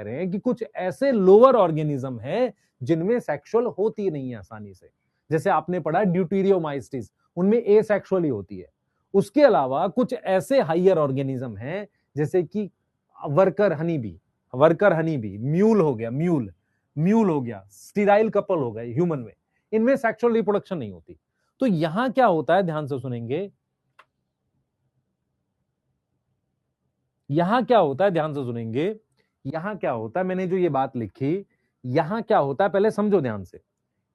रहे हैं कि कुछ ऐसे लोअर ऑर्गेनिज्म है जिनमें सेक्सुअल होती नहीं है आसानी से। जैसे आपने पढ़ा ड्यूटीरियोमाइस्टिस, उनमें एसेक्सुअली होती है। उसके अलावा कुछ ऐसे हाइयर ऑर्गेनिज्म हैं जैसे कि वर्कर हनी बी, म्यूल हो गया, म्यूल हो गया, स्टीराइल कपल हो गए ह्यूमन में, इनमें सेक्सुअल रिप्रोडक्शन नहीं होती। तो यहां क्या होता है, ध्यान से सुनेंगे, यहां क्या होता है, ध्यान से सुनेंगे, यहां क्या होता है, मैंने जो ये बात लिखी, यहां क्या होता है पहले समझो ध्यान से।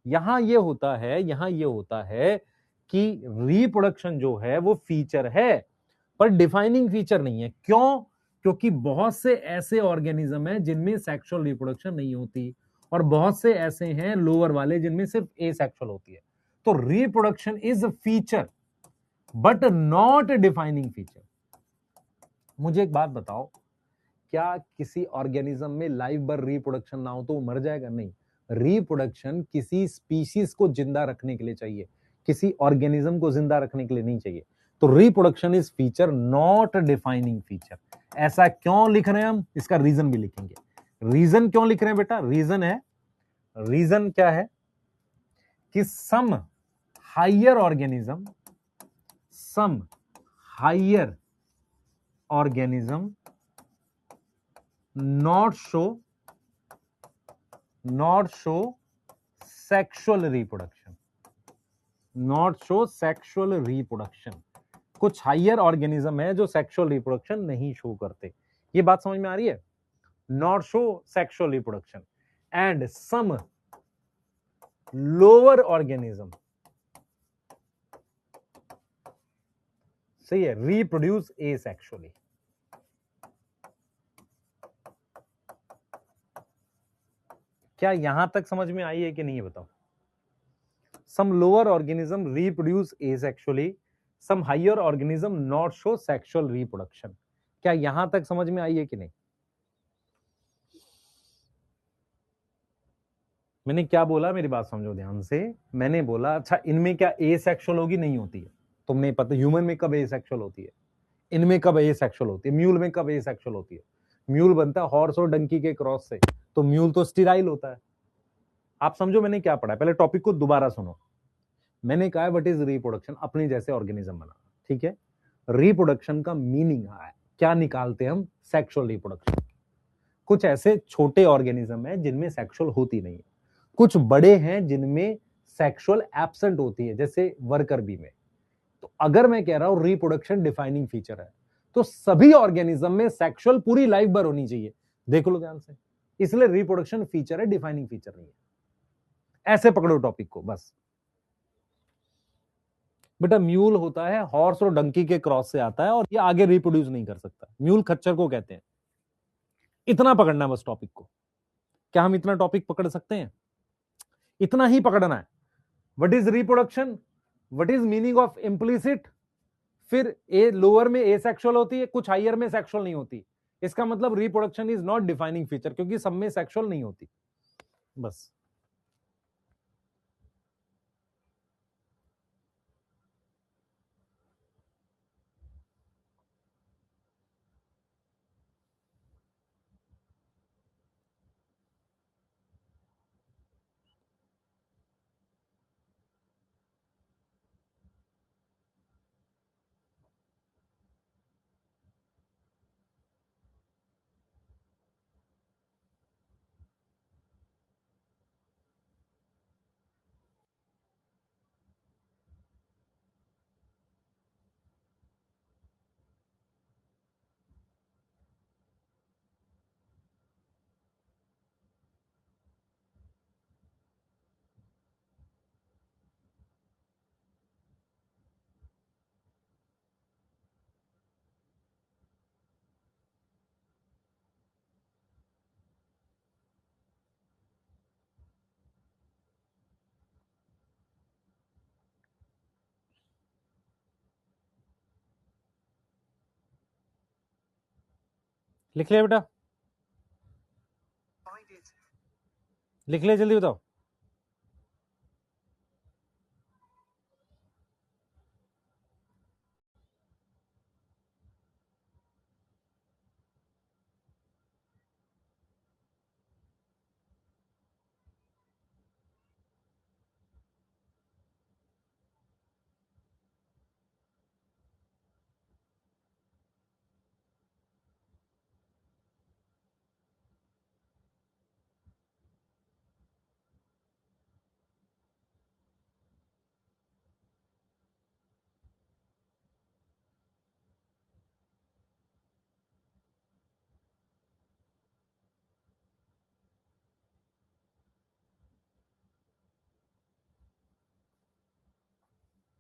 यहां ये होता है कि रिप्रोडक्शन जो है वो फीचर है पर डिफाइनिंग फीचर नहीं है। क्यों? क्योंकि बहुत से ऐसे ऑर्गेनिज्म हैं जिनमें सेक्सुअल रिप्रोडक्शन नहीं होती और बहुत से ऐसे हैं लोअर वाले जिनमें सिर्फ एसेक्सुअल होती है। तो reproduction is a feature but not defining feature. मुझे एक बात बताओ, क्या किसी ऑर्गेनिज्म में लाइव बर्थ रिप्रोडक्शन ना हो तो वो मर जाएगा? नहीं। रिप्रोडक्शन किसी स्पीशीज को जिंदा रखने के लिए चाहिए, किसी ऑर्गेनिज्म को जिंदा रखने के लिए नहीं चाहिए। तो reproduction is feature not defining feature. ऐसा क्यों लिख रहे हैं हम, इसका रीजन भी लिखेंगे। रीजन क्यों लिख रहे हैं बेटा? रीजन क्या है कि higher organism some higher organism not show sexual reproduction, कुछ हाइयर ऑर्गेनिज्म है जो सेक्सुअल रिप्रोडक्शन नहीं शो करते। ये बात समझ में आ रही है? Not show sexual reproduction and some lower organism, सही है, रिप्रोड्यूस एसेक्सुअली। क्या यहां तक समझ में आई है कि नहीं, बताओ? Some lower organism reproduce asexually, some higher organism not show sexual reproduction. क्या यहां तक समझ में आई है कि नहीं? मैंने क्या बोला, मेरी बात समझो ध्यान से। मैंने बोला अच्छा इनमें क्या एसेक्सुअल होगी? नहीं होती है। तुमने पता ह्यूमन में कब एसेक्सुअल होती है, इनमें कब एसेक्सुअल होती है, म्यूल में कब एसेक्सुअल होती है? म्यूल बनता है हॉर्स और डंकी के क्रॉस से, तो म्यूल तो स्टीराइल होता है। आप समझो मैंने क्या पढ़ा है, पहले टॉपिक को दोबारा सुनो। मैंने कहा व्हाट इज रिप्रोडक्शन, अपने जैसे ऑर्गेनिज्म बना, ठीक है। रिप्रोडक्शन का मीनिंग है क्या, निकालते हम सेक्सुअल रिप्रोडक्शन। कुछ ऐसे छोटे ऑर्गेनिज्म है जिनमें सेक्सुअल होती नहीं है, कुछ बड़े हैं जिनमें सेक्सुअल एब्सेंट होती है, जैसे वर्कर बी में। तो अगर मैं कह रहा हूं रिप्रोडक्शन डिफाइनिंग फीचर है, तो सभी ऑर्गेनिज्म में सेक्सुअल पूरी लाइफ भर होनी चाहिए। देख लो ध्यान से, इसलिए रिप्रोडक्शन फीचर है, डिफाइनिंग फीचर नहीं है। ऐसे पकड़ो टॉपिक को बस। बेटा म्यूल होता है हॉर्स और डंकी के क्रॉस से आता है और ये आगे रिप्रोड्यूस नहीं कर सकता। म्यूल खच्चर को कहते हैं। इतना पकड़ना है बस टॉपिक को। क्या हम इतना टॉपिक पकड़ सकते हैं? इतना ही पकड़ना है। What is reproduction, what is meaning of implicit, फिर ए लोअर में ए सेक्सुअल होती है, कुछ हाइयर में सेक्सुअल नहीं होती। इसका मतलब reproduction is not defining feature, क्योंकि सब में सेक्सुअल नहीं होती। बस। लिख लिया बेटा, लिख लिया, जल्दी बताओ।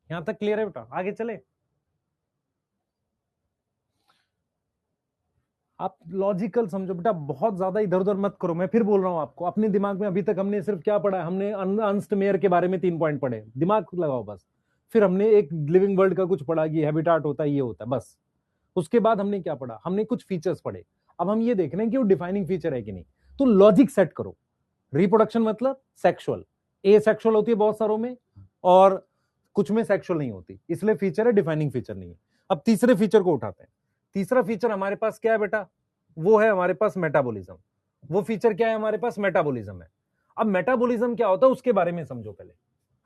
यहां तक क्लियर है बेटा, आगे चले। आप लॉजिकल समझो बेटा, बहुत ज्यादा इधर उधर मत करो। मैं फिर बोल रहा हूं आपको, अपने दिमाग में अभी तक हमने सिर्फ क्या पढ़ा है, हमने अर्नस्ट मेयर के बारे में 3 पॉइंट पढ़े, दिमाग लगाओ बस। फिर हमने एक लिविंग वर्ल्ड का कुछ पढ़ा कि हैबिटाट होता है, ये होता है, बस। उसके बाद हमने क्या पढ़ा, हमने कुछ फीचर्स पढ़े। अब हम ये देख रहे हैं कि वो डिफाइनिंग फीचर है कि नहीं। तो लॉजिक सेट करो। रिप्रोडक्शन मतलब सेक्सुअल, ए सेक्सुअल होती है बहुत सारों में और कुछ में सेक्सुअल नहीं होती, इसलिए फीचर है, डिफाइनिंग फीचर नहीं है। अब तीसरे फीचर को उठाते हैं। तीसरा फीचर हमारे पास क्या है बेटा, वो है हमारे पास मेटाबॉलिज्म। वो फीचर क्या है हमारे पास, मेटाबॉलिज्म है। अब मेटाबॉलिज्म क्या होता है उसके बारे में समझो पहले,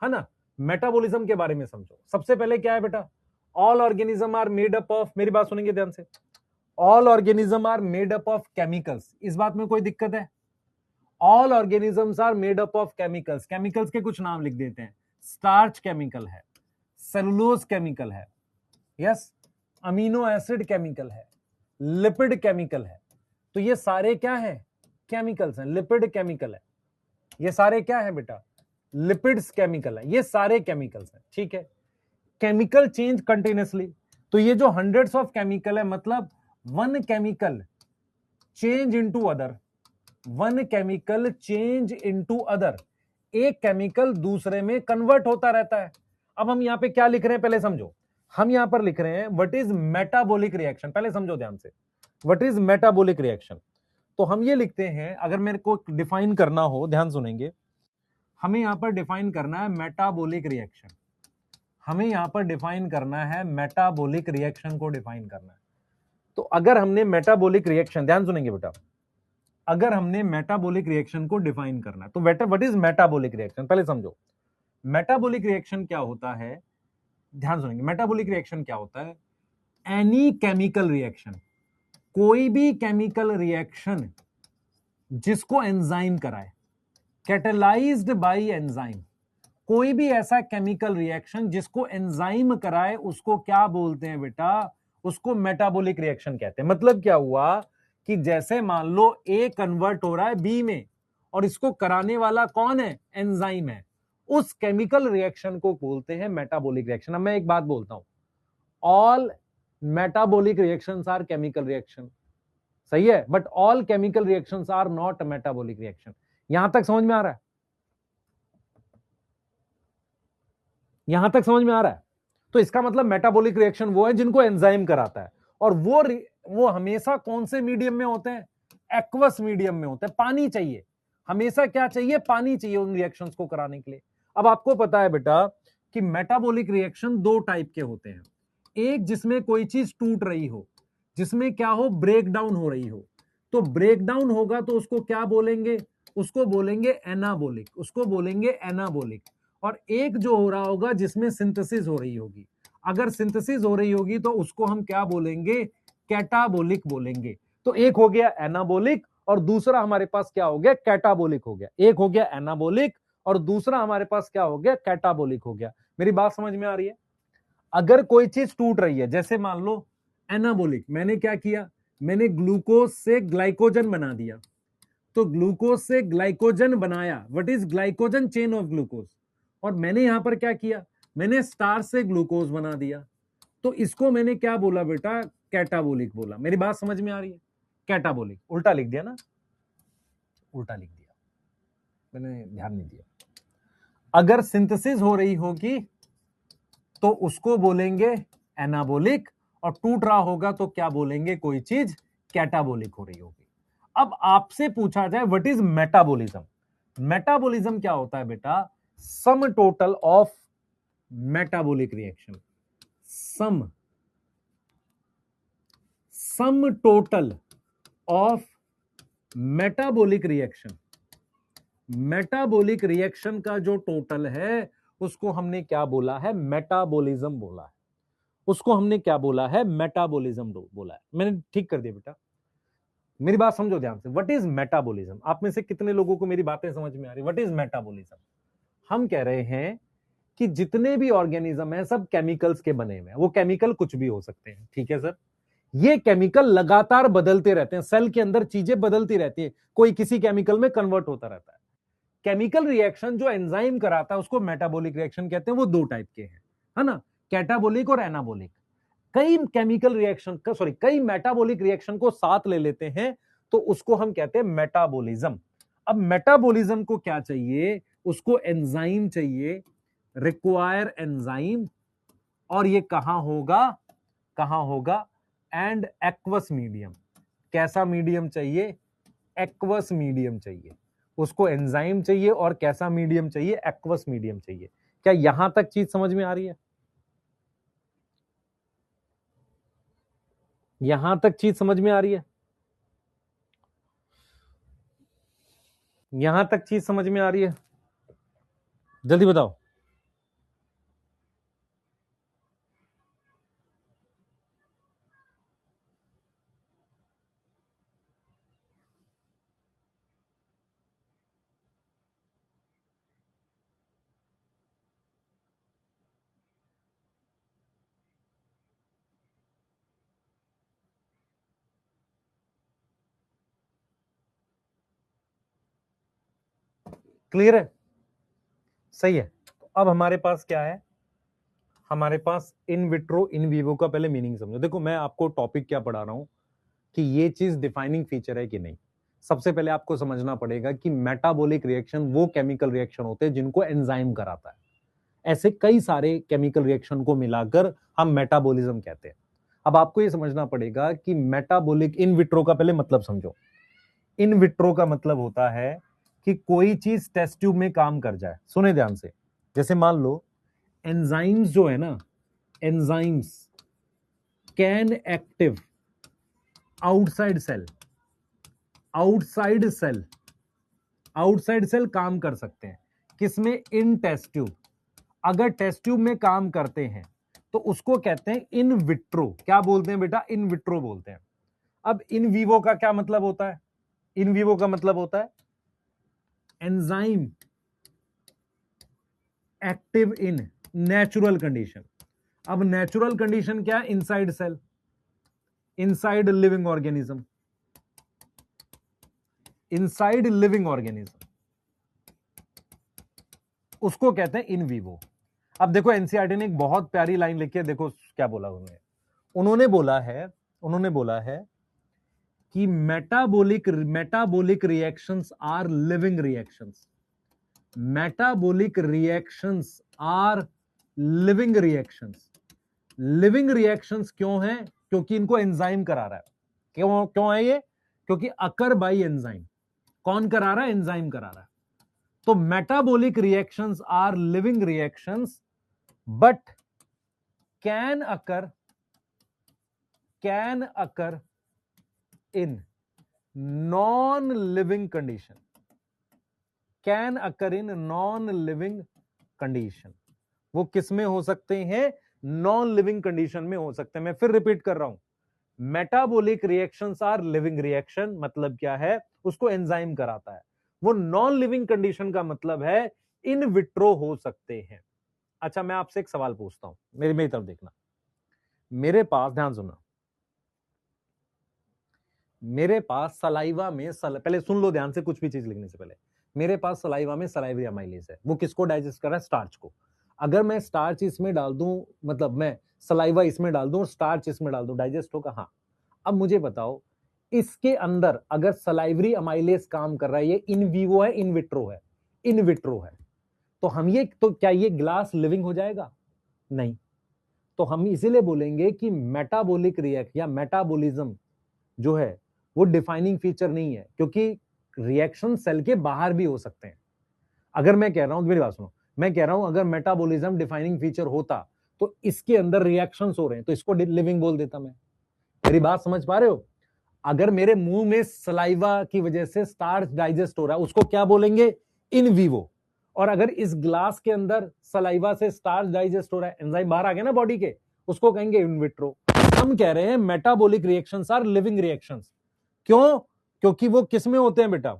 है ना। मेटाबॉलिज्म के बारे में समझो। सबसे पहले क्या है बेटा, all organism are made up of, मेरी बात सुनेंगे ध्यान से, all organism are made up of chemicals. इस बात में कोई दिक्कत है? All organisms are made up of chemicals. Chemicals के कुछ नाम लिख देते हैं। स्टार्च केमिकल है, सेलुलोज केमिकल है, यस, अमीनो एसिड केमिकल है, लिपिड केमिकल है। तो ये सारे क्या है, केमिकल्स हैं। लिपिड केमिकल है, ये सारे क्या है बेटा, लिपिड्स केमिकल है, ये सारे केमिकल्स हैं, ठीक है। Chemical change continuously. तो ये जो हंड्रेड्स ऑफ केमिकल है, मतलब one chemical change into other, one chemical change into other, एक केमिकल दूसरे में कन्वर्ट होता रहता है। अब हम यहां पे क्या लिख रहे हैं पहले समझो। हम यहां पर लिख रहे हैं व्हाट इज मेटाबॉलिक रिएक्शन, पहले समझो ध्यान से, व्हाट इज मेटाबॉलिक रिएक्शन। तो हम ये लिखते हैं, अगर मेरे को डिफाइन करना हो, ध्यान सुनेंगे, हमें यहां पर डिफाइन करना है मेटाबॉलिक रिएक्शन। हमें यहां पर डिफाइन करना है मेटाबॉलिक रिएक्शन को डिफाइन करना है। तो अगर हमने मेटाबॉलिक रिएक्शन, ध्यान सुनेंगे बेटा, अगर हमने मेटाबॉलिक रिएक्शन को डिफाइन करना है तो व्हाट इज मेटाबॉलिक रिएक्शन, पहले समझो। मेटाबॉलिक रिएक्शन क्या होता है, ध्यान सुनेंगे। मेटाबॉलिक रिएक्शन क्या होता है, एनी केमिकल रिएक्शन, कोई भी केमिकल रिएक्शन जिसको एंजाइम कराए, कैटेलाइज्ड बाय एंजाइम, कोई भी ऐसा केमिकल रिएक्शन जिसको एंजाइम कराए, उसको क्या बोलते हैं बेटा, उसको मेटाबॉलिक रिएक्शन कहते हैं। मतलब क्या हुआ कि जैसे मान लो ए कन्वर्ट हो रहा है बी में, और इसको कराने वाला कौन है, एंजाइम है, उस केमिकल रिएक्शन को बोलते हैं मेटाबॉलिक रिएक्शन। अब मैं एक बात बोलता हूं, all metabolic reactions are chemical reaction, सही है, but all chemical reactions are not metabolic reaction. यहां तक समझ में आ रहा है? यहां तक समझ में आ रहा है? तो इसका मतलब मेटाबॉलिक रिएक्शन वो है जिनको एंजाइम कराता है, और वो हमेशा कौन से मीडियम में होते हैं, एक्वस मीडियम में होते हैं। पानी चाहिए, हमेशा क्या चाहिए, पानी चाहिए उन रिएक्शंस को कराने के लिए। अब आपको पता है बेटा कि मेटाबॉलिक रिएक्शन दो टाइप के होते हैं। एक जिसमें कोई चीज टूट रही हो, जिसमें क्या हो, ब्रेक डाउन हो रही हो। तो ब्रेक डाउन होगा तो उसको क्या बोलेंगे, उसको बोलेंगे एनाबोलिक, उसको बोलेंगे एनाबोलिक। और एक जो हो रहा होगा जिसमें सिंथेसिस हो रही होगी, अगर सिंथेसिस हो रही होगी तो उसको हम क्या बोलेंगे, कैटाबोलिक बोलेंगे। तो एक हो गया एनाबोलिक और दूसरा हमारे पास क्या हो गया, कैटाबोलिक हो गया। एक हो गया एनाबोलिक और दूसरा हमारे पास क्या हो गया, कैटाबोलिक हो गया। मेरी बात समझ में आ रही है? अगर कोई चीज टूट रही है, जैसे मान लो एनाबोलिक, मैंने क्या किया, मैंने ग्लूकोज से ग्लाइकोजन बना दिया। तो ग्लूकोज से ग्लाइकोजन बनाया, what is glycogen, chain of glucose. और मैंने यहां पर क्या किया, मैंने स्टार्च से ग्लूकोज बना दिया। तो इसको मैंने क्या बोला बेटा, कैटाबोलिक बोला। मेरी बात समझ में आ रही है? कैटाबोलिक, उल्टा लिख दिया ना, उल्टा लिख दिया, मैंने ध्यान नहीं दिया। अगर सिंथेसिस हो रही होगी तो उसको बोलेंगे एनाबोलिक, और टूट रहा होगा तो क्या बोलेंगे, कोई चीज कैटाबोलिक हो रही होगी। अब आपसे पूछा जाए व्हाट इज मेटाबॉलिज्म। मेटाबॉलिज्म क्या होता है बेटा? Sum total of metabolic reaction, sum total of metabolic reaction. Metabolic reaction का जो टोटल है उसको हमने क्या बोला है? मेटाबॉलिज्म बोला है। उसको हमने क्या बोला है? मेटाबॉलिज्म बोला है। मैंने ठीक कर दिया बेटा। मेरी बात समझो ध्यान से। What is metabolism? आप में से कितने लोगों को मेरी बातें समझ में आ रही? What is metabolism? हम कह रहे हैं कि जितने भी ऑर्गेनिज्म हैं सब केमिकल्स के बने हुए हैं। वो केमिकल कुछ भी हो सकते हैं, ठीक है सर। ये केमिकल लगातार बदलते रहते हैं, सेल के अंदर चीजें बदलती रहती है, कोई किसी केमिकल में कन्वर्ट होता रहता है। केमिकल रिएक्शन जो एंजाइम कराता है उसको मेटाबॉलिक रिएक्शन कहते हैं। वो दो टाइप के हैं, है ना, कैटाबोलिक और एनाबोलिक। कई केमिकल रिएक्शन कई मेटाबॉलिक रिएक्शन को साथ ले लेते हैं तो उसको हम कहते हैं मेटाबॉलिज्म। अब मेटाबॉलिज्म को क्या चाहिए? उसको एंजाइम चाहिए, रिक्वायर एंजाइम। और ये कहां होगा? And aqueous medium. कैसा मीडियम चाहिए? एक्वस मीडियम चाहिए। उसको एंजाइम चाहिए और कैसा मीडियम चाहिए? एक्वस मीडियम चाहिए। क्या यहां तक चीज समझ में आ रही है? यहां तक चीज समझ में आ रही है? यहां तक चीज समझ में आ रही है? जल्दी बताओ। क्लियर है? सही है। तो अब हमारे पास क्या है? हमारे पास इन विट्रो इन वीवो का पहले मीनिंग समझो। देखो मैं आपको टॉपिक क्या पढ़ा रहा हूं कि ये चीज डिफाइनिंग फीचर है कि नहीं। सबसे पहले आपको समझना पड़ेगा कि मेटाबॉलिक रिएक्शन वो केमिकल रिएक्शन होते हैं जिनको एंजाइम कराता है। ऐसे कई सारे केमिकल रिएक्शन को मिलाकर हम मेटाबॉलिज्म कहते हैं। अब आपको ये समझना पड़ेगा कि मेटाबॉलिक इन विट्रो का पहले मतलब समझो। इन विट्रो का मतलब होता है कि कोई चीज टेस्ट ट्यूब में काम कर जाए। सुने ध्यान से। जैसे मान लो एंजाइम्स जो है ना, enzymes can active outside cell. Outside cell, outside cell काम कर सकते हैं किसमें? In test tube. अगर टेस्ट ट्यूब में काम करते हैं तो उसको कहते हैं इन विट्रो। क्या बोलते हैं बेटा? इन विट्रो बोलते हैं। अब इन वीवो का क्या मतलब होता है? इन वीवो का मतलब होता है enzyme active in natural condition. अब नेचुरल कंडीशन क्या है? Inside cell, inside living organism, inside living organism, उसको कहते हैं इन वीवो। अब देखो एनसीईआरटी ने एक बहुत प्यारी लाइन लिखी है, देखो क्या बोला उन्होंने। उन्होंने बोला है कि metabolic reactions are living reactions. Metabolic reactions are living reactions. Living reactions क्यों हैं? क्योंकि इनको एंजाइम करा रहा है। क्यों है ये? क्योंकि अकर बाय एंजाइम। कौन करा रहा है? एंजाइम करा रहा है। तो metabolic reactions are living reactions but can occur in non living condition. Can occur in non living condition. वो किस में हो सकते हैं? नॉन लिविंग कंडीशन में हो सकते हैं। मैं फिर रिपीट कर रहा हूं, metabolic reactions are living reaction मतलब क्या है? उसको एंजाइम कराता है। वो नॉन लिविंग कंडीशन का मतलब है इन विट्रो हो सकते हैं। अच्छा मैं आपसे एक सवाल पूछता हूं, मेरी तरफ देखना। मेरे पास, ध्यान सुनना, मेरे पास सलाइवा में पहले सुन लो ध्यान से, कुछ भी चीज लिखने से पहले। मेरे पास सलाइवा में सलाइवरी अमाइलेज है। वो किसको डाइजेस्ट कर रहा है? स्टार्च को। अगर मैं स्टार्च इसमें डाल दूं, मतलब मैं सलाइवा इसमें डाल दूं और स्टार्च इसमें डाल दूं, डाइजेस्ट होगा? हाँ। अब मुझे बताओ, इसके अंदर अगर सलाइवरी अमाइलेज काम कर रहा है, ये इन वीवो है, इन विट्रो है? इन विट्रो है। तो हम ये, तो क्या ये ग्लास लिविंग हो जाएगा? नहीं। तो हम इसीलिए बोलेंगे कि मेटाबॉलिक रिएक्ट या मेटाबॉलिज्म जो है वो डिफाइनिंग फीचर नहीं है, क्योंकि रिएक्शन सेल के बाहर भी हो सकते हैं। अगर मैं कह रहा हूं, मेरी बात सुनो, मैं कह रहा हूं अगर मेटाबॉलिज्म डिफाइनिंग फीचर होता तो इसके अंदर रिएक्शंस हो रहे हैं तो इसको लिविंग बोल देता मैं। मेरी बात समझ पा रहे हो? अगर मेरे मुंह में सलाइवा की वजह से स्टार्च डाइजेस्ट हो रहा है उसको क्या बोलेंगे? In vivo. और अगर इस ग्लास के अंदर सलाइवा से स्टार्च डाइजेस्ट हो रहा है, एंजाइम बाहर आ गया ना बॉडी के, उसको कहेंगे इन विट्रो। हम कह रहे हैं metabolic reactions are living reactions. क्यों? क्योंकि वो किस में होते हैं बेटा?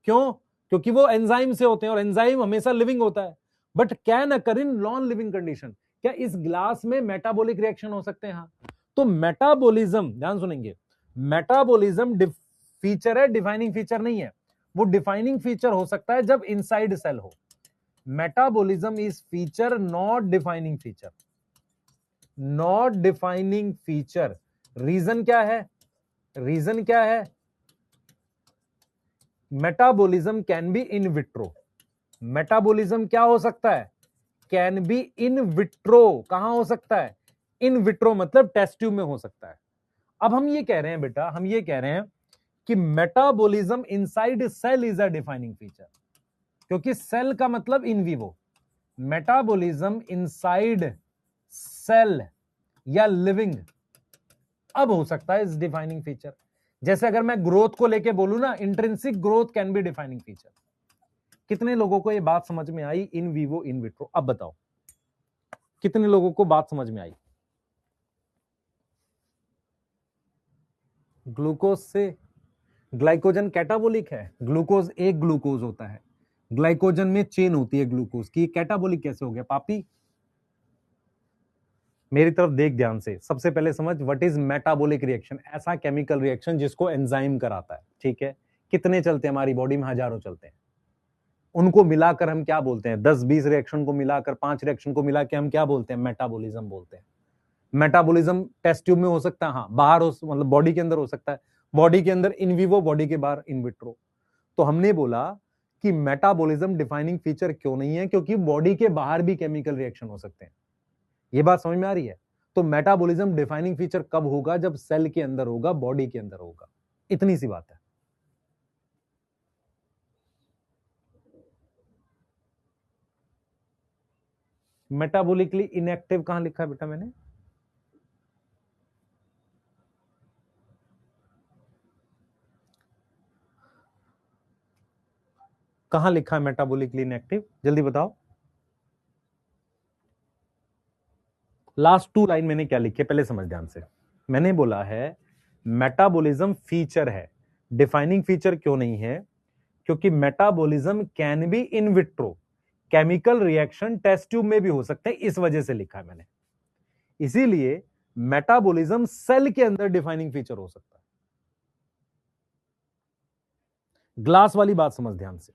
क्यों? क्योंकि वो एंजाइम से होते हैं और एंजाइम हमेशा लिविंग होता है, but can occur in non living condition. क्या इस ग्लास में मेटाबॉलिक रिएक्शन हो सकते हैं? हाँ। तो मेटाबॉलिज्म, ध्यान सुनेंगे, मेटाबॉलिज्म फीचर है, डिफाइनिंग फीचर नहीं है। वो डिफाइनिंग फीचर हो सकता है जब इनसाइड सेल हो। Metabolism is feature, not defining feature, not defining feature. Reason क्या है? रीजन क्या है? Metabolism can be in vitro. Metabolism क्या हो सकता है? Can be in vitro. कहां हो सकता है? इन विट्रो मतलब टेस्ट ट्यूब में हो सकता है। अब हम ये कह रहे हैं बेटा, हम ये कह रहे हैं कि metabolism inside cell is a defining feature, क्योंकि सेल का मतलब in vivo. Metabolism inside cell या लिविंग अब हो सकता है इस डिफाइनिंग फीचर। जैसे अगर मैं ग्रोथ को लेके बोलूं ना, intrinsic growth can be defining feature. कितने लोगों को ये बात समझ में आई? In vivo in vitro. अब बताओ कितने लोगों को बात समझ में आई? ग्लूकोज से ग्लाइकोजन कैटाबोलिक है। ग्लूकोज एक ग्लूकोज होता है, ग्लाइकोजन में चेन होती है ग्लूकोज की। कैटाबोलिक कैसे हो गया पापी? मेरी तरफ देख ध्यान से। सबसे पहले समझ व्हाट इज मेटाबॉलिक रिएक्शन। ऐसा केमिकल रिएक्शन जिसको एंजाइम कराता है, ठीक है? कितने चलते हैं हमारी बॉडी में? हजारों चलते हैं। उनको मिलाकर हम क्या बोलते हैं? 10-20 रिएक्शन को मिलाकर, 5 रिएक्शन को मिला के हम क्या बोलते हैं? मेटाबॉलिज्म बोलते हैं। मेटाबॉलिज्म टेस्ट ट्यूब में हो सकता है, हाँ। बाहर हो, मतलब बॉडी के अंदर हो सकता है। बॉडी के अंदर इन विवो, बॉडी के बाहर इन विट्रो। तो हमने बोला कि मेटाबॉलिज्म डिफाइनिंग फीचर क्यों नहीं है? क्योंकि बॉडी के बाहर भी केमिकल रिएक्शन हो सकते हैं। ये बात समझ में आ रही है? तो मेटाबॉलिज्म डिफाइनिंग फीचर कब होगा? जब सेल के अंदर होगा, बॉडी के अंदर होगा। इतनी सी बात है। मेटाबॉलिकली इनएक्टिव कहां लिखा है बेटा मैंने? कहां लिखा है मेटाबॉलिकली इनएक्टिव? जल्दी बताओ। लास्ट 2 लाइन मैंने क्या लिखी है पहले समझ ध्यान से। मैंने बोला है मेटाबॉलिज्म फीचर है, डिफाइनिंग फीचर क्यों नहीं है? क्योंकि metabolism can be in vitro, chemical reaction test tube में भी हो सकते हैं, इस वजह से लिखा है मैंने। इसीलिए मेटाबॉलिज्म सेल के अंदर डिफाइनिंग फीचर हो सकता है। ग्लास वाली बात समझ ध्यान से।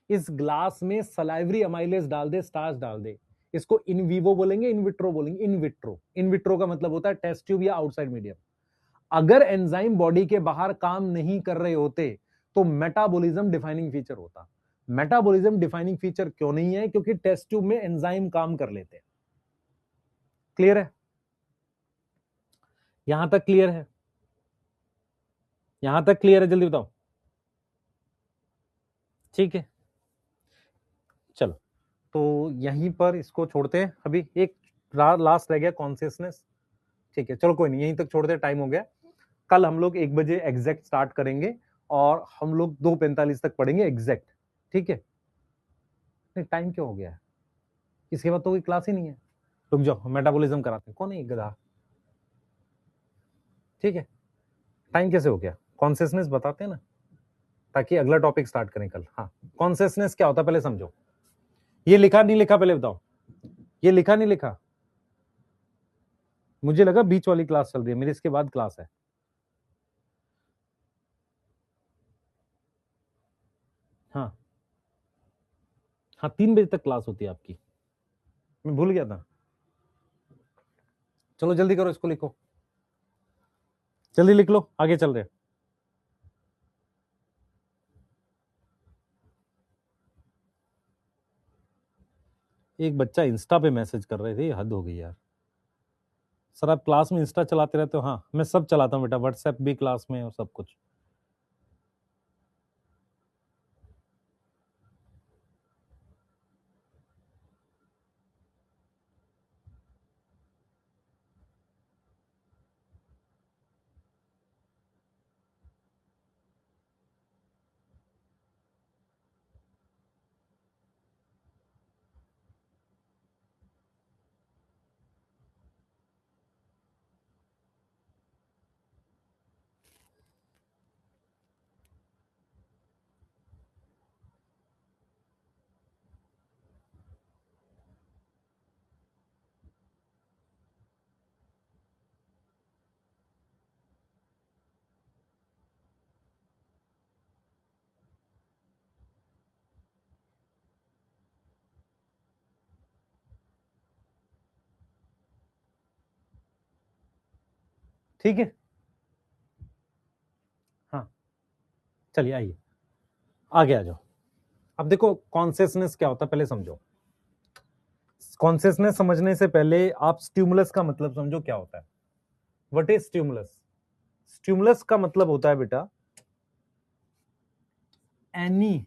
इस ग्लास में सलाइवरी अमाइलेज डाल दे, स्टार्च डाल दे, इसको इन विवो बोलेंगे, इन विट्रो बोलेंगे? In vitro. इन विट्रो का मतलब होता है टेस्ट ट्यूब या आउटसाइड मीडियम। अगर एंजाइम बॉडी के बाहर काम नहीं कर रहे होते तो मेटाबॉलिज्म डिफाइनिंग फीचर होता। मेटाबॉलिज्म डिफाइनिंग फीचर क्यों नहीं है? क्योंकि टेस्ट ट्यूब में एंजाइम काम कर लेते हैं। क्लियर है? यहां तक क्लियर है? यहां तक क्लियर है? जल्दी बताओ। ठीक है, चलो तो यहीं पर इसको छोड़ते हैं। अभी एक लास्ट रह गया, कॉन्सियसनेस। ठीक है, चलो कोई नहीं, यहीं तक छोड़ते हैं, टाइम हो गया। कल हम लोग 1 बजे एग्जैक्ट स्टार्ट करेंगे और हम लोग 2:45 तक पढ़ेंगे एग्जैक्ट। ठीक है? नहीं, टाइम क्यों हो गया है? इसके बाद तो कोई क्लास ही नहीं है। रुक जाओ, मेटाबॉलिज्म कराते हैं। कौन है ये गधा? ठीक है, टाइम कैसे हो गया? कॉन्सियसनेस बताते हैं ना, ताकि अगला टॉपिक स्टार्ट करें कल। हाँ, कॉन्सियसनेस क्या होता है पहले समझो। ये लिखा नहीं लिखा पहले बताओ। ये लिखा नहीं लिखा? मुझे लगा बीच वाली क्लास चल रही है, मेरी इसके बाद क्लास है। हाँ हाँ, 3 बजे तक क्लास होती है आपकी। मैं भूल गया था। चलो जल्दी करो, इसको लिखो, जल्दी लिख लो, आगे चल रहे हैं। एक बच्चा इंस्टा पे मैसेज कर रहे थे, हद हो गई यार। सर आप क्लास में इंस्टा चलाते रहते हो? हाँ मैं सब चलाता हूँ बेटा, व्हाट्सएप भी क्लास में और सब कुछ। ठीक है, हाँ चलिए आइए आगे आ जाओ। अब देखो कॉन्शियसनेस क्या होता है पहले समझो। कॉन्शियसनेस समझने से पहले आप स्टिमुलस का मतलब समझो क्या होता है। What is stimulus? स्टिमुलस का मतलब होता है बेटा एनी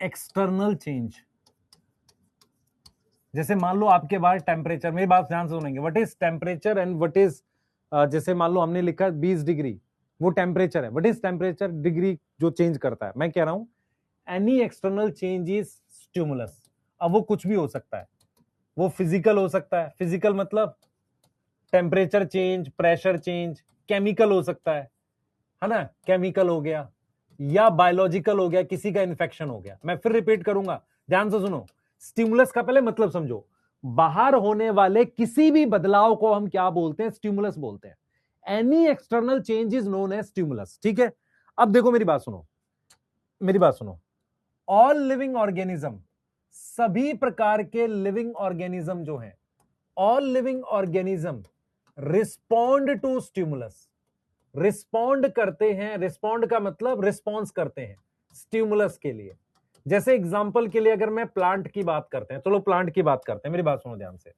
एक्सटर्नल चेंज। जैसे मान लो आपके बाहर टेम्परेचर, मेरी बात ध्यान से सुनेंगे, what is temperature and what is, जैसे मान लो हमने लिखा 20 डिग्री, वो टेम्परेचर है। What is temperature? डिग्री जो चेंज करता है। मैं कह रहा हूं any external change is stimulus. अब वो कुछ भी हो सकता है, वो फिजिकल हो सकता है, फिजिकल मतलब temperature change, pressure change, chemical हो सकता है ना, केमिकल हो गया, या बायोलॉजिकल हो गया, किसी का इन्फेक्शन हो गया। मैं फिर रिपीट करूंगा, ध्यान से सुनो। स्टिमुलस का पहले मतलब समझो। बाहर होने वाले किसी भी बदलाव को हम क्या बोलते हैं? स्टिमुलस बोलते हैं। Any external change is known as stimulus. ठीक है, अब देखो मेरी बात सुनो, मेरी बात सुनो। ऑल लिविंग ऑर्गेनिज्म, सभी प्रकार के लिविंग ऑर्गेनिज्म जो हैं, all living organism respond to stimulus. Respond करते हैं, रिस्पॉन्ड का मतलब रिस्पॉन्स करते हैं स्टिमुलस के लिए। जैसे एग्जांपल के लिए अगर मैं प्लांट की बात करते हैं, चलो प्लांट की बात करते हैं, मेरी बात सुनो ध्यान से।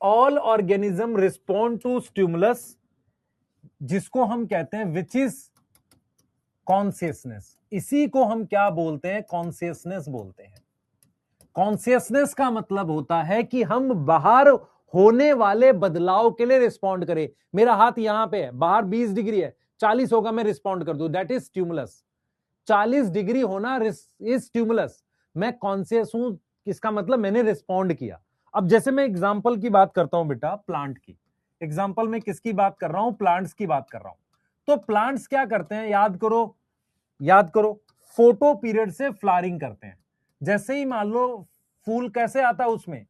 All organism respond to stimulus, जिसको हम कहते हैं विच इज कॉन्शियसनेस। इसी को हम क्या बोलते हैं? कॉन्शियसनेस बोलते हैं। कॉन्शियसनेस का मतलब होता है कि हम बाहर होने वाले बदलाव के लिए रिस्पॉन्ड करें। मेरा हाथ यहां पे है, बाहर 20 डिग्री है, 40 होगा, मैं रिस्पॉन्ड कर दूं, दैट इज स्टिमुलस। 40 डिग्री होना इज स्टिमुलस। मैं कॉन्शियस हूं, इसका मतलब मैंने रिस्पॉन्ड किया। अब जैसे मैं एग्जांपल की बात करता हूं बेटा, प्लांट की एग्जांपल में किसकी बात कर रहा हूं? प्लांट्स की बात कर रहा हूं। तो प्लांट्स क्या करते हैं? याद करो, याद करो, फोटो पीरियड से फ्लावरिंग करते हैं। जैसे ही मान लो फूल कैसे आता है उसमें?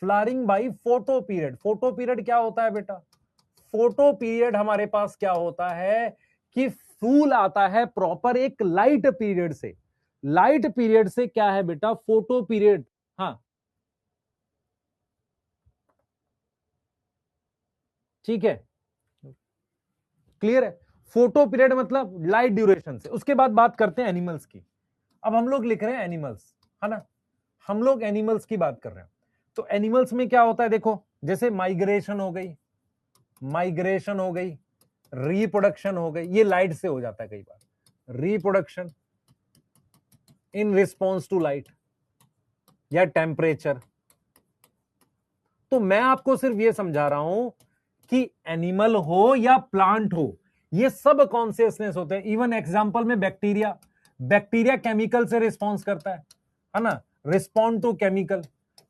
Flowering by photo period. Photo period क्या होता है बेटा? फोटो पीरियड हमारे पास क्या होता है कि फूल आता है प्रॉपर एक लाइट पीरियड से। लाइट पीरियड से क्या है बेटा? Photo period. हाँ ठीक है, क्लियर है। फोटो पीरियड मतलब लाइट ड्यूरेशन से। उसके बाद बात करते हैं एनिमल्स की। अब हम लोग लिख रहे हैं एनिमल्स, है ना, हम लोग एनिमल्स की बात कर रहे हैं। तो एनिमल्स में क्या होता है देखो, जैसे माइग्रेशन हो गई, माइग्रेशन हो गई, रिप्रोडक्शन हो गई, ये लाइट से हो जाता है कई बार, reproduction in response to light या टेम्परेचर। तो मैं आपको सिर्फ ये समझा रहा हूं कि एनिमल हो या प्लांट हो, ये सब कॉन्शियसनेस होते हैं। इवन एग्जांपल में बैक्टीरिया, बैक्टीरिया केमिकल से रिस्पॉन्स करता है ना, रिस्पॉन्ड टू केमिकल।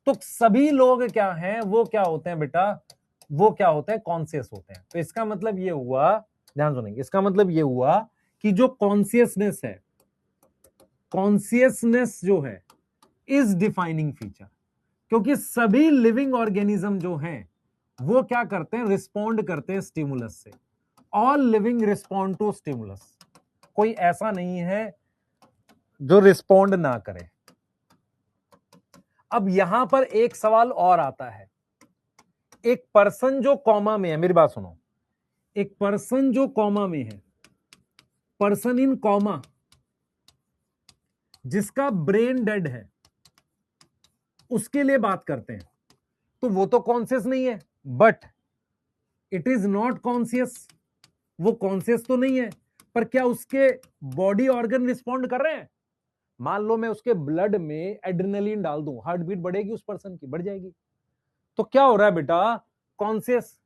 तो सभी लोग क्या हैं? वो क्या होते हैं बेटा? वो क्या होते हैं? कॉन्शियस होते हैं। तो इसका मतलब ये हुआ, ध्यान सुनेंगे, इसका मतलब ये हुआ कि जो कॉन्शियसनेस है, कॉन्शियसनेस जो है इज डिफाइनिंग फीचर। क्योंकि सभी लिविंग ऑर्गेनिज्म जो हैं वो क्या करते हैं? रिस्पॉन्ड करते हैं स्टिमुलस से। All living respond to stimulus. कोई ऐसा नहीं है जो रिस्पॉन्ड ना करे। अब यहां पर एक सवाल और आता है, एक पर्सन जो कॉमा में है, मेरी बात सुनो, एक पर्सन जो कॉमा में है, पर्सन इन कॉमा, जिसका ब्रेन डेड है, उसके लिए बात करते हैं। तो वो तो कॉन्शियस नहीं है, but it is not conscious. वो कॉन्शियस तो नहीं है, पर क्या उसके बॉडी ऑर्गन रिस्पॉन्ड कर रहे हैं? मान लो मैं उसके ब्लड में एड्रेनलिन डाल दूं, हार्ट बीट बढ़ेगी उस पर्सन की? बढ़ जाएगी। तो क्या हो रहा है बेटा? कॉन्शियस।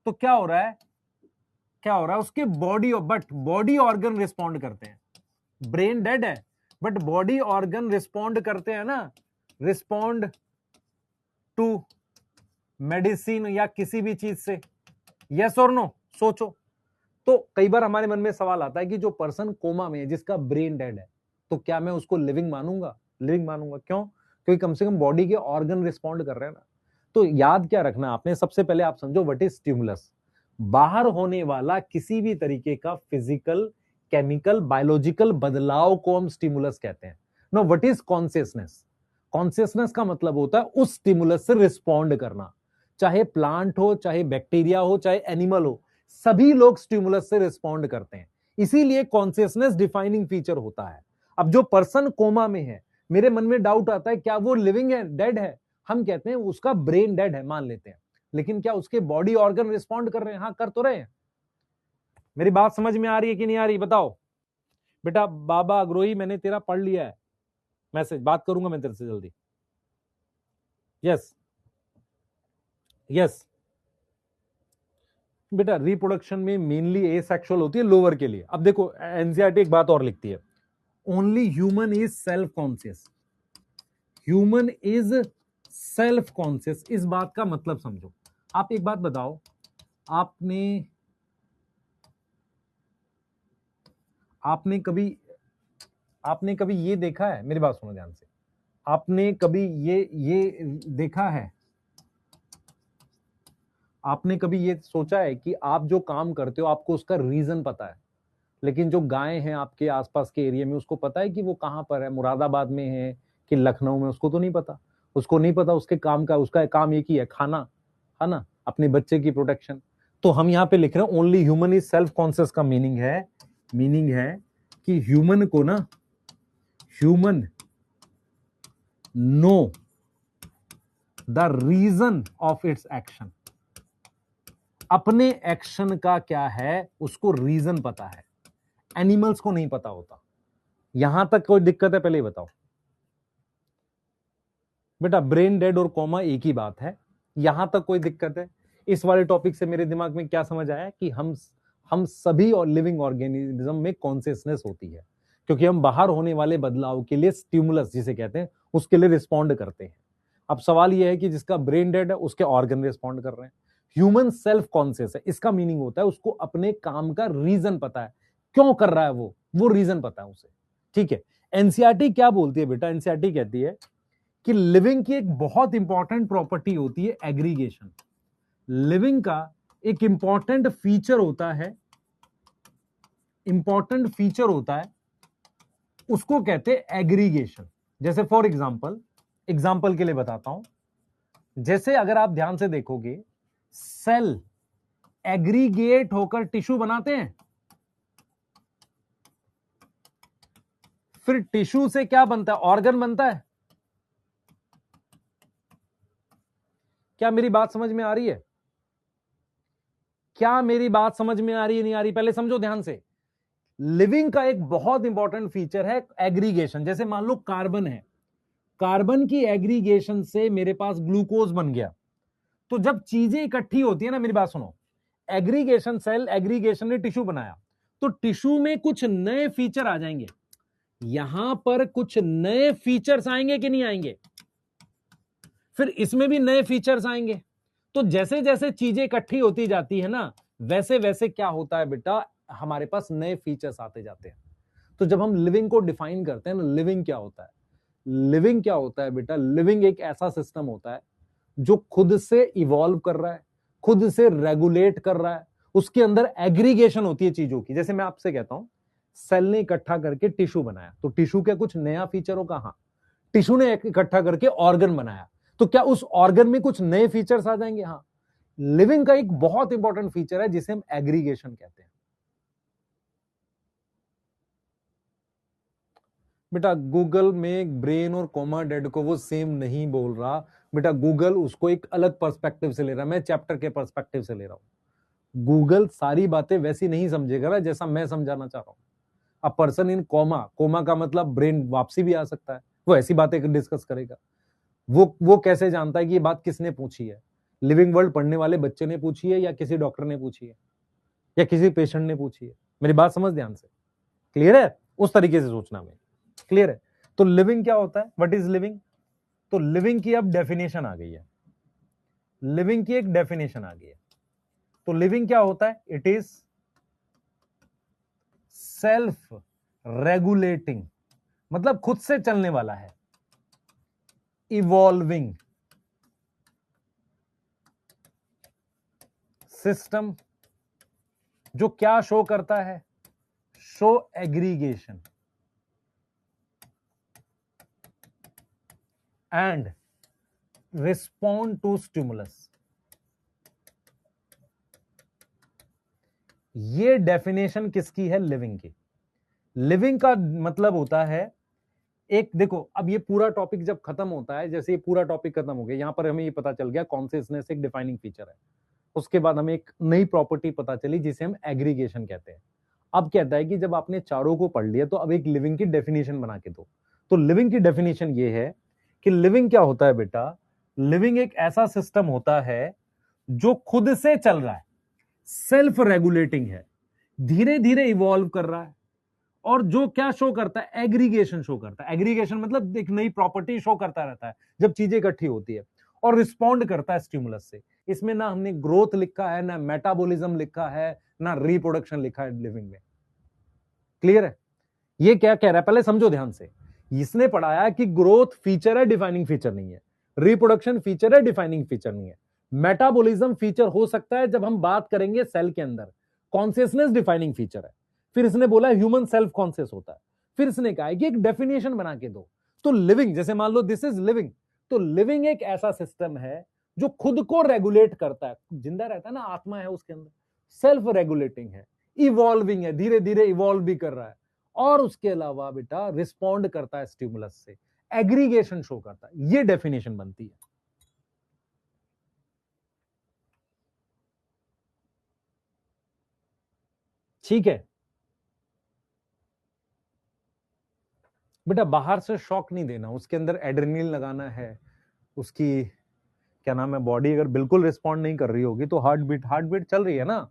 तो क्या हो रहा है? क्या हो रहा है? उसके body, but body organ respond करते हैं। ब्रेन डेड है बट बॉडी ऑर्गन रिस्पॉन्ड करते हैं ना, रिस्पॉन्ड टू मेडिसिन या किसी भी चीज से। यस और नो? सोचो। तो कई बार हमारे मन में सवाल आता है कि जो पर्सन कोमा में है, जिसका ब्रेन डेड है, तो क्या मैं उसको लिविंग मानूंगा? लिविंग मानूंगा। क्यों? क्योंकि कम से कम बॉडी के ऑर्गन रिस्पॉन्ड कर रहे हैं ना। तो याद क्या रखना आपने, सबसे पहले आप समझो व्हाट इज स्टिमुलस। बाहर होने वाला किसी भी तरीके का फिजिकल, केमिकल, बायोलॉजिकल बदलाव को हम स्टिमुलस कहते हैं। No, what is consciousness? Consciousness का मतलब होता है उस स्टिमुलस से रिस्पॉन्ड करना, चाहे प्लांट हो, चाहे बैक्टीरिया हो, चाहे एनिमल हो, सभी लोग स्टिमुलस से रिस्पॉन्ड करते हैं। इसीलिए कॉन्शियसनेस डिफाइनिंग फीचर होता है। अब जो पर्सन कोमा में है, मेरे मन में डाउट आता है क्या वो लिविंग है, डेड है? हम कहते हैं उसका ब्रेन डेड है, मान लेते हैं, लेकिन क्या उसके बॉडी ऑर्गन रिस्पॉन्ड कर रहे हैं? हाँ, कर तो रहे हैं। मेरी बात समझ में आ रही है कि नहीं आ रही, बताओ बेटा। बाबा अग्रोही, मैंने तेरा पढ़ लिया है मैसेज, बात करूंगा मैं तेरे से जल्दी। यस यस बेटा, रिप्रोडक्शन में मेनली एसेक्सुअल होती है लोअर के लिए। अब देखो एनसीईआरटी एक बात और लिखती है, only human is self conscious. Human is self conscious, इस बात का मतलब समझो। आप एक बात बताओ, आपने आपने कभी ये देखा है, मेरी बात सुनो ध्यान से, आपने कभी ये देखा है, आपने कभी ये सोचा है कि आप जो काम करते हो आपको उसका रीजन पता है, लेकिन जो गाय हैं आपके आसपास के एरिया में उसको पता है कि वो कहां पर है, मुरादाबाद में है कि लखनऊ में? उसको तो नहीं पता। उसको नहीं पता उसके काम का, उसका काम एक ही है, खाना, है ना, अपने बच्चे की प्रोटेक्शन। तो हम यहाँ पे लिख रहे हैं only human is self conscious का मीनिंग है कि ह्यूमन को ना, human know the reason of its action. अपने एक्शन का क्या है उसको रीजन पता है, एनिमल्स को नहीं पता होता। यहां तक कोई दिक्कत है? पहले ही बताओ बेटा, ब्रेन डेड और कोमा एक ही बात है, यहां तक कोई दिक्कत है? इस वाले टॉपिक से मेरे दिमाग में क्या समझ आया कि हम सभी और लिविंग ऑर्गेनिज्म में कॉन्शियसनेस होती है, क्योंकि हम बाहर होने वाले बदलाव के लिए स्टिमुलस जिसे कहते हैं उसके लिए रिस्पॉन्ड करते हैं। अब सवाल यह है कि जिसका ब्रेन डेड है उसके ऑर्गन रिस्पॉन्ड कर रहे हैं। ह्यूमन सेल्फ कॉन्शियस है, इसका मीनिंग होता है उसको अपने काम का रीजन पता है, क्यों कर रहा है वो रीजन पता है उसे। ठीक है, एनसीईआरटी क्या बोलती है बेटा? एनसीईआरटी कहती है कि लिविंग की एक बहुत इंपॉर्टेंट प्रॉपर्टी होती है एग्रीगेशन। लिविंग का एक इंपॉर्टेंट फीचर होता है, उसको कहते हैं एग्रीगेशन। जैसे फॉर एग्जांपल के लिए बताता हूं, जैसे अगर आप ध्यान से देखोगे, सेल एग्रीगेट होकर टिश्यू बनाते हैं, फिर टिश्यू से क्या बनता है? ऑर्गन बनता है। क्या मेरी बात समझ में आ रही है? क्या मेरी बात समझ में आ रही है, नहीं आ रही? पहले समझो ध्यान से। लिविंग का एक बहुत इंपॉर्टेंट फीचर है एग्रीगेशन। जैसे मान लो कार्बन है, कार्बन की एग्रीगेशन से मेरे पास ग्लूकोज बन गया। तो जब चीजें इकट्ठी होती है ना, मेरी बात सुनो, एग्रीगेशन, सेल एग्रीगेशन ने टिश्यू बनाया, तो टिश्यू में कुछ नए फीचर आ जाएंगे। यहां पर कुछ नए फीचर्स आएंगे कि नहीं आएंगे? फिर इसमें भी नए फीचर्स आएंगे। तो जैसे जैसे चीजें इकट्ठी होती जाती है ना, वैसे वैसे क्या होता है बेटा, हमारे पास नए फीचर्स आते जाते हैं। तो जब हम लिविंग को डिफाइन करते हैं ना, लिविंग क्या होता है? लिविंग क्या होता है बेटा? लिविंग एक ऐसा सिस्टम होता है जो खुद से इवॉल्व कर रहा है, खुद से रेगुलेट कर रहा है, उसके अंदर एग्रीगेशन होती है चीजों की। जैसे मैं आपसे कहता हूं, सेल ने इकट्ठा करके टिश्यू बनाया, तो टिश्यू का कुछ नया फीचर होगा? हाँ। टिश्यू ने इकट्ठा करके ऑर्गन बनाया, तो क्या उस ऑर्गन में कुछ नए फीचर्स आ जाएंगे? हाँ। लिविंग का एक बहुत इंपॉर्टेंट फीचर है जिसे हम एग्रीगेशन कहते हैं। बेटा गूगल में ब्रेन और कोमा डेड को वो सेम नहीं बोल रहा बेटा, गूगल उसको एक अलग पर्सपेक्टिव से ले रहा है, मैं चैप्टर के पर्सपेक्टिव से ले रहा हूं। गूगल सारी बातें वैसी नहीं समझेगा ना जैसा मैं समझाना चाह रहा हूं। A person in coma, coma का मतलब ब्रेन वापसी भी आ सकता है, वो ऐसी बातें डिस्कस करेगा। वो कैसे जानता है कि ये बात किसने पूछी है? लिविंग वर्ल्ड पढ़ने वाले बच्चे ने पूछी है, या किसी डॉक्टर ने पूछी है, या किसी पेशेंट ने पूछी है? मेरी बात समझ ध्यान से, क्लियर है? उस तरीके से सोचना में, क्लियर है? तो लिविंग क्या होता है? What is living? तो लिविंग की अब डेफिनेशन आ गई है, लिविंग की एक डेफिनेशन आ गई है। तो लिविंग क्या होता है? इट इज सेल्फ रेगुलेटिंग, मतलब खुद से चलने वाला है, इवॉल्विंग सिस्टम, जो क्या शो करता है? Show aggregation. And respond to stimulus. ये डेफिनेशन किसकी है? लिविंग की। लिविंग का मतलब होता है, एक देखो, अब ये पूरा टॉपिक जब खत्म होता है, जैसे ये पूरा टॉपिक खत्म हो गया, यहां पर हमें ये पता चल गया कॉन्शियसनेस एक डिफाइनिंग फीचर है। उसके बाद हमें एक नई प्रॉपर्टी पता चली जिसे हम एग्रीगेशन कहते हैं। अब कहता है कि जब आपने चारों को पढ़ लिया तो अब एक लिविंग की डेफिनेशन बना के दो। तो लिविंग की डेफिनेशन ये है कि लिविंग क्या होता है बेटा? लिविंग एक ऐसा सिस्टम होता है जो खुद से चल रहा है, सेल्फ रेगुलेटिंग है, धीरे धीरे इवॉल्व कर रहा है, और जो क्या शो करता है? एग्रीगेशन शो करता है। एग्रीगेशन मतलब एक नई प्रॉपर्टी शो करता रहता है जब चीजें इकट्ठी होती है, और रिस्पॉन्ड करता है स्टिमुलस से। इसमें ना हमने ग्रोथ लिखा है, ना मेटाबॉलिज्म लिखा है, ना रिप्रोडक्शन लिखा है लिविंग में। क्लियर है? ये क्या कह रहा है पहले समझो ध्यान से। इसने पढ़ाया कि ग्रोथ फीचर है, डिफाइनिंग फीचर नहीं है। रिप्रोडक्शन फीचर है, डिफाइनिंग फीचर नहीं है। मेटाबॉलिज्म फीचर हो सकता है जब हम बात करेंगे सेल के अंदर। कॉन्शियसनेस डिफाइनिंग फीचर है। फिर इसने बोला ह्यूमन सेल्फ कॉन्शियस होता है। फिर इसने कहा कि एक डेफिनेशन बना के दो। तो लिविंग, जैसे मान लो दिस इज लिविंग, तो लिविंग एक ऐसा सिस्टम है जो खुद को रेगुलेट करता है, जिंदा रहता है ना, आत्मा है उसके अंदर, सेल्फ रेगुलेटिंग है, इवॉल्विंग है, धीरे धीरे इवॉल्व भी कर रहा है, और उसके अलावा बेटा रिस्पॉन्ड करता है स्टिमुलस से, एग्रीगेशन शो करता है। ये डेफिनेशन बनती है। ठीक है बेटा, बाहर से शॉक नहीं देना, उसके अंदर एड्रेनलिन लगाना है, उसकी क्या नाम है, बॉडी अगर बिल्कुल रिस्पॉन्ड नहीं कर रही होगी तो हार्ट बीट चल रही है ना।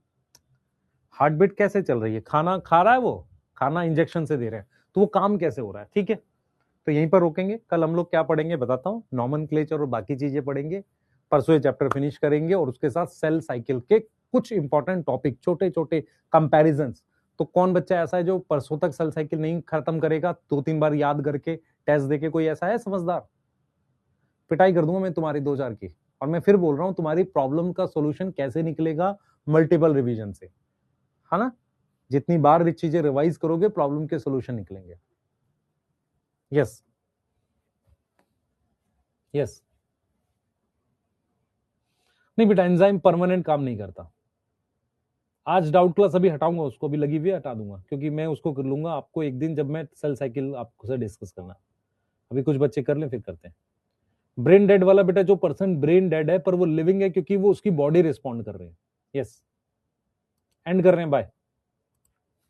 हार्ट बीट कैसे चल रही है? खाना खा रहा है वो, खाना इंजेक्शन से दे रहे हैं, तो वो काम कैसे हो रहा है? ठीक है, तो यहीं पर रोकेंगे। कल हम लोग क्या पढ़ेंगे बताता हूँ, नॉमेनक्लेचर और बाकी चीजें पढ़ेंगे। परसों ये चैप्टर फिनिश करेंगे, और उसके साथ सेल साइकिल के कुछ इंपॉर्टेंट टॉपिक, छोटे छोटे कंपैरिजंस। तो कौन बच्चा ऐसा है जो परसों तक सेल साइकिल नहीं खत्म करेगा, 2-3 बार याद करके टेस्ट देके? कोई ऐसा है समझदार? पिटाई कर दूंगा मैं तुम्हारी 2-4 की। और मैं फिर बोल रहा हूं, तुम्हारी प्रॉब्लम का सोल्यूशन कैसे निकलेगा? मल्टीपल रिवीजन से, है ना। जितनी बार चीजें रिवाइज करोगे प्रॉब्लम के सोल्यूशन निकलेंगे। Yes yes. नहीं बेटा, एंजाइम परमानेंट काम नहीं करता। आज डाउट क्लास अभी हटाऊंगा, उसको भी लगी हुई हटा दूंगा, क्योंकि मैं उसको कर लूंगा आपको एक दिन, जब मैं सेल साइकिल आपको से डिस्कस करना। अभी कुछ बच्चे कर लें फिर करते हैं। ब्रेन डेड वाला बेटा, जो पर्सन ब्रेन डेड है पर वो लिविंग है, क्योंकि वो उसकी बॉडी रिस्पॉन्ड कर रही है। यस, एंड कर रहे हैं, बाय।